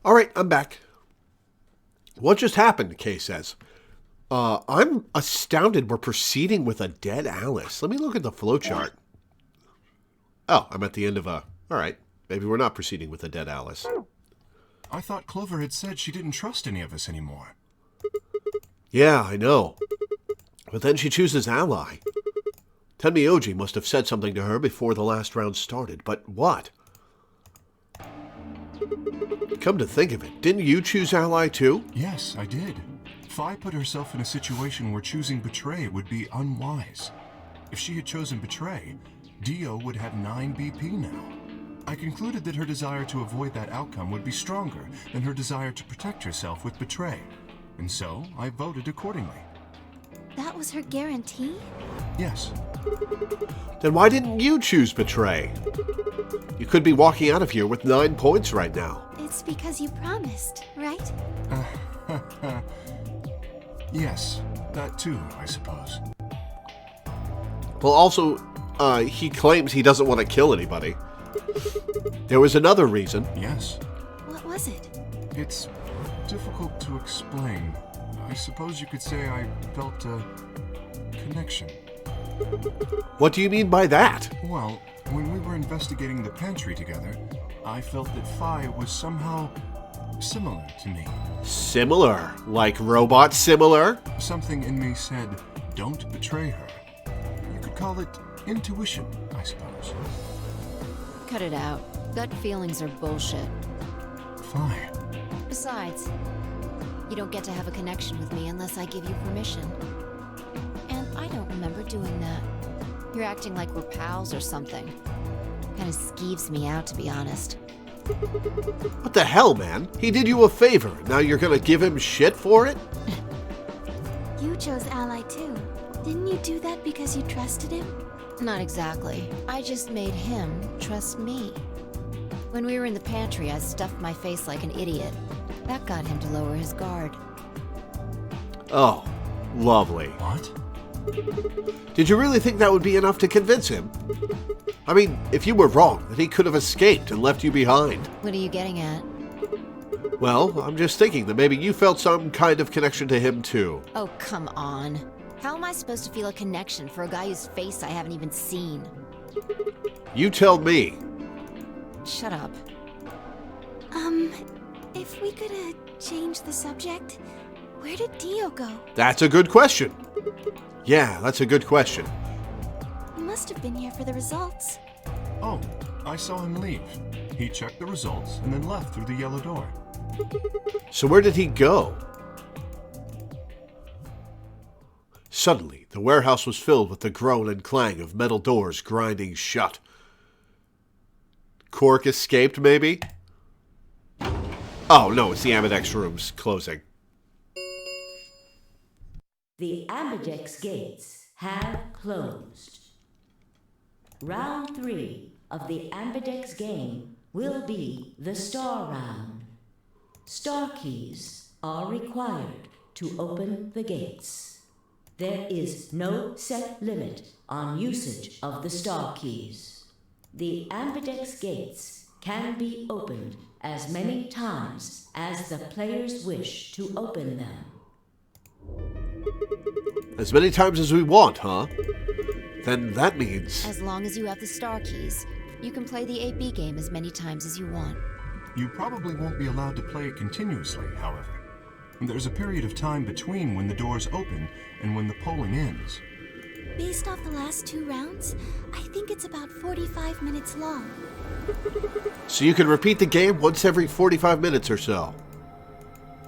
S1: Alright, I'm back. What just happened, Kay says. I'm astounded we're proceeding with a dead Alice. Let me look at the flowchart. Oh, I'm at the end of a... Alright, maybe we're not proceeding with a dead Alice.
S8: I thought Clover had said she didn't trust any of us anymore.
S1: Yeah, I know. But then she chooses Ally. Tenmyoji must have said something to her before the last round started, but what? Come to think of it, didn't you choose Ally too?
S8: Yes, I did. Fi put herself in a situation where choosing Betray would be unwise. If she had chosen Betray, Dio would have 9 BP now. I concluded that her desire to avoid that outcome would be stronger than her desire to protect herself with Betray, and so I voted accordingly.
S4: That was her guarantee?
S8: Yes.
S1: Then why didn't you choose Betray? You could be walking out of here with 9 points right now.
S4: It's because you promised, right?
S8: Yes, that too, I suppose.
S1: Well, also, he claims he doesn't want to kill anybody. There was another reason.
S8: Yes.
S4: What was it?
S8: It's difficult to explain. I suppose you could say I felt a connection.
S1: What do you mean by that?
S8: Well, when we were investigating the pantry together, I felt that Fi was somehow similar to me.
S1: Similar? Like robot similar?
S8: Something in me said, don't betray her. You could call it intuition, I suppose.
S9: Cut it out. Gut feelings are bullshit.
S8: Fi.
S9: Besides, you don't get to have a connection with me unless I give you permission. And I don't remember doing that. You're acting like we're pals or something. Kinda skeeves me out, to be honest.
S1: What the hell, man? He did you a favor. Now you're gonna give him shit for it?
S4: You chose Ally too. Didn't you do that because you trusted him?
S9: Not exactly. I just made him trust me. When we were in the pantry, I stuffed my face like an idiot. That got him to lower his guard.
S1: Oh, lovely.
S8: What?
S1: Did you really think that would be enough to convince him? I mean, if you were wrong, then he could have escaped and left you behind.
S9: What are you getting at?
S1: Well, I'm just thinking that maybe you felt some kind of connection to him too.
S9: Oh, come on. How am I supposed to feel a connection for a guy whose face I haven't even seen?
S1: You tell me.
S9: Shut up.
S4: If we could, change the subject, where did Dio go?
S1: That's a good question. Yeah, that's a good question.
S4: He must have been here for the results.
S8: Oh, I saw him leave. He checked the results and then left through the yellow door.
S1: So where did he go? Suddenly, the warehouse was filled with the groan and clang of metal doors grinding shut. Cork escaped, maybe? Oh, no, it's the Ambidex rooms closing.
S10: The Ambidex gates have closed. Round 3 of the Ambidex game will be the Star Round. Star keys are required to open the gates. There is no set limit on usage of the Star keys. The Ambidex gates can be opened as many times as the players wish to open them.
S1: As many times as we want, huh? Then that means...
S9: As long as you have the star keys, you can play the AB game as many times as you want.
S8: You probably won't be allowed to play it continuously, however. There's a period of time between when the doors open and when the polling ends.
S4: Based off the last 2 rounds, I think it's about 45 minutes long.
S1: So you can repeat the game once every 45 minutes or so.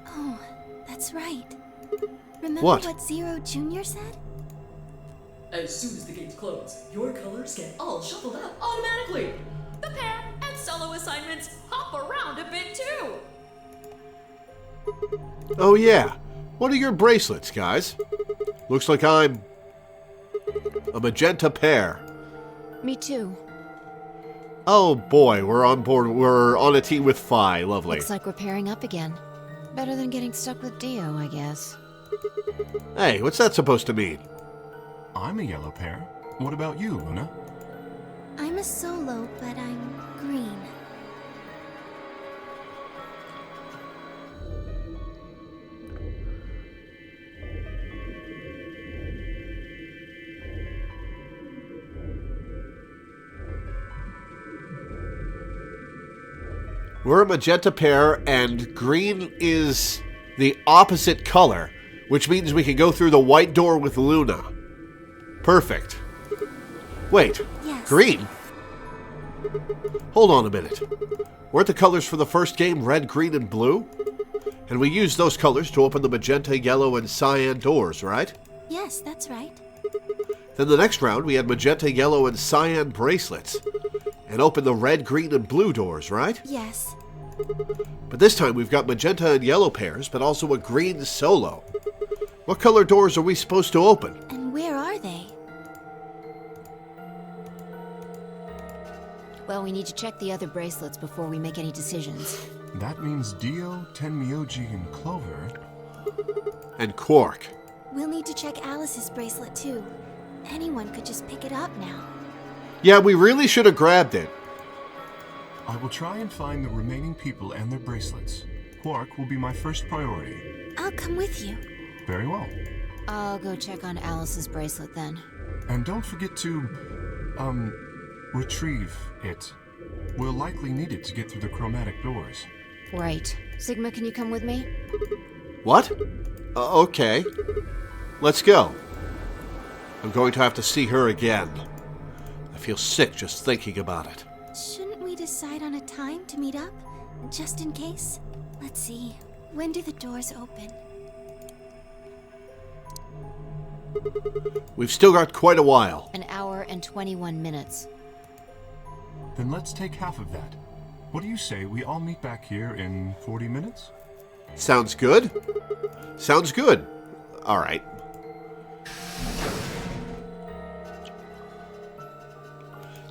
S4: Oh, that's right. Remember
S1: What?
S4: Zero Jr. said?
S12: As soon as the gates close, your colors get all shuffled out automatically. The pair and solo assignments hop around a bit too.
S1: Oh yeah. What are your bracelets, guys? Looks like I'm... a magenta pair.
S9: Me too.
S1: Oh boy, we're on board. We're on a team with Fi. Lovely.
S9: Looks like we're pairing up again. Better than getting stuck with Dio, I guess.
S1: Hey, what's that supposed to mean?
S8: I'm a yellow pair. What about you, Luna?
S4: I'm a solo, but I'm green.
S1: We're a magenta pair, and green is the opposite color, which means we can go through the white door with Luna. Perfect. Wait,
S4: Yes.
S1: green? Hold on a minute. Weren't the colors for the first game red, green, and blue? And we used those colors to open the magenta, yellow, and cyan doors, right?
S4: Yes, that's right.
S1: Then the next round we had magenta, yellow, and cyan bracelets. And opened the red, green, and blue doors, right?
S4: Yes.
S1: But this time we've got magenta and yellow pairs, but also a green solo. What color doors are we supposed to open?
S4: And where are they?
S9: Well, we need to check the other bracelets before we make any decisions.
S8: That means Dio, Tenmyoji, and Clover.
S1: And Quark.
S4: We'll need to check Alice's bracelet too. Anyone could just pick it up now.
S1: Yeah, we really should have grabbed it.
S8: I will try and find the remaining people and their bracelets. Quark will be my first priority.
S4: I'll come with you.
S8: Very well.
S9: I'll go check on Alice's bracelet then.
S8: And don't forget to, retrieve it. We'll likely need it to get through the chromatic doors.
S9: Right. Sigma, can you come with me?
S1: What? Okay. Let's go. I'm going to have to see her again. I feel sick just thinking about it.
S4: Shouldn't we decide on a time to meet up? Just in case? Let's see. When do the doors open?
S1: We've still got quite a while.
S9: An hour and 21 minutes.
S8: Then let's take half of that. What do you say we all meet back here in 40 minutes?
S1: Sounds good? Sounds good. All right.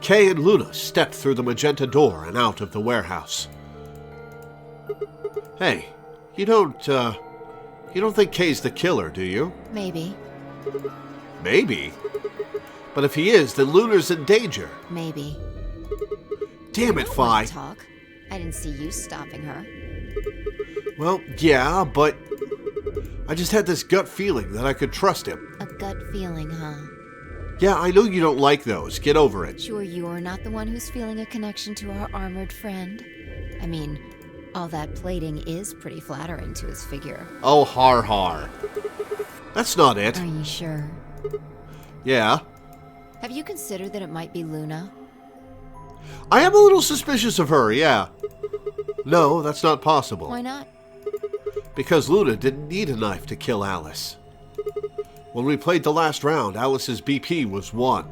S1: Kay and Luna stepped through the magenta door and out of the warehouse. Hey, you don't think Kay's the killer, do you?
S9: Maybe.
S1: Maybe? But if he is, then Luna's in danger.
S9: Maybe.
S1: Damn it, Phi.
S9: Talk. I didn't see you stopping her.
S1: Well, yeah, but I just had this gut feeling that I could trust him.
S9: A gut feeling, huh?
S1: Yeah, I know you don't like those. Get over it.
S9: Sure you're not the one who's feeling a connection to our armored friend? I mean, all that plating is pretty flattering to his figure.
S1: Oh, har har. That's not it.
S9: Are you sure?
S1: Yeah.
S9: Have you considered that it might be Luna?
S1: I am a little suspicious of her, yeah. No, that's not possible.
S9: Why not?
S1: Because Luna didn't need a knife to kill Alice. When we played the last round, Alice's BP was 1.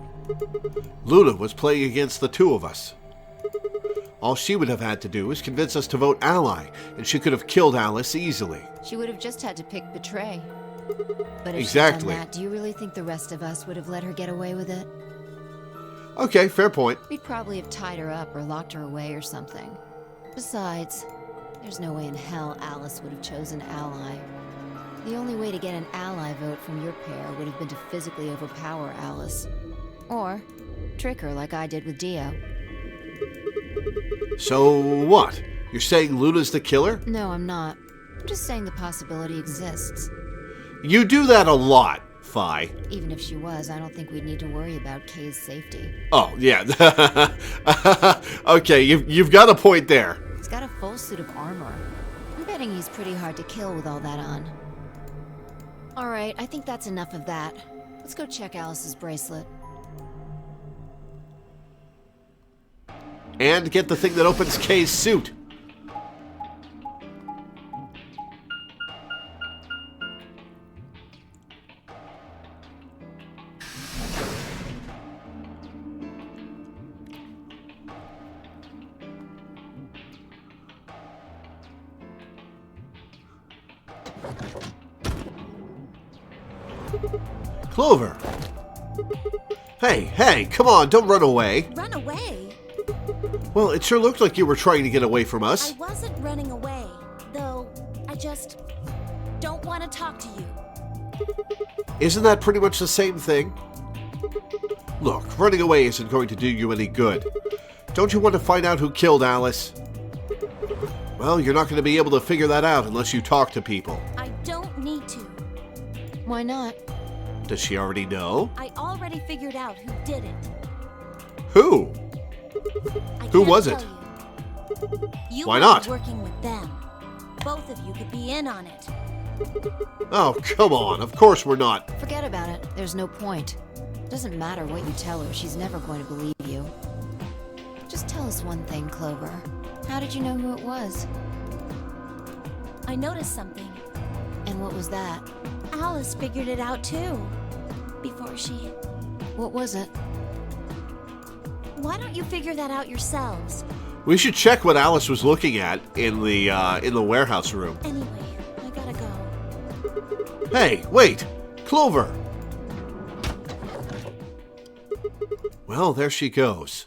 S1: Luna was playing against the two of us. All she would have had to do is convince us to vote ally, and she could have killed Alice easily.
S9: She would have just had to pick betray. But if
S1: Exactly.
S9: she'd done that, do you really think the rest of us would have let her get away with it?
S1: Okay, fair point.
S9: We'd probably have tied her up or locked her away or something. Besides, there's no way in hell Alice would have chosen ally. The only way to get an ally vote from your pair would have been to physically overpower Alice. Or trick her like I did with Dio.
S1: So what? You're saying Luna's the killer?
S9: No, I'm not. I'm just saying the possibility exists.
S1: You do that a lot, Phi.
S9: Even if she was, I don't think we'd need to worry about Kay's safety.
S1: Oh, yeah. Okay, you've got a point there.
S9: He's got a full suit of armor. I'm betting he's pretty hard to kill with all that on. Alright, I think that's enough of that. Let's go check Alice's bracelet.
S1: And get the thing that opens Kay's suit. Clover! Hey, come on, don't run away.
S4: Run away?
S1: Well, it sure looked like you were trying to get away from
S4: I
S1: us.
S4: wasn't running away, though I just don't want to talk to you.
S1: Isn't that pretty much the same thing? Look, running away isn't going to do you any good. Don't you want to find out who killed Alice? Well, you're not going to be able to figure that out unless you talk to people.
S4: I don't need to.
S9: Why not?
S1: Does she already know?
S4: I already figured out who did it.
S1: Who?
S4: I
S1: Who
S4: can't
S1: was
S4: tell
S1: it?
S4: you.
S3: You
S1: Why
S3: were
S1: not?
S3: working with them. Both of you could be in on it.
S1: Oh, come on. Of course we're not.
S9: Forget about it. There's no point. Doesn't matter what you tell her, she's never going to believe you. Just tell us one thing, Clover. How did you know who it was?
S3: I noticed something.
S9: And what was that?
S3: Alice figured it out too. Before she...
S9: What was it?
S3: Why don't you figure that out yourselves?
S1: We should check what Alice was looking at in the warehouse room.
S3: Anyway, I gotta go.
S1: Hey, wait! Clover! Well, there she goes.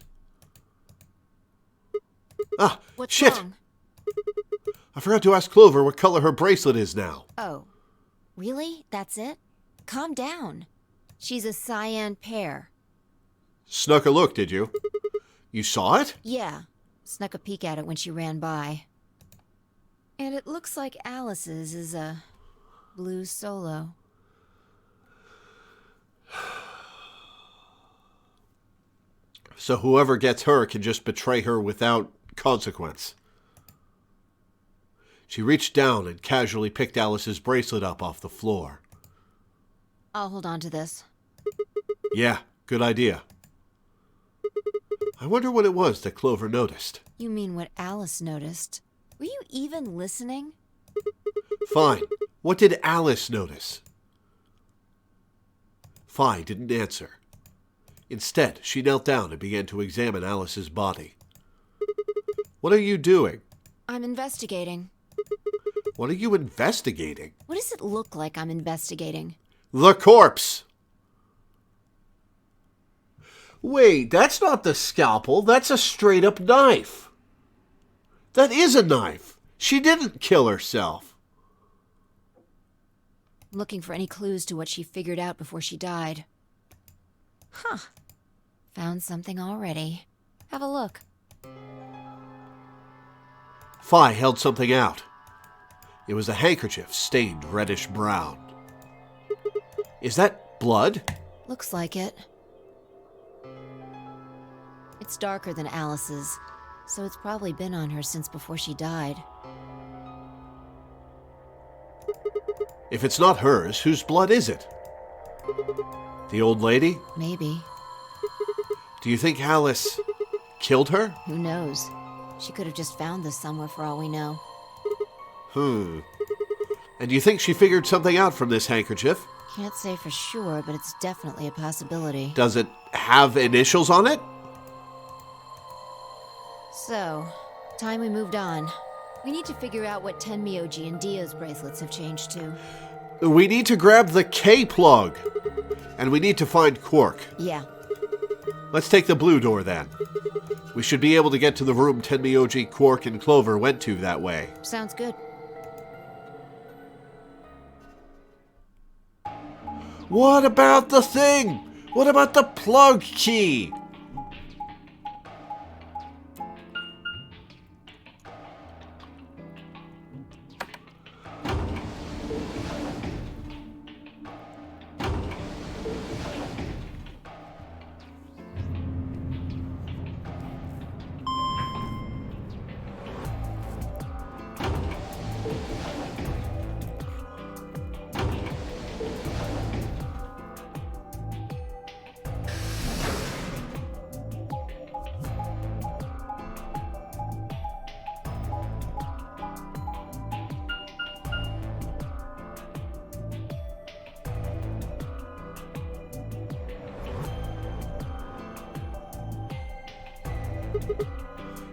S1: Ah,
S9: What's
S1: shit!
S9: wrong?
S1: I forgot to ask Clover what color her bracelet is now.
S9: Oh, really? That's it? Calm down. She's a cyan pear.
S1: Snuck a look, did you? You saw it?
S9: Yeah, snuck a peek at it when she ran by. And it looks like Alice's is a blue solo.
S1: So whoever gets her can just betray her without consequence. She reached down and casually picked Alice's bracelet up off the floor.
S9: I'll hold on to this.
S1: Yeah, good idea. I wonder what it was that Clover noticed.
S9: You mean what Alice noticed? Were you even listening?
S1: Fine. What did Alice notice? Fi didn't answer. Instead, she knelt down and began to examine Alice's body. What are you doing?
S9: I'm investigating.
S1: What are you investigating?
S9: What does it look like I'm investigating?
S1: The corpse! Wait, that's not the scalpel. That's a straight-up knife. That is a knife. She didn't kill herself.
S9: I'm looking for any clues to what she figured out before she died. Huh. Found something already. Have a look.
S1: Fi held something out. It was a handkerchief stained reddish brown. Is that blood?
S9: Looks like it. It's darker than Alice's, so it's probably been on her since before she died.
S1: If it's not hers, whose blood is it? The old lady?
S9: Maybe.
S1: Do you think Alice killed her?
S9: Who knows? She could have just found this somewhere for all we know.
S1: And do you think she figured something out from this handkerchief?
S9: Can't say for sure, but it's definitely a possibility.
S1: Does it have initials on it?
S9: So, time we moved on. We need to figure out what Tenmyoji and Dia's bracelets have changed to.
S1: We need to grab the K plug. And we need to find Quark.
S9: Yeah.
S1: Let's take the blue door then. We should be able to get to the room Tenmyoji, Quark, and Clover went to that way.
S9: Sounds good.
S1: What about the thing? What about the plug key?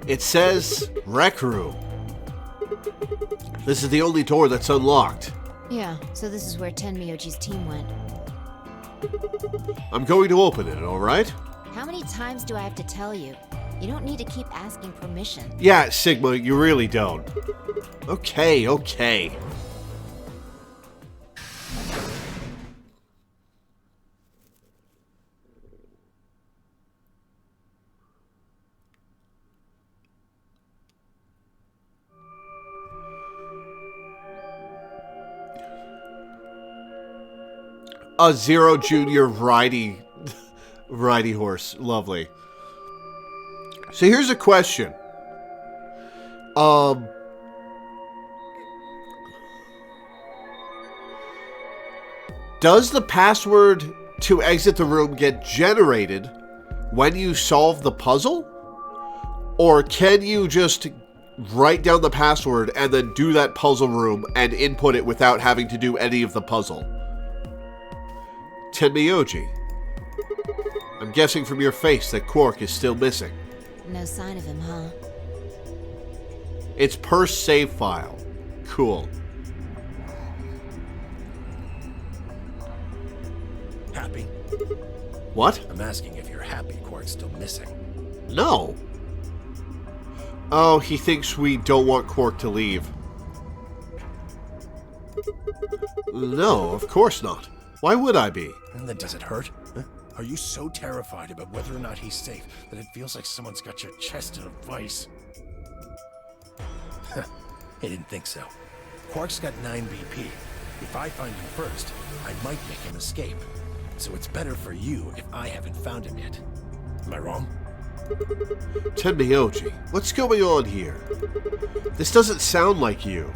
S1: It says Rec Room. This is the only door that's unlocked.
S9: Yeah, so this is where Tenmyoji's team went.
S1: I'm going to open it, alright?
S9: How many times do I have to tell you? You don't need to keep asking permission.
S1: Yeah, Sigma, you really don't. Okay. A Zero Junior righty horse. Lovely. So here's a question. Does the password to exit the room get generated when you solve the puzzle? Or can you just write down the password and then do that puzzle room and input it without having to do any of the puzzle? Tenmyoji, I'm guessing from your face that Quark is still missing.
S9: No sign of him, huh?
S1: It's per save file. Cool.
S2: Happy?
S1: What?
S2: I'm asking if you're happy Quark's still missing.
S1: No. Oh, he thinks we don't want Quark to leave. No, of course not. Why would I be?
S2: And then does it hurt? Huh? Are you so terrified about whether or not he's safe that it feels like someone's got your chest in a vice? I didn't think so. Quark's got 9 BP. If I find him first, I might make him escape. So it's better for you if I haven't found him yet. Am I wrong?
S1: Tenmyoji, what's going on here? This doesn't sound like you.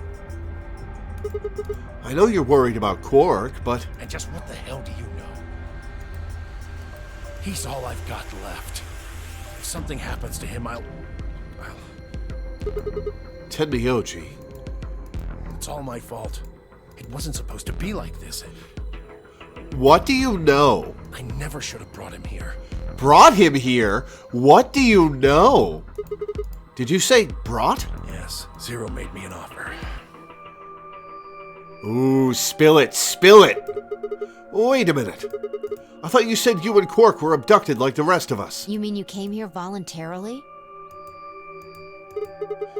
S1: I know you're worried about Quark, but...
S2: And just what the hell do you know? He's all I've got left. If something happens to him, I'll...
S1: Tenmyoji.
S2: It's all my fault. It wasn't supposed to be like this.
S1: What do you know?
S2: I never should have brought him here.
S1: Brought him here? What do you know? Did you say brought?
S2: Yes, Zero made me an offer.
S1: Ooh, spill it, spill it! Wait a minute. I thought you said you and Quark were abducted like the rest of us.
S9: You mean you came here voluntarily?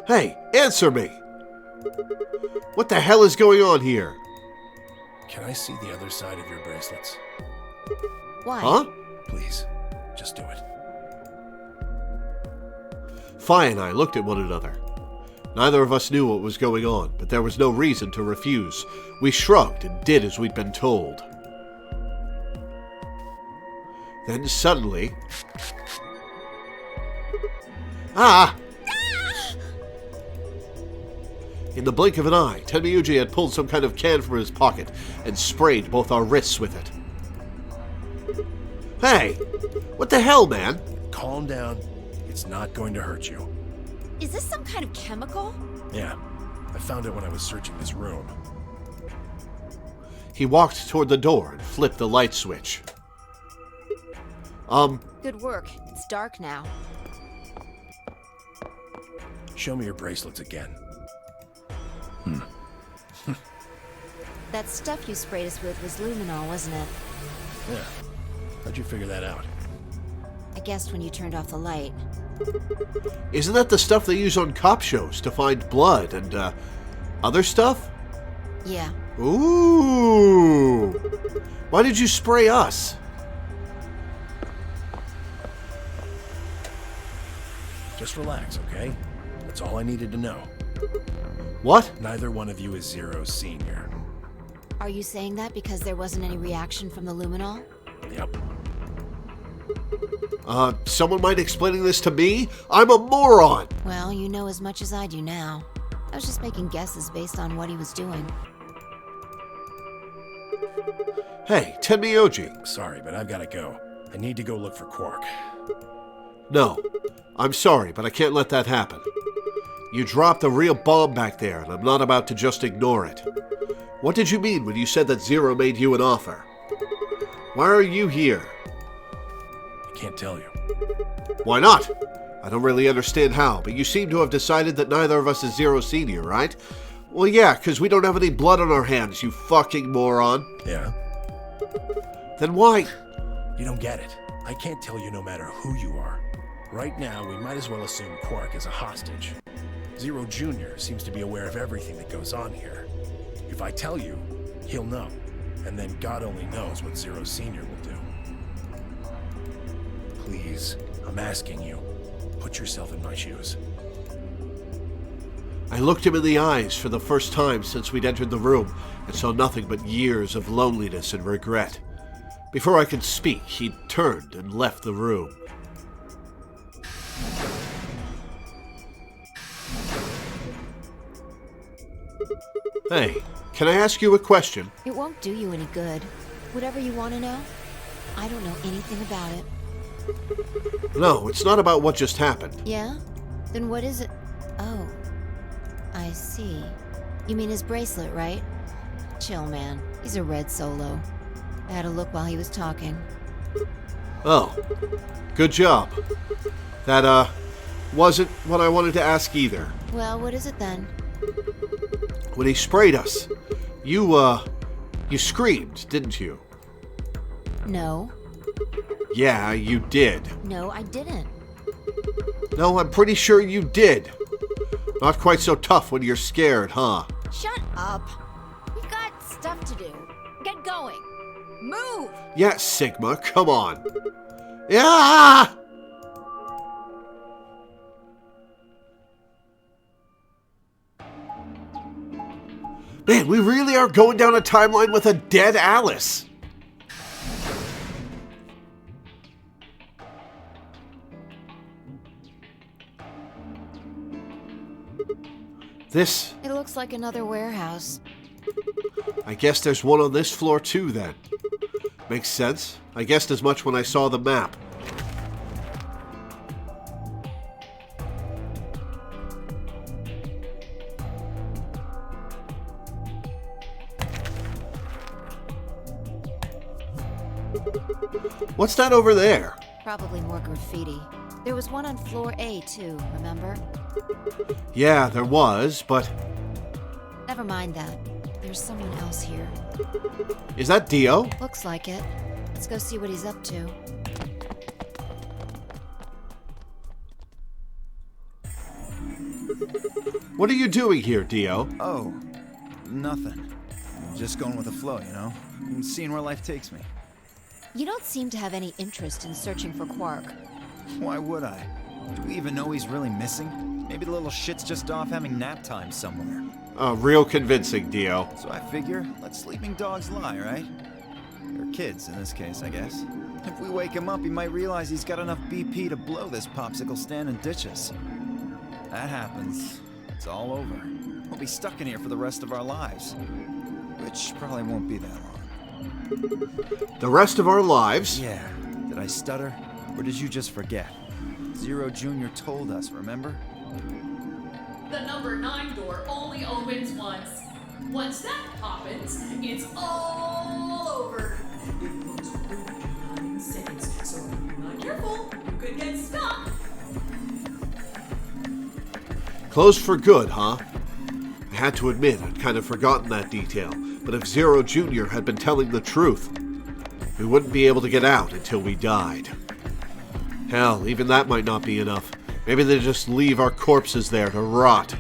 S1: Hey, answer me! What the hell is going on here?
S2: Can I see the other side of your bracelets?
S9: Why?
S1: Huh?
S2: Please, just do it.
S1: Fi and I looked at one another. Neither of us knew what was going on, but there was no reason to refuse. We shrugged and did as we'd been told. Then suddenly... Ah! In the blink of an eye, Tenmyoji had pulled some kind of can from his pocket and sprayed both our wrists with it. Hey! What the hell, man?
S2: Calm down. It's not going to hurt you.
S7: Is this some kind of chemical?
S2: Yeah. I found it when I was searching this room.
S1: He walked toward the door and flipped the light switch.
S9: Good work. It's dark now.
S2: Show me your bracelets again.
S9: That stuff you sprayed us with was luminol, wasn't it?
S2: Yeah. How'd you figure that out?
S9: I guessed when you turned off the light.
S1: Isn't that the stuff they use on cop shows to find blood and, other stuff?
S9: Yeah.
S1: Ooh! Why did you spray us?
S2: Just relax, okay? That's all I needed to know.
S1: What?
S2: Neither one of you is Zero Senior.
S9: Are you saying that because there wasn't any reaction from the luminol?
S2: Yep.
S1: Someone mind explaining this to me? I'm a moron!
S9: Well, you know as much as I do now. I was just making guesses based on what he was doing.
S1: Hey, Tenmyoji.
S2: Sorry, but I've got to go. I need to go look for Quark.
S1: No. I'm sorry, but I can't let that happen. You dropped a real bomb back there, and I'm not about to just ignore it. What did you mean when you said that Zero made you an offer? Why are you here?
S2: I can't tell you.
S1: Why not? I don't really understand how, but you seem to have decided that neither of us is Zero Senior, right? Well, yeah, because we don't have any blood on our hands, you fucking moron.
S2: Yeah?
S1: Then why?
S2: You don't get it. I can't tell you no matter who you are. Right now, we might as well assume Quark is a hostage. Zero Jr. seems to be aware of everything that goes on here. If I tell you, he'll know. And then God only knows what Zero Senior will do. Please, I'm asking you, put yourself in my shoes.
S1: I looked him in the eyes for the first time since we'd entered the room and saw nothing but years of loneliness and regret. Before I could speak, he turned and left the room. Hey, can I ask you a question?
S9: It won't do you any good. Whatever you want to know, I don't know anything about it.
S1: No, it's not about what just happened.
S9: Yeah? Then what is it? Oh, I see. You mean his bracelet, right? Chill, man. He's a red solo. I had a look while he was talking.
S1: Oh, good job. That, wasn't what I wanted to ask either.
S9: Well, what is it then?
S1: When he sprayed us, you screamed, didn't you?
S9: No.
S1: Yeah, you did.
S9: No, I didn't.
S1: No, I'm pretty sure you did. Not quite so tough when you're scared, huh?
S9: Shut up. We've got stuff to do. Get going. Move!
S1: Yeah, Sigma, come on. Yeah! Man, we really are going down a timeline with a dead Alice. This...
S9: It looks like another warehouse.
S1: I guess there's one on this floor too, then. Makes sense. I guessed as much when I saw the map. What's that over there?
S9: Probably more graffiti. There was one on floor A, too, remember?
S1: Yeah, there was, but...
S9: Never mind that. There's someone else here.
S1: Is that Dio?
S9: Looks like it. Let's go see what he's up to.
S1: What are you doing here, Dio?
S6: Oh, nothing. Just going with the flow, you know? And seeing where life takes me.
S9: You don't seem to have any interest in searching for Quark.
S6: Why would I? Do we even know he's really missing? Maybe the little shit's just off having nap time somewhere.
S1: Real convincing, Dio.
S6: So I figure, let sleeping dogs lie, right? Or kids, in this case, I guess. If we wake him up, he might realize he's got enough BP to blow this popsicle stand and ditch us. That happens, it's all over. We'll be stuck in here for the rest of our lives. Which probably won't be that long.
S1: The rest of our lives?
S6: Yeah. Did I stutter? Or did you just forget? Zero Jr. told us, remember?
S12: The number 9 door only opens once. Once that happens, it's all over. It closes in 9 seconds, so if you're not careful, you could get stuck.
S1: Closed for good, huh? I had to admit, I'd kind of forgotten that detail. But if Zero Jr. had been telling the truth, we wouldn't be able to get out until we died. Hell, even that might not be enough. Maybe they just leave our corpses there to rot.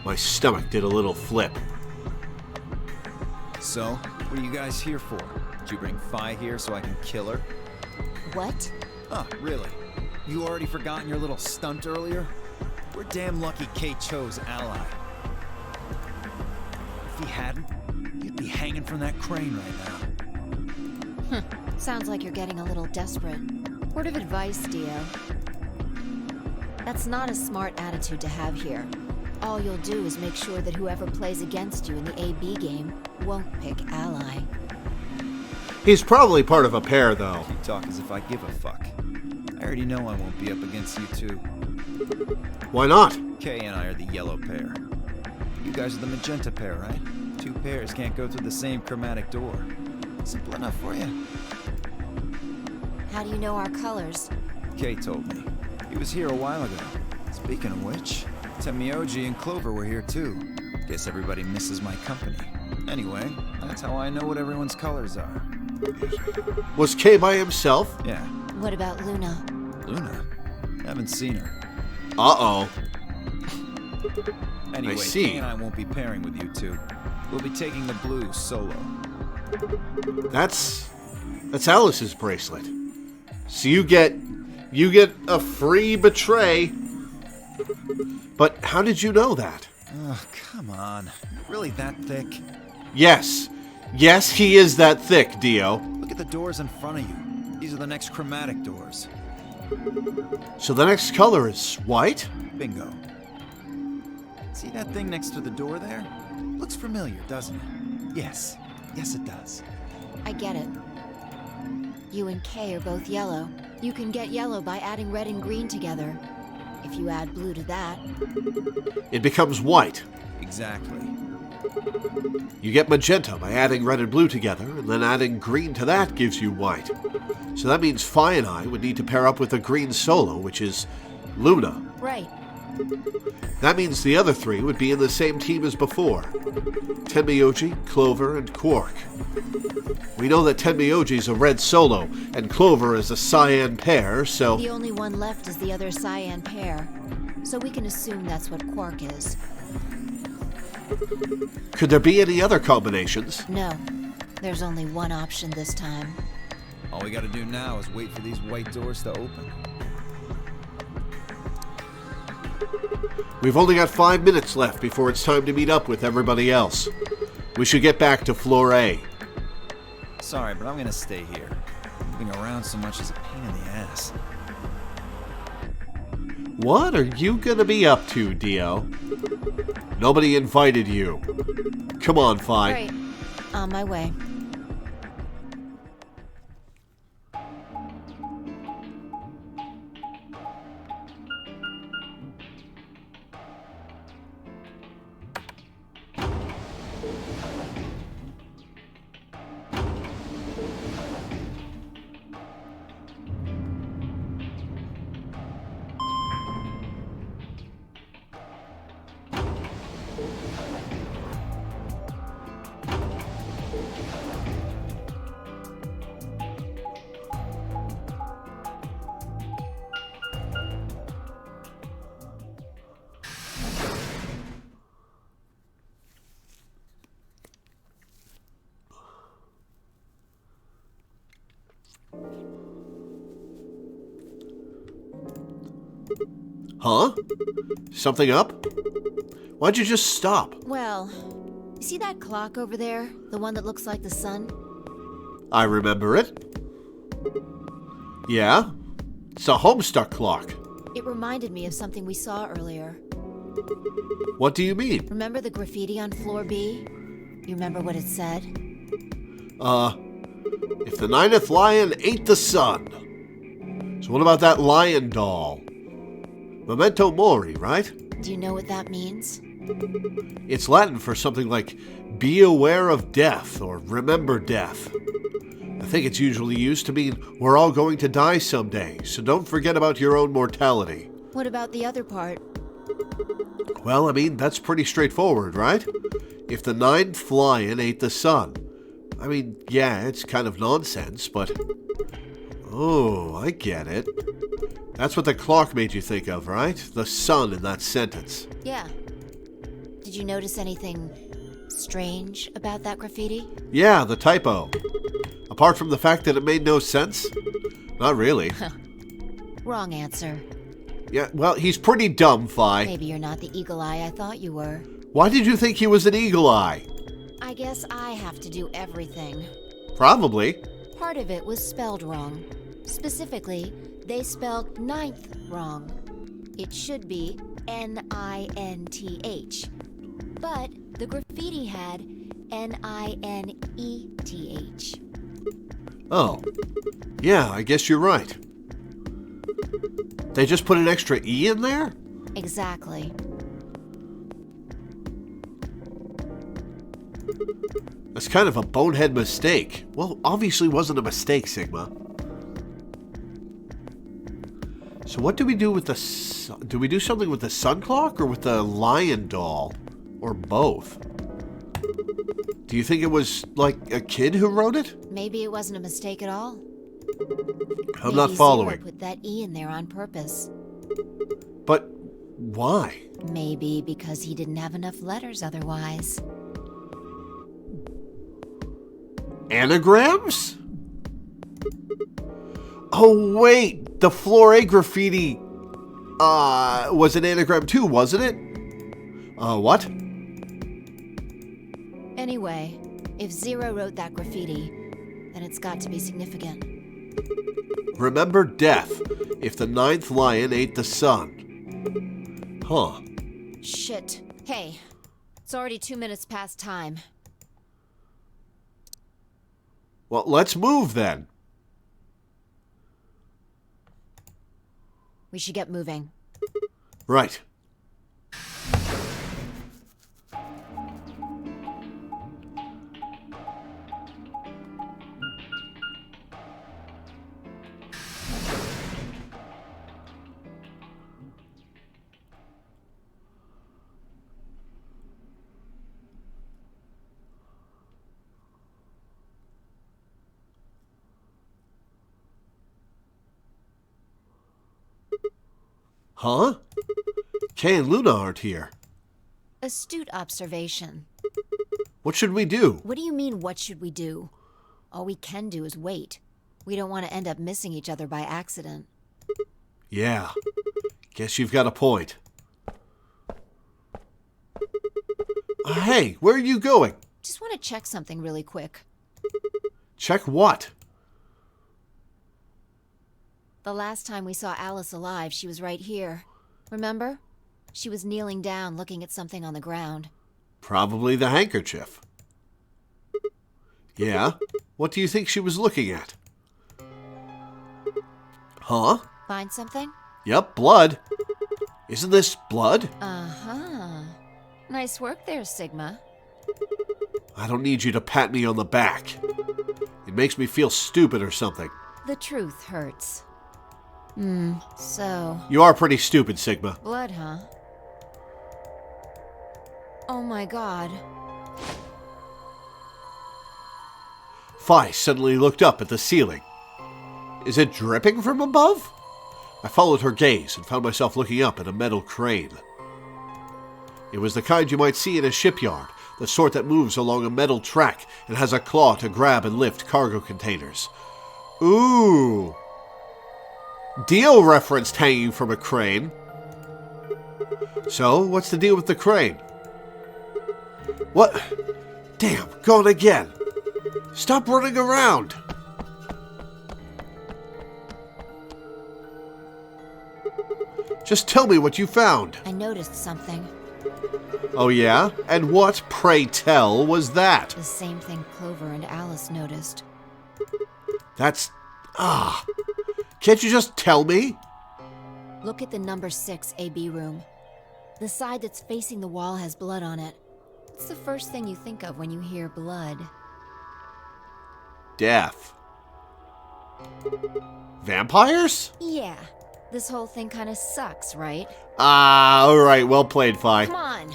S1: My stomach did a little flip.
S6: So, what are you guys here for? Did you bring Fi here so I can kill her?
S9: What?
S6: Oh, really? You already forgotten your little stunt earlier? We're damn lucky Kate chose Ally. If he hadn't, you'd be hanging from that crane right now.
S9: Sounds like you're getting a little desperate. Word of advice, Dio. That's not a smart attitude to have here. All you'll do is make sure that whoever plays against you in the AB game won't pick Ally.
S1: He's probably part of a pair, though.
S6: You talk as if I give a fuck. I already know I won't be up against you two.
S1: Why not?
S6: Kay and I are the yellow pair. You guys are the magenta pair, right? Two pairs can't go through the same chromatic door. Simple enough for you.
S9: How do you know our colors?
S6: Kay told me. He was here a while ago. Speaking of which, Temioji and Clover were here too. Guess everybody misses my company. Anyway, that's how I know what everyone's colors are.
S1: Was Kay by himself?
S6: Yeah.
S9: What about Luna?
S6: Luna? Haven't seen her.
S1: Uh-oh.
S6: Anyway,
S1: I see.
S6: Kay and I won't be pairing with you two. We'll be taking the blue solo.
S1: That's Alice's bracelet. So you get a free betray. But how did you know that?
S6: Oh, come on. Really that thick?
S1: Yes. Yes, he is that thick, Dio.
S6: Look at the doors in front of you. These are the next chromatic doors.
S1: So the next color is white?
S6: Bingo. See that thing next to the door there? Looks familiar, doesn't it? Yes. Yes, it does.
S9: I get it. You and Kay are both yellow. You can get yellow by adding red and green together. If you add blue to that...
S1: It becomes white.
S6: Exactly.
S1: You get magenta by adding red and blue together, and then adding green to that gives you white. So that means Fi and I would need to pair up with a green solo, which is Luna.
S9: Right.
S1: That means the other three would be in the same team as before. Tenmyoji, Clover, and Quark. We know that Tenmyoji's a red solo, and Clover is a cyan pair, so...
S9: The only one left is the other cyan pair. So we can assume that's what Quark is.
S1: Could there be any other combinations?
S9: No. There's only one option this time.
S6: All we gotta do now is wait for these white doors to open.
S1: We've only got 5 minutes left before it's time to meet up with everybody else. We should get back to Floor A.
S6: Sorry, but I'm gonna stay here. Moving around so much is a pain in the ass.
S1: What are you gonna be up to, Dio? Nobody invited you. Come on, Fi.
S9: Right. On my way.
S1: Huh? Something up? Why'd you just stop?
S9: Well, you see that clock over there? The one that looks like the sun?
S1: I remember it. Yeah? It's a Homestuck clock.
S9: It reminded me of something we saw earlier.
S1: What do you mean?
S9: Remember the graffiti on floor B? You remember what it said?
S1: If the ninth lion ate the sun. So what about that lion doll? Memento Mori, right?
S9: Do you know what that means?
S1: It's Latin for something like be aware of death or remember death. I think it's usually used to mean we're all going to die someday, so don't forget about your own mortality.
S9: What about the other part?
S1: Well, I mean, that's pretty straightforward, right? If the ninth lion ate the sun. I mean, yeah, it's kind of nonsense, but... Oh, I get it. That's what the clock made you think of, right? The sun in that sentence.
S9: Yeah. Did you notice anything strange about that graffiti?
S1: Yeah, the typo. Apart from the fact that it made no sense? Not really.
S9: Wrong answer.
S1: Yeah, well, he's pretty dumb, Fi.
S9: Maybe you're not the eagle eye I thought you were.
S1: Why did you think he was an eagle eye?
S9: I guess I have to do everything.
S1: Probably.
S9: Part of it was spelled wrong. Specifically, they spelled ninth wrong. It should be N-I-N-T-H. But the graffiti had N-I-N-E-T-H.
S1: Oh. Yeah, I guess you're right. They just put an extra E in there?
S9: Exactly.
S1: That's kind of a bonehead mistake. Well, obviously wasn't a mistake, Sigma. So what do we do with the... Do we do something with the sun clock or with the lion doll? Or both? Do you think it was, like, a kid who wrote it?
S9: Maybe it wasn't a mistake at all.
S1: I'm not following.
S9: Zero put that E in there on purpose.
S1: But why?
S9: Maybe because he didn't have enough letters otherwise.
S1: Anagrams? Oh, wait! The Floor A graffiti, was an anagram too, wasn't it? What?
S9: Anyway, if Zero wrote that graffiti, then it's got to be significant.
S1: Remember death, if the ninth lion ate the sun. Huh.
S9: Shit. Hey, it's already 2 minutes past time.
S1: Well, let's move then.
S9: We should get moving.
S1: Right. Huh? Kay and Luna aren't here.
S9: Astute observation.
S1: What should we do?
S9: What do you mean, what should we do? All we can do is wait. We don't want to end up missing each other by accident.
S1: Yeah. Guess you've got a point. Hey, where are you going?
S9: Just want to check something really quick.
S1: Check what?
S9: The last time we saw Alice alive, she was right here. Remember? She was kneeling down, looking at something on the ground.
S1: Probably the handkerchief. Yeah? What do you think she was looking at? Huh?
S9: Find something?
S1: Yep, blood. Isn't this blood?
S9: Uh-huh. Nice work there, Sigma.
S1: I don't need you to pat me on the back. It makes me feel stupid or something.
S9: The truth hurts. So...
S1: You are pretty stupid, Sigma.
S9: Blood, huh? Oh my god.
S1: Phi suddenly looked up at the ceiling. Is it dripping from above? I followed her gaze and found myself looking up at a metal crane. It was the kind you might see in a shipyard, the sort that moves along a metal track and has a claw to grab and lift cargo containers. Ooh! Deal referenced hanging from a crane. So, what's the deal with the crane? What? Damn, gone again. Stop running around. Just tell me what you found.
S9: I noticed something.
S1: Oh yeah? And what, pray tell, was that?
S9: The same thing Clover and Alice noticed.
S1: That's... Can't you just tell me?
S9: Look at the number 6 AB room. The side that's facing the wall has blood on it. What's the first thing you think of when you hear blood?
S1: Death. Vampires?
S9: Yeah. This whole thing kind of sucks, right?
S1: Alright, well played, Phi.
S9: Come on!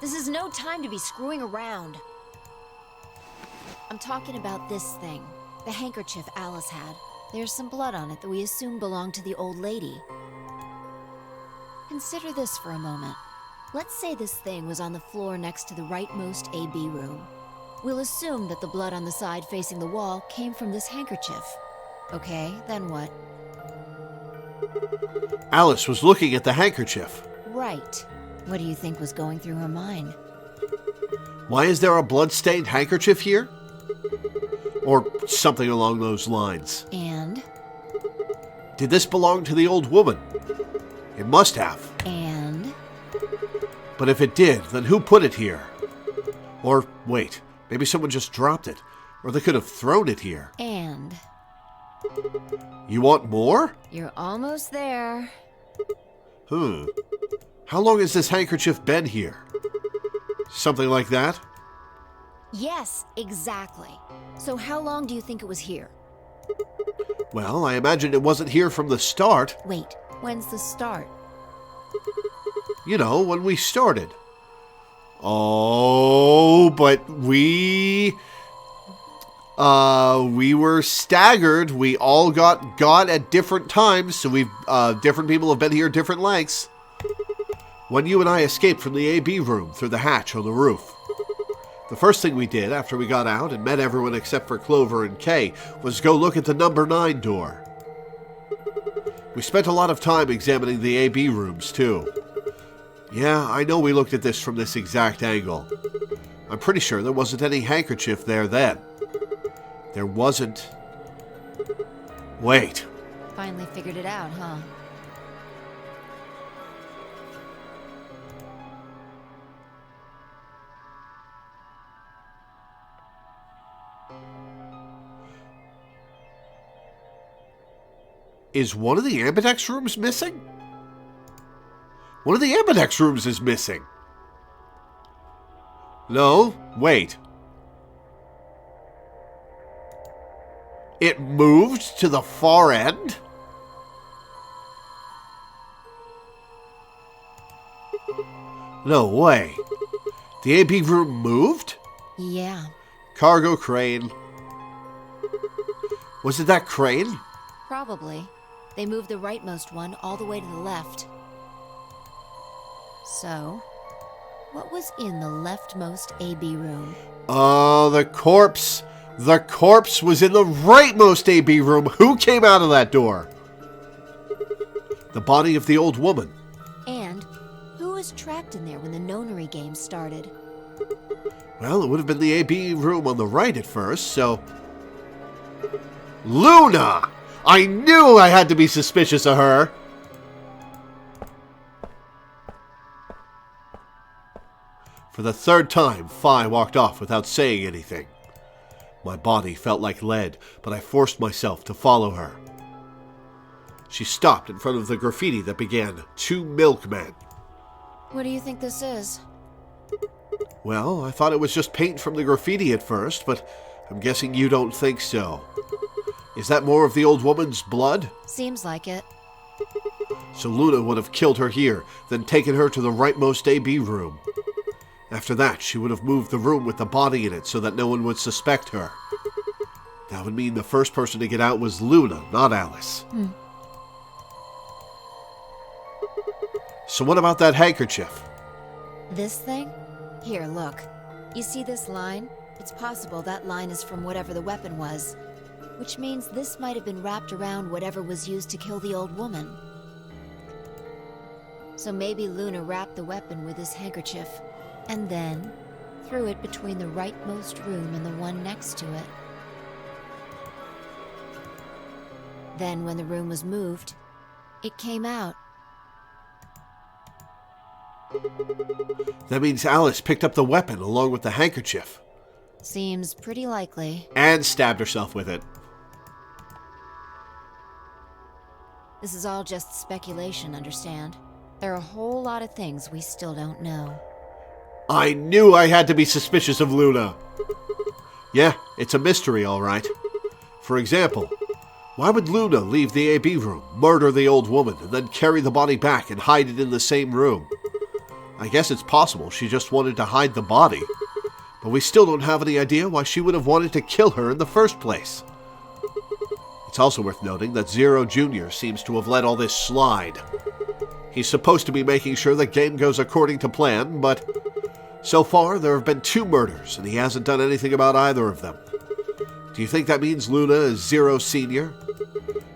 S9: This is no time to be screwing around. I'm talking about this thing. The handkerchief Alice had. There's some blood on it that we assume belonged to the old lady. Consider this for a moment. Let's say this thing was on the floor next to the rightmost AB room. We'll assume that the blood on the side facing the wall came from this handkerchief. Okay, then what?
S1: Alice was looking at the handkerchief.
S9: Right. What do you think was going through her mind?
S1: Why is there a blood-stained handkerchief here? Or something along those lines.
S9: And?
S1: Did this belong to the old woman? It must have.
S9: And?
S1: But if it did, then who put it here? Or, wait, maybe someone just dropped it. Or they could have thrown it here.
S9: And?
S1: You want more?
S9: You're almost there.
S1: How long has this handkerchief been here? Something like that?
S9: Yes, exactly. So how long do you think it was here?
S1: Well, I imagine it wasn't here from the start.
S9: Wait, when's the start?
S1: You know, when we started. Oh, but we were staggered. We all got at different times, so different people have been here different lengths. When you and I escaped from the AB room through the hatch on the roof. The first thing we did after we got out and met everyone except for Clover and Kay was go look at the number 9 door. We spent a lot of time examining the AB rooms, too. Yeah, I know we looked at this from this exact angle. I'm pretty sure there wasn't any handkerchief there then. There wasn't... Wait.
S9: Finally figured it out, huh?
S1: Is one of the ambidex rooms missing? One of the ambidex rooms is missing. No, wait. It moved to the far end? No way. The AB room moved?
S9: Yeah,
S1: Cargo crane. Was it that crane?
S9: probably. They moved the rightmost one all the way to the left. So, what was in the leftmost AB room?
S1: Oh, the corpse. The corpse was in the rightmost AB room. Who came out of that door? The body of the old woman.
S9: And who was trapped in there when the nonary game started?
S1: Well, it would have been the AB room on the right at first, so... Luna! I knew I had to be suspicious of her! For the third time, Fi walked off without saying anything. My body felt like lead, but I forced myself to follow her. She stopped in front of the graffiti that began, "To Milkmen."
S9: What do you think this is?
S1: Well, I thought it was just paint from the graffiti at first, but I'm guessing you don't think so. Is that more of the old woman's blood?
S9: Seems like it.
S1: So Luna would have killed her here, then taken her to the rightmost AB room. After that, she would have moved the room with the body in it so that no one would suspect her. That would mean the first person to get out was Luna, not Alice. So what about that handkerchief?
S9: This thing? Here, look. You see this line? It's possible that line is from whatever the weapon was, which means this might have been wrapped around whatever was used to kill the old woman. So maybe Luna wrapped the weapon with this handkerchief, and then threw it between the rightmost room and the one next to it. Then when the room was moved, it came out.
S1: That means Alice picked up the weapon along with the handkerchief.
S9: Seems pretty likely.
S1: And stabbed herself with it.
S9: This is all just speculation, understand? There are a whole lot of things we still don't know.
S1: I knew I had to be suspicious of Luna. Yeah, it's a mystery, all right. For example, why would Luna leave the AB room, murder the old woman, and then carry the body back and hide it in the same room? I guess it's possible she just wanted to hide the body, but we still don't have any idea why she would have wanted to kill her in the first place. It's also worth noting that Zero Jr. seems to have let all this slide. He's supposed to be making sure the game goes according to plan, but so far there have been 2 murders, and he hasn't done anything about either of them. Do you think that means Luna is Zero Sr.?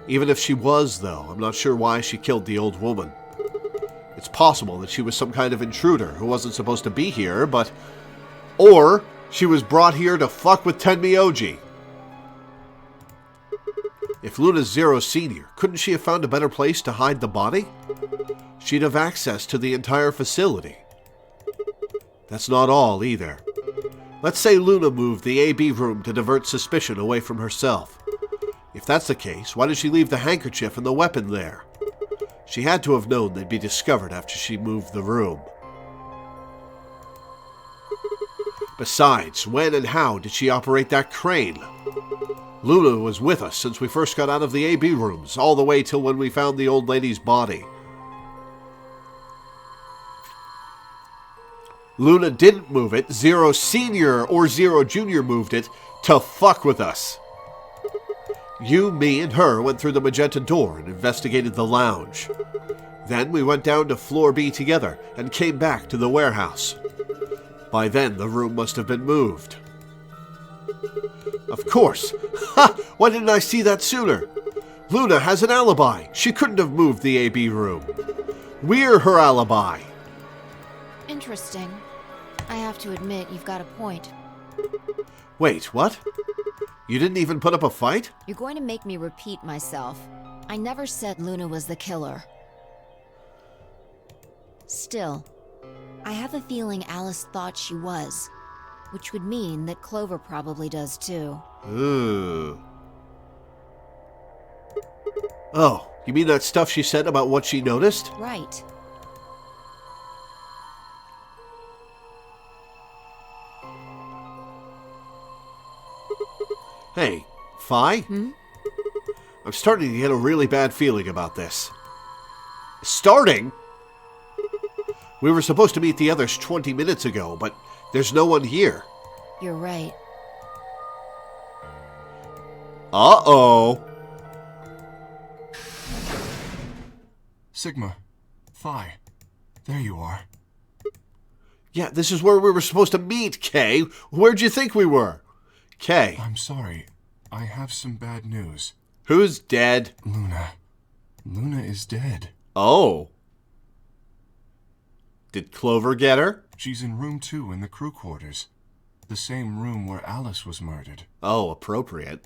S1: Even if she was, though, I'm not sure why she killed the old woman. It's possible that she was some kind of intruder who wasn't supposed to be here, but... Or she was brought here to fuck with Tenmyoji. If Luna's Zero Sr., couldn't she have found a better place to hide the body? She'd have access to the entire facility. That's not all, either. Let's say Luna moved the AB room to divert suspicion away from herself. If that's the case, why did she leave the handkerchief and the weapon there? She had to have known they'd be discovered after she moved the room. Besides, when and how did she operate that crane? Luna was with us since we first got out of the AB rooms, all the way till when we found the old lady's body. Luna didn't move it, Zero Sr. or Zero Jr. moved it to fuck with us. You, me, and her went through the magenta door and investigated the lounge. Then we went down to floor B together and came back to the warehouse. By then, the room must have been moved. Of course! Ha! Why didn't I see that sooner? Luna has an alibi. She couldn't have moved the AB room. We're her alibi.
S9: Interesting. I have to admit, you've got a point.
S1: Wait, what? You didn't even put up a fight?
S9: You're going to make me repeat myself. I never said Luna was the killer. Still, I have a feeling Alice thought she was, which would mean that Clover probably does too.
S1: Ooh. Oh, You mean that stuff she said about what she noticed?
S9: Right.
S1: Hey, Fi? I'm starting to get a really bad feeling about this. Starting? We were supposed to meet the others 20 minutes ago, but there's no one here.
S9: You're right.
S1: Uh-oh.
S8: Sigma. Phi. There you are.
S1: Yeah, this is where we were supposed to meet, Kay. Where'd you think we were? Kay.
S8: I'm sorry. I have some bad news.
S1: Who's dead?
S8: Luna. Luna is dead.
S1: Oh. Did Clover get her?
S8: She's in room 2 in the crew quarters. The same room where Alice was murdered.
S1: Oh, appropriate.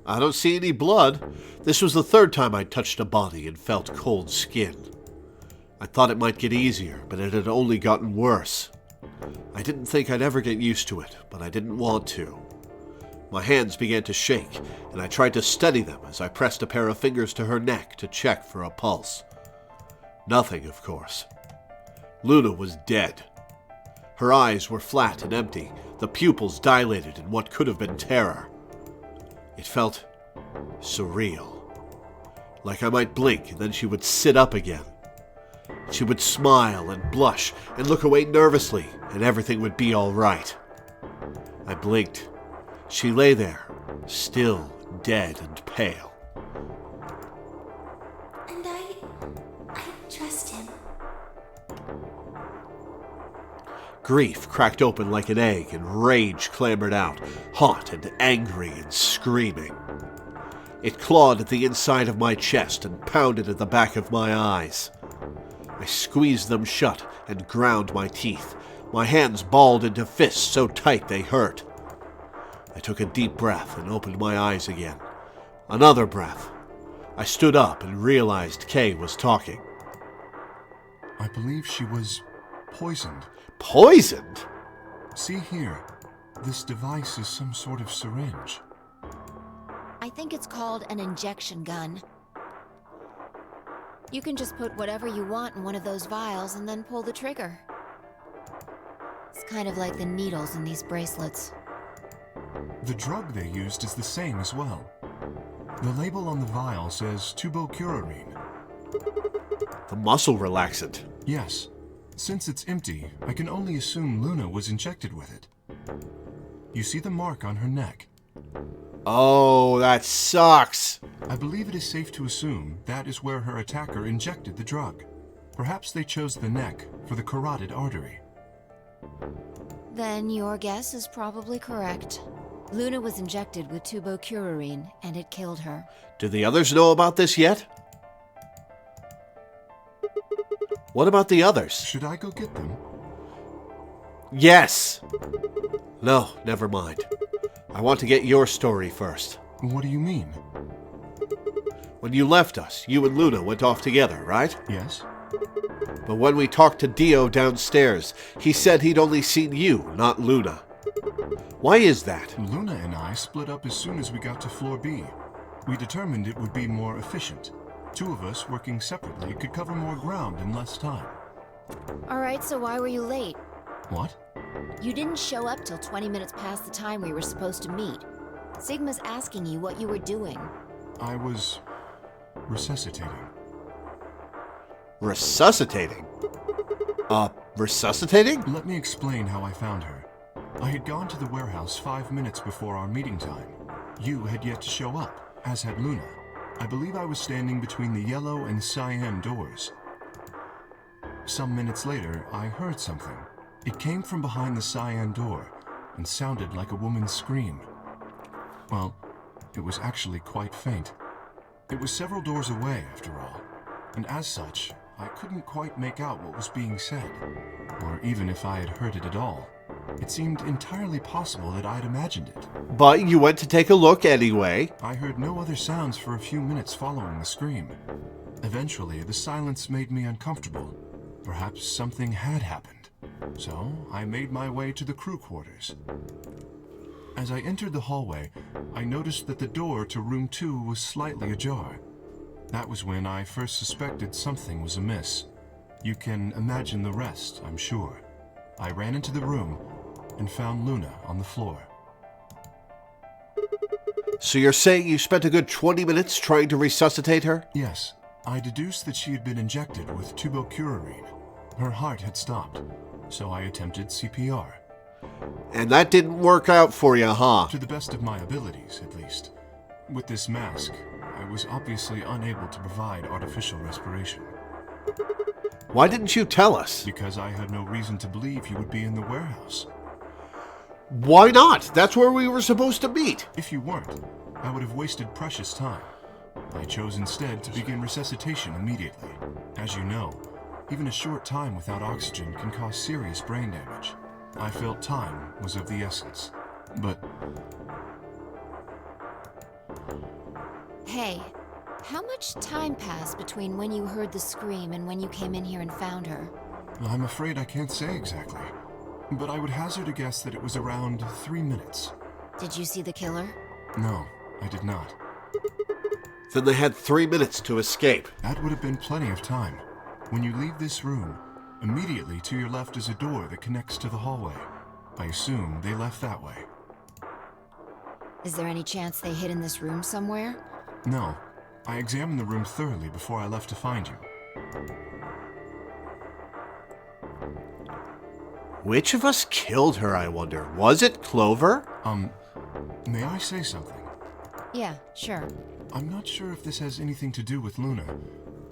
S1: I don't see any blood. This was the third time I'd touched a body and felt cold skin. I thought it might get easier, but it had only gotten worse. I didn't think I'd ever get used to it, but I didn't want to. My hands began to shake, and I tried to steady them as I pressed a pair of fingers to her neck to check for a pulse. Nothing, of course. Luna was dead. Her eyes were flat and empty, the pupils dilated in what could have been terror. It felt surreal. Like I might blink and then she would sit up again. She would smile and blush and look away nervously, and everything would be all right. I blinked. She lay there, still dead and pale.
S4: And I trust him.
S1: Grief cracked open like an egg and rage clambered out, hot and angry and screaming. It clawed at the inside of my chest and pounded at the back of my eyes. I squeezed them shut and ground my teeth. My hands balled into fists so tight they hurt. I took a deep breath and opened my eyes again. Another breath. I stood up and realized Kay was talking.
S8: I believe she was poisoned.
S1: Poisoned?
S8: See here. This device is some sort of syringe.
S9: I think it's called an injection gun. You can just put whatever you want in one of those vials and then pull the trigger. It's kind of like the needles in these bracelets.
S8: The drug they used is the same as well. The label on the vial says tubocurarine.
S1: The muscle relaxant.
S8: Yes. Since it's empty, I can only assume Luna was injected with it. You see the mark on her neck?
S1: Oh, that sucks.
S8: I believe it is safe to assume that is where her attacker injected the drug. Perhaps they chose the neck for the carotid artery.
S9: Then your guess is probably correct. Luna was injected with tubocurarine, and it killed her.
S1: Do the others know about this yet? What about the others?
S8: Should I go get them?
S1: Yes! No, never mind. I want to get your story first.
S8: What do you mean?
S1: When you left us, you and Luna went off together, right?
S8: Yes.
S1: But when we talked to Dio downstairs, he said he'd only seen you, not Luna. Why is that?
S8: Luna and I split up as soon as we got to floor B. We determined it would be more efficient. Two of us working separately could cover more ground in less time.
S9: Alright, so why were you late?
S8: What?
S9: You didn't show up till 20 minutes past the time we were supposed to meet. Sigma's asking you what you were doing.
S8: I was resuscitating.
S1: Resuscitating? Resuscitating?
S8: Let me explain how I found her. I had gone to the warehouse 5 minutes before our meeting time. You had yet to show up, as had Luna. I believe I was standing between the yellow and cyan doors. Some minutes later, I heard something. It came from behind the cyan door and sounded like a woman's scream. Well, it was actually quite faint. It was several doors away, after all, and as such, I couldn't quite make out what was being said, or even if I had heard it at all. It seemed entirely possible that I'd imagined it.
S1: But you went to take a look anyway.
S8: I heard no other sounds for a few minutes following the scream. Eventually, the silence made me uncomfortable. Perhaps something had happened. So, I made my way to the crew quarters. As I entered the hallway, I noticed that the door to room 2 was slightly ajar. That was when I first suspected something was amiss. You can imagine the rest, I'm sure. I ran into the room and found Luna on the floor.
S1: So you're saying you spent a good 20 minutes trying to resuscitate her?
S8: Yes, I deduced that she had been injected with tubocurarine. Her heart had stopped, so I attempted CPR.
S1: And that didn't work out for you, huh?
S8: To the best of my abilities, at least. With this mask, I was obviously unable to provide artificial respiration.
S1: Why didn't you tell us?
S8: Because I had no reason to believe you would be in the warehouse.
S1: Why not? That's where we were supposed to meet.
S8: If you weren't, I would have wasted precious time. I chose instead to begin resuscitation immediately. As you know, even a short time without oxygen can cause serious brain damage. I felt time was of the essence. But...
S9: Hey, how much time passed between when you heard the scream and when you came in here and found her?
S8: I'm afraid I can't say exactly. But I would hazard a guess that it was around 3 minutes.
S9: Did you see the killer?
S8: No, I did not.
S1: Then they had 3 minutes to escape.
S8: That would have been plenty of time. When you leave this room, immediately to your left is a door that connects to the hallway. I assume they left that way.
S9: Is there any chance they hid in this room somewhere?
S8: No. I examined the room thoroughly before I left to find you.
S1: Which of us killed her, I wonder? Was it Clover?
S8: May I say something?
S9: Yeah, sure.
S8: I'm not sure if this has anything to do with Luna,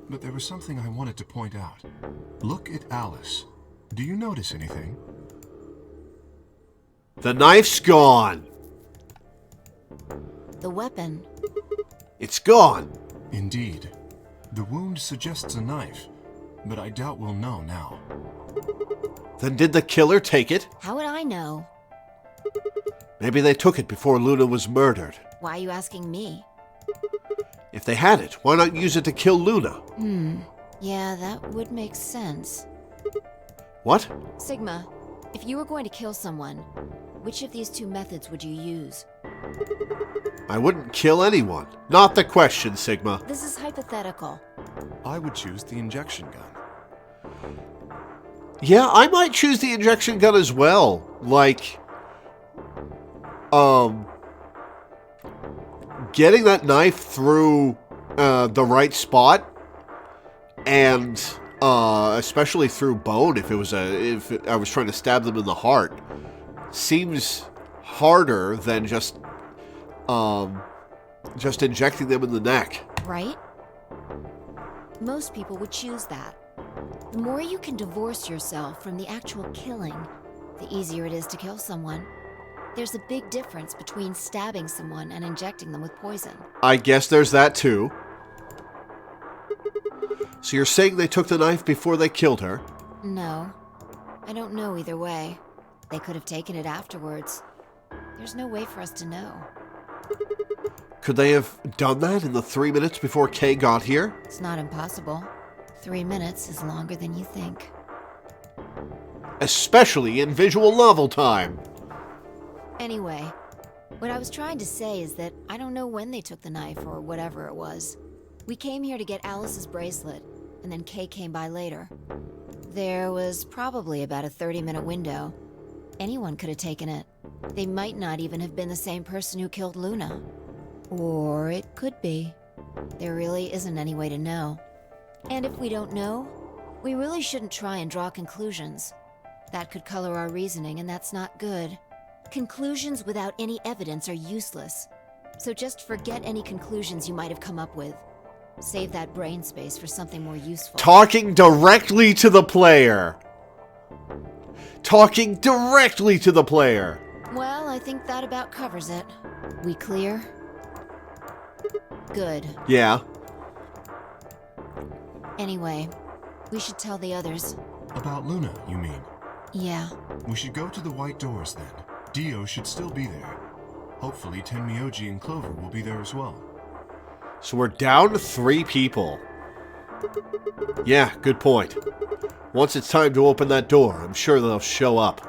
S8: but there was something I wanted to point out. Look at Alice. Do you notice anything?
S1: The knife's gone.
S9: The weapon.
S1: It's gone.
S8: Indeed. The wound suggests a knife, but I doubt we'll know now.
S1: Then did the killer take it?
S9: How would I know?
S1: Maybe they took it before Luna was murdered.
S9: Why are you asking me?
S1: If they had it, why not use it to kill Luna?
S9: Yeah, that would make sense.
S1: What?
S9: Sigma, if you were going to kill someone, which of these two methods would you use?
S1: I wouldn't kill anyone. Not the question, Sigma.
S9: This is hypothetical.
S13: I would choose the injection gun.
S1: Yeah, I might choose the injection gun as well. Like, getting that knife through the right spot, and especially through bone, if I was trying to stab them in the heart, seems harder than just injecting them in the neck.
S9: Right? Most people would choose that. The more you can divorce yourself from the actual killing, the easier it is to kill someone. There's a big difference between stabbing someone and injecting them with poison.
S1: I guess there's that too. So you're saying they took the knife before they killed her?
S9: No. I don't know either way. They could have taken it afterwards. There's no way for us to know.
S1: Could they have done that in the 3 minutes before Kay got here?
S9: It's not impossible. 3 minutes is longer than you think.
S1: Especially in visual novel time.
S9: Anyway, what I was trying to say is that I don't know when they took the knife or whatever it was. We came here to get Alice's bracelet, and then Kay came by later. There was probably about a 30-minute window. Anyone could have taken it. They might not even have been the same person who killed Luna. Or it could be. There really isn't any way to know. And if we don't know, we really shouldn't try and draw conclusions. That could color our reasoning, and that's not good. Conclusions without any evidence are useless. So just forget any conclusions you might have come up with. Save that brain space for something more useful.
S1: Talking directly to the player. Talking directly to the player.
S9: Well, I think that about covers it. We clear? Good.
S1: Yeah.
S9: Anyway, we should tell the others.
S8: About Luna, you mean?
S9: Yeah.
S8: We should go to the white doors then. Dio should still be there. Hopefully Tenmyoji and Clover will be there as well.
S1: So we're down to 3 people. Yeah, good point. Once it's time to open that door, I'm sure they'll show up.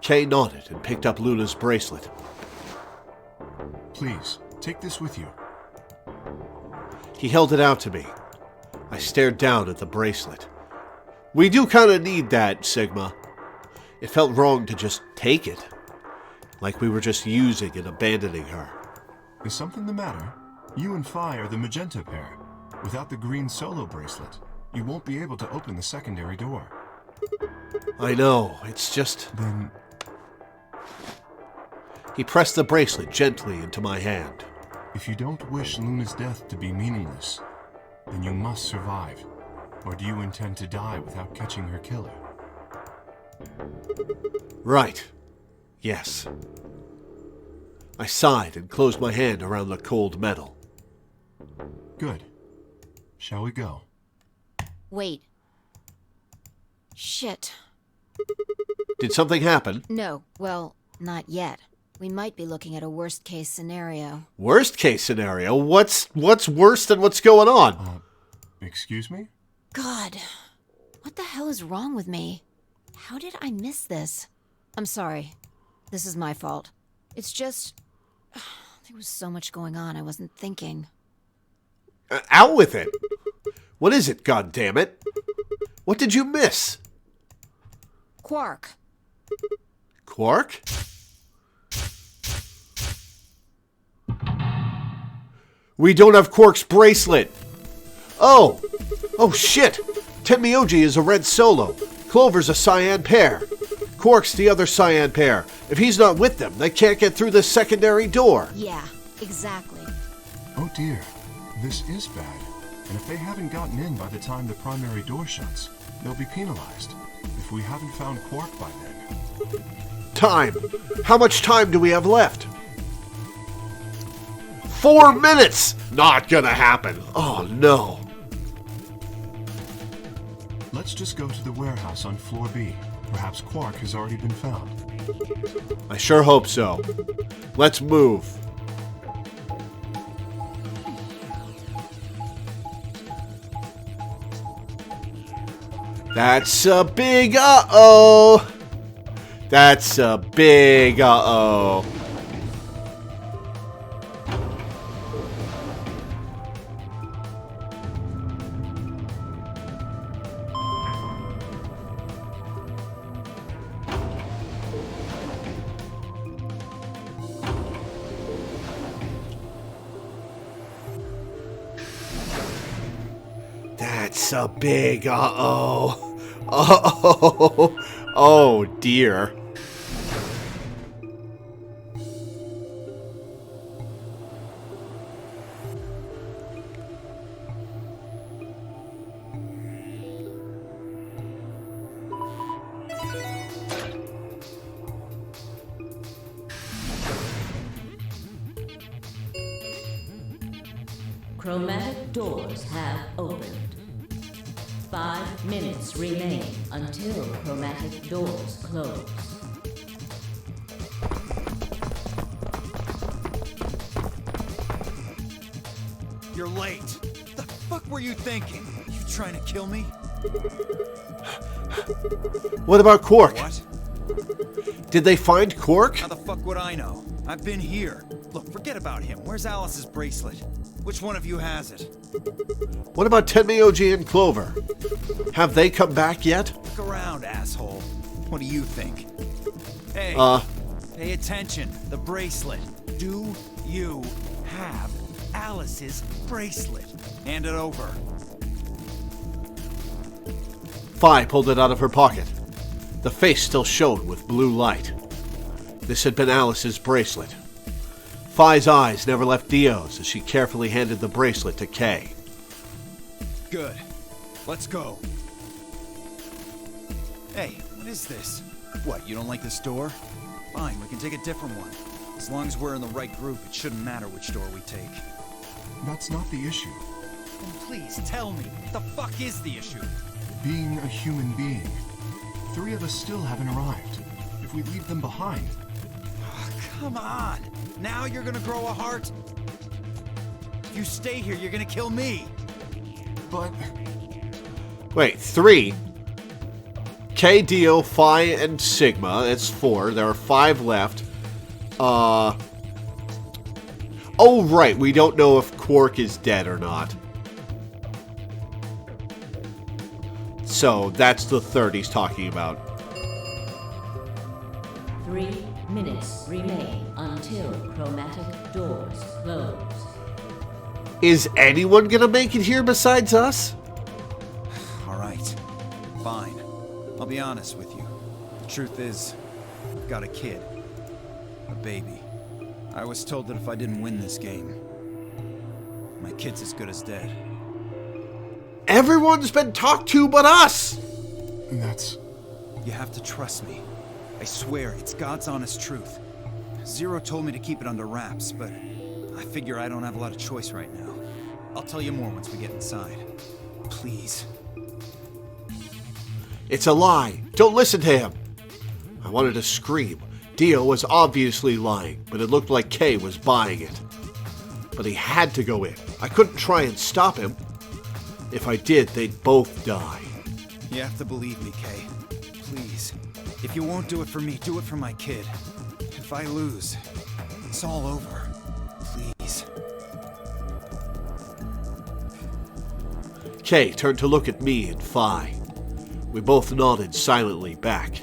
S1: Kay nodded and picked up Luna's bracelet.
S8: Please, take this with you.
S1: He held it out to me. I stared down at the bracelet. We do kind of need that, Sigma. It felt wrong to just take it. Like we were just using and abandoning her.
S8: Is something the matter? You and Phi are the magenta pair. Without the green solo bracelet, you won't be able to open the secondary door.
S1: I know, it's just...
S8: Then...
S1: He pressed the bracelet gently into my hand.
S8: If you don't wish Luna's death to be meaningless, then you must survive. Or do you intend to die without catching her killer?
S1: Right. Yes. I sighed and closed my hand around the cold metal.
S8: Good. Shall we go?
S9: Wait. Shit.
S1: Did something happen?
S9: No, well, not yet. We might be looking at a worst-case scenario.
S1: Worst case scenario? What's worse than what's going on?
S8: Excuse me?
S9: God, what the hell is wrong with me? How did I miss this? I'm sorry. This is my fault. It's just... there was so much going on, I wasn't thinking.
S1: Out with it! What is it, goddammit? What did you miss?
S9: Quark.
S1: Quark? We don't have Quark's bracelet! Oh! Oh shit! Tenmyoji is a red solo. Clover's a cyan pair. Quark's the other cyan pair. If he's not with them, they can't get through the secondary door.
S9: Yeah, exactly.
S8: Oh dear, this is bad. And if they haven't gotten in by the time the primary door shuts, they'll be penalized. If we haven't found Quark by then.
S1: Time! How much time do we have left? 4 minutes! Not gonna happen. Oh no.
S8: Let's just go to the warehouse on floor B. Perhaps Quark has already been found.
S1: I sure hope so. Let's move. That's a big uh-oh. That's a big uh-oh. That's a big uh-oh. Uh-oh. Oh, dear.
S10: Chromatic doors have opened. 5 minutes remain until chromatic doors close.
S6: You're late. The fuck were you thinking? You trying to kill me?
S1: What about Quark?
S6: What?
S1: Did they find Quark?
S6: How the fuck would I know? I've been here. Look, forget about him. Where's Alice's bracelet? Which one of you has it?
S1: What about Tenmyoji and Clover? Have they come back yet?
S6: Look around, asshole. What do you think? Hey, pay attention. The bracelet. Do you have Alice's bracelet? Hand it over.
S1: Phi pulled it out of her pocket. The face still shone with blue light. This had been Alice's bracelet. Phi's eyes never left Dio's as she carefully handed the bracelet to Kay.
S6: Good. Let's go. Hey, what is this? What, you don't like this door? Fine, we can take a different one. As long as we're in the right group, it shouldn't matter which door we take.
S8: That's not the issue.
S6: Then please tell me, what the fuck is the issue?
S8: being a human being. 3 of us still haven't arrived. If we leave them behind...
S6: Oh, come on! Now you're gonna grow a heart? If you stay here, you're gonna kill me!
S8: But...
S1: Wait, 3? K, Dio, Phi, and Sigma. That's 4. There are 5 left. Oh, right. We don't know if Quark is dead or not. So, that's the 3rd he's talking about.
S10: 3 minutes remain until chromatic doors close.
S1: Is anyone gonna make it here besides us?
S6: Alright. Fine. I'll be honest with you. The truth is, I've got a kid. A baby. I was told that if I didn't win this game, my kid's as good as dead.
S1: Everyone's been talked to but us!
S8: That's...
S6: You have to trust me. I swear, it's God's honest truth. Zero told me to keep it under wraps, but I figure I don't have a lot of choice right now. I'll tell you more once we get inside. Please.
S1: It's a lie. Don't listen to him. I wanted to scream. Dio was obviously lying, but it looked like Kay was buying it. But he had to go in. I couldn't try and stop him. If I did, they'd both die.
S6: You have to believe me, Kay. Please. If you won't do it for me, do it for my kid. If I lose, it's all over. Please.
S1: Kay turned to look at me and Phi. We both nodded silently back.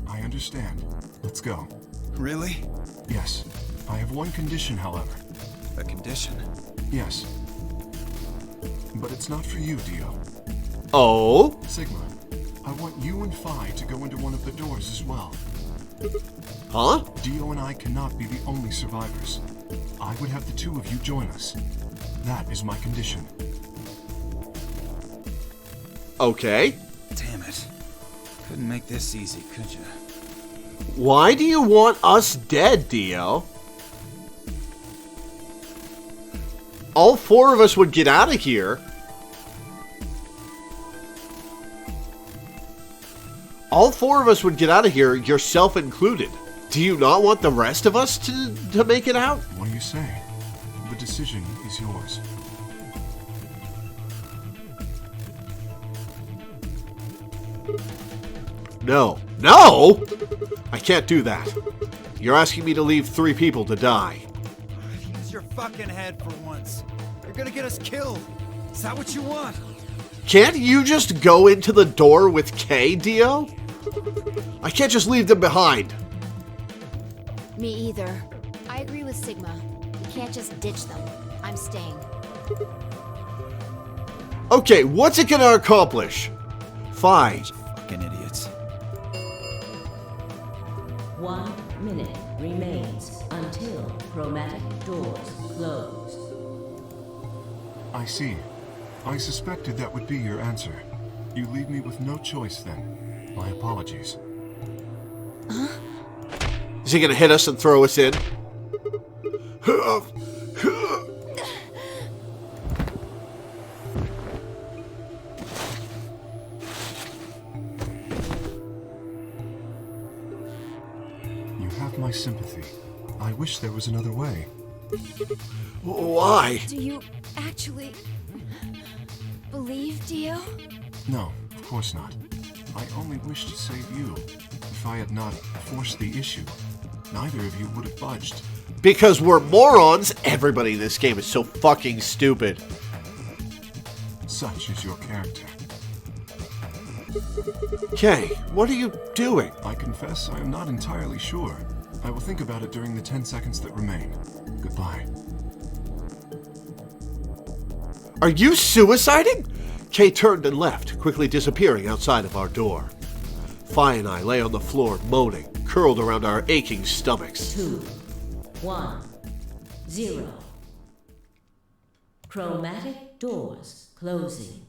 S8: I understand. Let's go.
S6: Really?
S8: Yes. I have one condition, however.
S6: A condition?
S8: Yes. But it's not for you, Dio.
S1: Oh?
S8: Sigma, I want you and Phi to go into one of the doors as well.
S1: Huh?
S8: Dio and I cannot be the only survivors. I would have the 2 of you join us. That is my condition.
S1: Okay.
S6: Damn it. Couldn't make this easy, could you?
S1: Why do you want us dead, Dio? All 4 of us would get out of here. All 4 of us would get out of here, yourself included. Do you not want the rest of us to make it out?
S8: What do you say? The decision is yours.
S1: No. No! I can't do that. You're asking me to leave 3 people to die.
S6: Use your fucking head for once. You're gonna get us killed. Is that what you want?
S1: Can't you just go into the door with Kay, Dio? I can't just leave them behind.
S9: Me either. I agree with Sigma. We can't just ditch them. I'm staying.
S1: Okay, what's it gonna accomplish? Fine.
S6: Fucking idiots.
S10: 1 minute remains until chromatic doors close.
S8: I see. I suspected that would be your answer. You leave me with no choice then. My apologies.
S9: Huh?
S1: Is he gonna hit us and throw us in?
S8: You have my sympathy. I wish there was another way.
S1: Why?
S4: Do you actually believe, Dio?
S8: No, of course not. I only wish to save you. If I had not forced the issue, neither of you would have budged.
S1: Because we're morons. Everybody in this game is so fucking stupid.
S8: Such is your character.
S1: Kay, what are you doing?
S8: I confess I am not entirely sure. I will think about it during the 10 seconds that remain. Goodbye.
S1: Are you suiciding? Kay turned and left, quickly disappearing outside of our door. Phi and I lay on the floor moaning, curled around our aching stomachs.
S10: 2, 1, 0. Chromatic doors closing.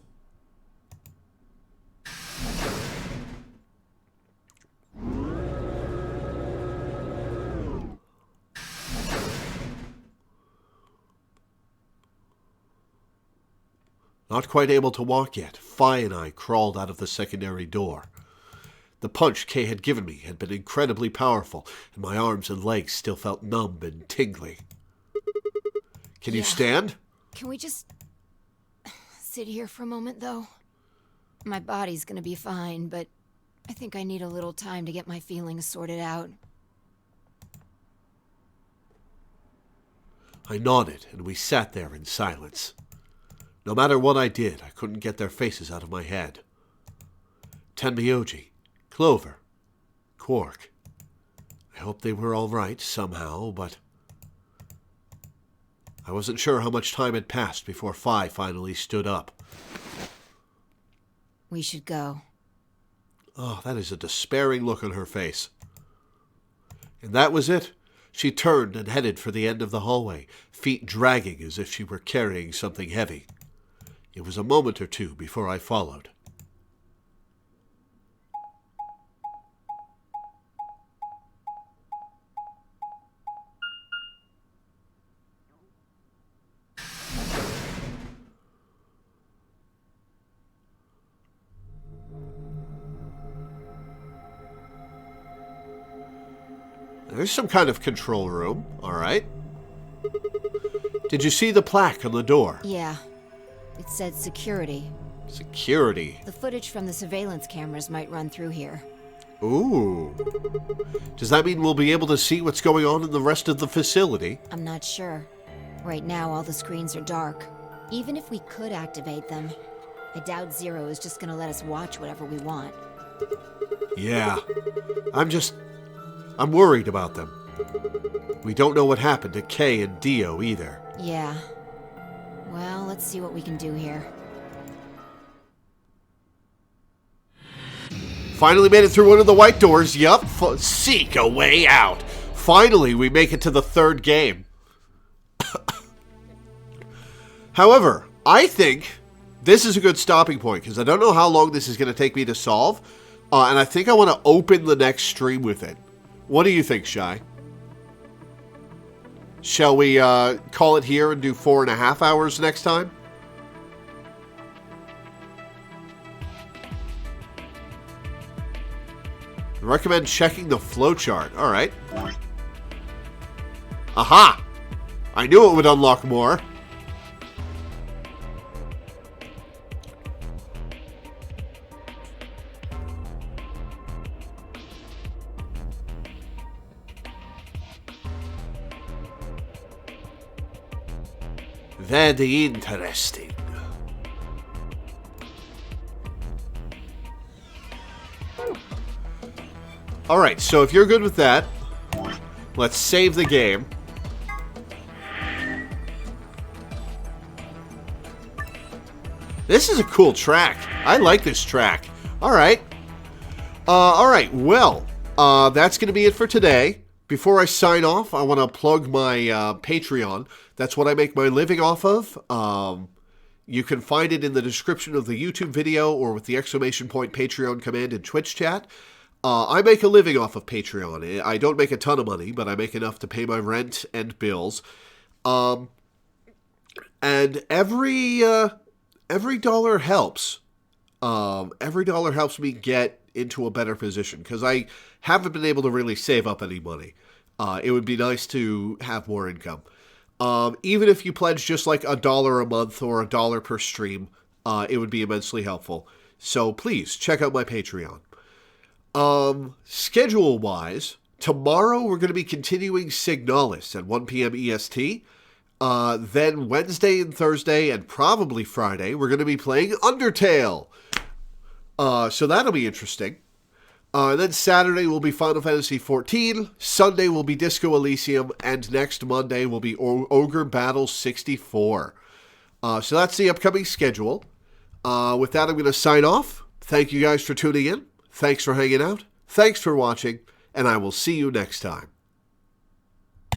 S1: Not quite able to walk yet. Phi and I crawled out of the secondary door. The punch Kay had given me had been incredibly powerful, and my arms and legs still felt numb and tingly. Can you stand?
S9: Can we just sit here for a moment, though? My body's gonna be fine, but I think I need a little time to get my feelings sorted out.
S1: I nodded, and we sat there in silence. No matter what I did, I couldn't get their faces out of my head. Tenmyoji, Clover, Quark. I hoped they were all right somehow, but I wasn't sure how much time had passed before Phi finally stood up.
S9: We should go.
S1: Oh, that is a despairing look on her face. And that was it. She turned and headed for the end of the hallway, feet dragging as if she were carrying something heavy. It was a moment or two before I followed. There's some kind of control room, all right. Did you see the plaque on the door?
S9: Yeah. It said security.
S1: Security?
S9: The footage from the surveillance cameras might run through here.
S1: Ooh. Does that mean we'll be able to see what's going on in the rest of the facility?
S9: I'm not sure. Right now, all the screens are dark. Even if we could activate them, I doubt Zero is just gonna let us watch whatever we want.
S1: Yeah. I'm worried about them. We don't know what happened to Kay and Dio either.
S9: Yeah. Well, let's see what we can do here.
S1: Finally made it through one of the white doors. Yup. Seek a way out. Finally, we make it to the third game. However, I think this is a good stopping point because I don't know how long this is going to take me to solve. And I think I want to open the next stream with it. What do you think, Shy? Shall we call it here and do 4.5 hours next time? I recommend checking the flowchart. All right. Aha! I knew it would unlock more. Very interesting. Alright, so if you're good with that, let's save the game. This is a cool track. I like this track. Alright. Alright, well, that's going to be it for today. Before I sign off, I want to plug my Patreon. That's what I make my living off of. You can find it in the description of the YouTube video or with the exclamation point Patreon command in Twitch chat. I make a living off of Patreon. I don't make a ton of money, but I make enough to pay my rent and bills. And every dollar helps. Every dollar helps me get into a better position because I haven't been able to really save up any money. It would be nice to have more income. Even if you pledge just like $1 a month or $1 per stream, it would be immensely helpful. So please check out my Patreon. Schedule-wise, tomorrow we're going to be continuing Signalis at 1 p.m. EST. Then Wednesday and Thursday and probably Friday, we're going to be playing Undertale. So that'll be interesting. Then Saturday will be Final Fantasy XIV, Sunday will be Disco Elysium, and next Monday will be Ogre Battle 64. So that's the upcoming schedule. With that, I'm going to sign off. Thank you guys for tuning in. Thanks for hanging out. Thanks for watching, and I will see you next time.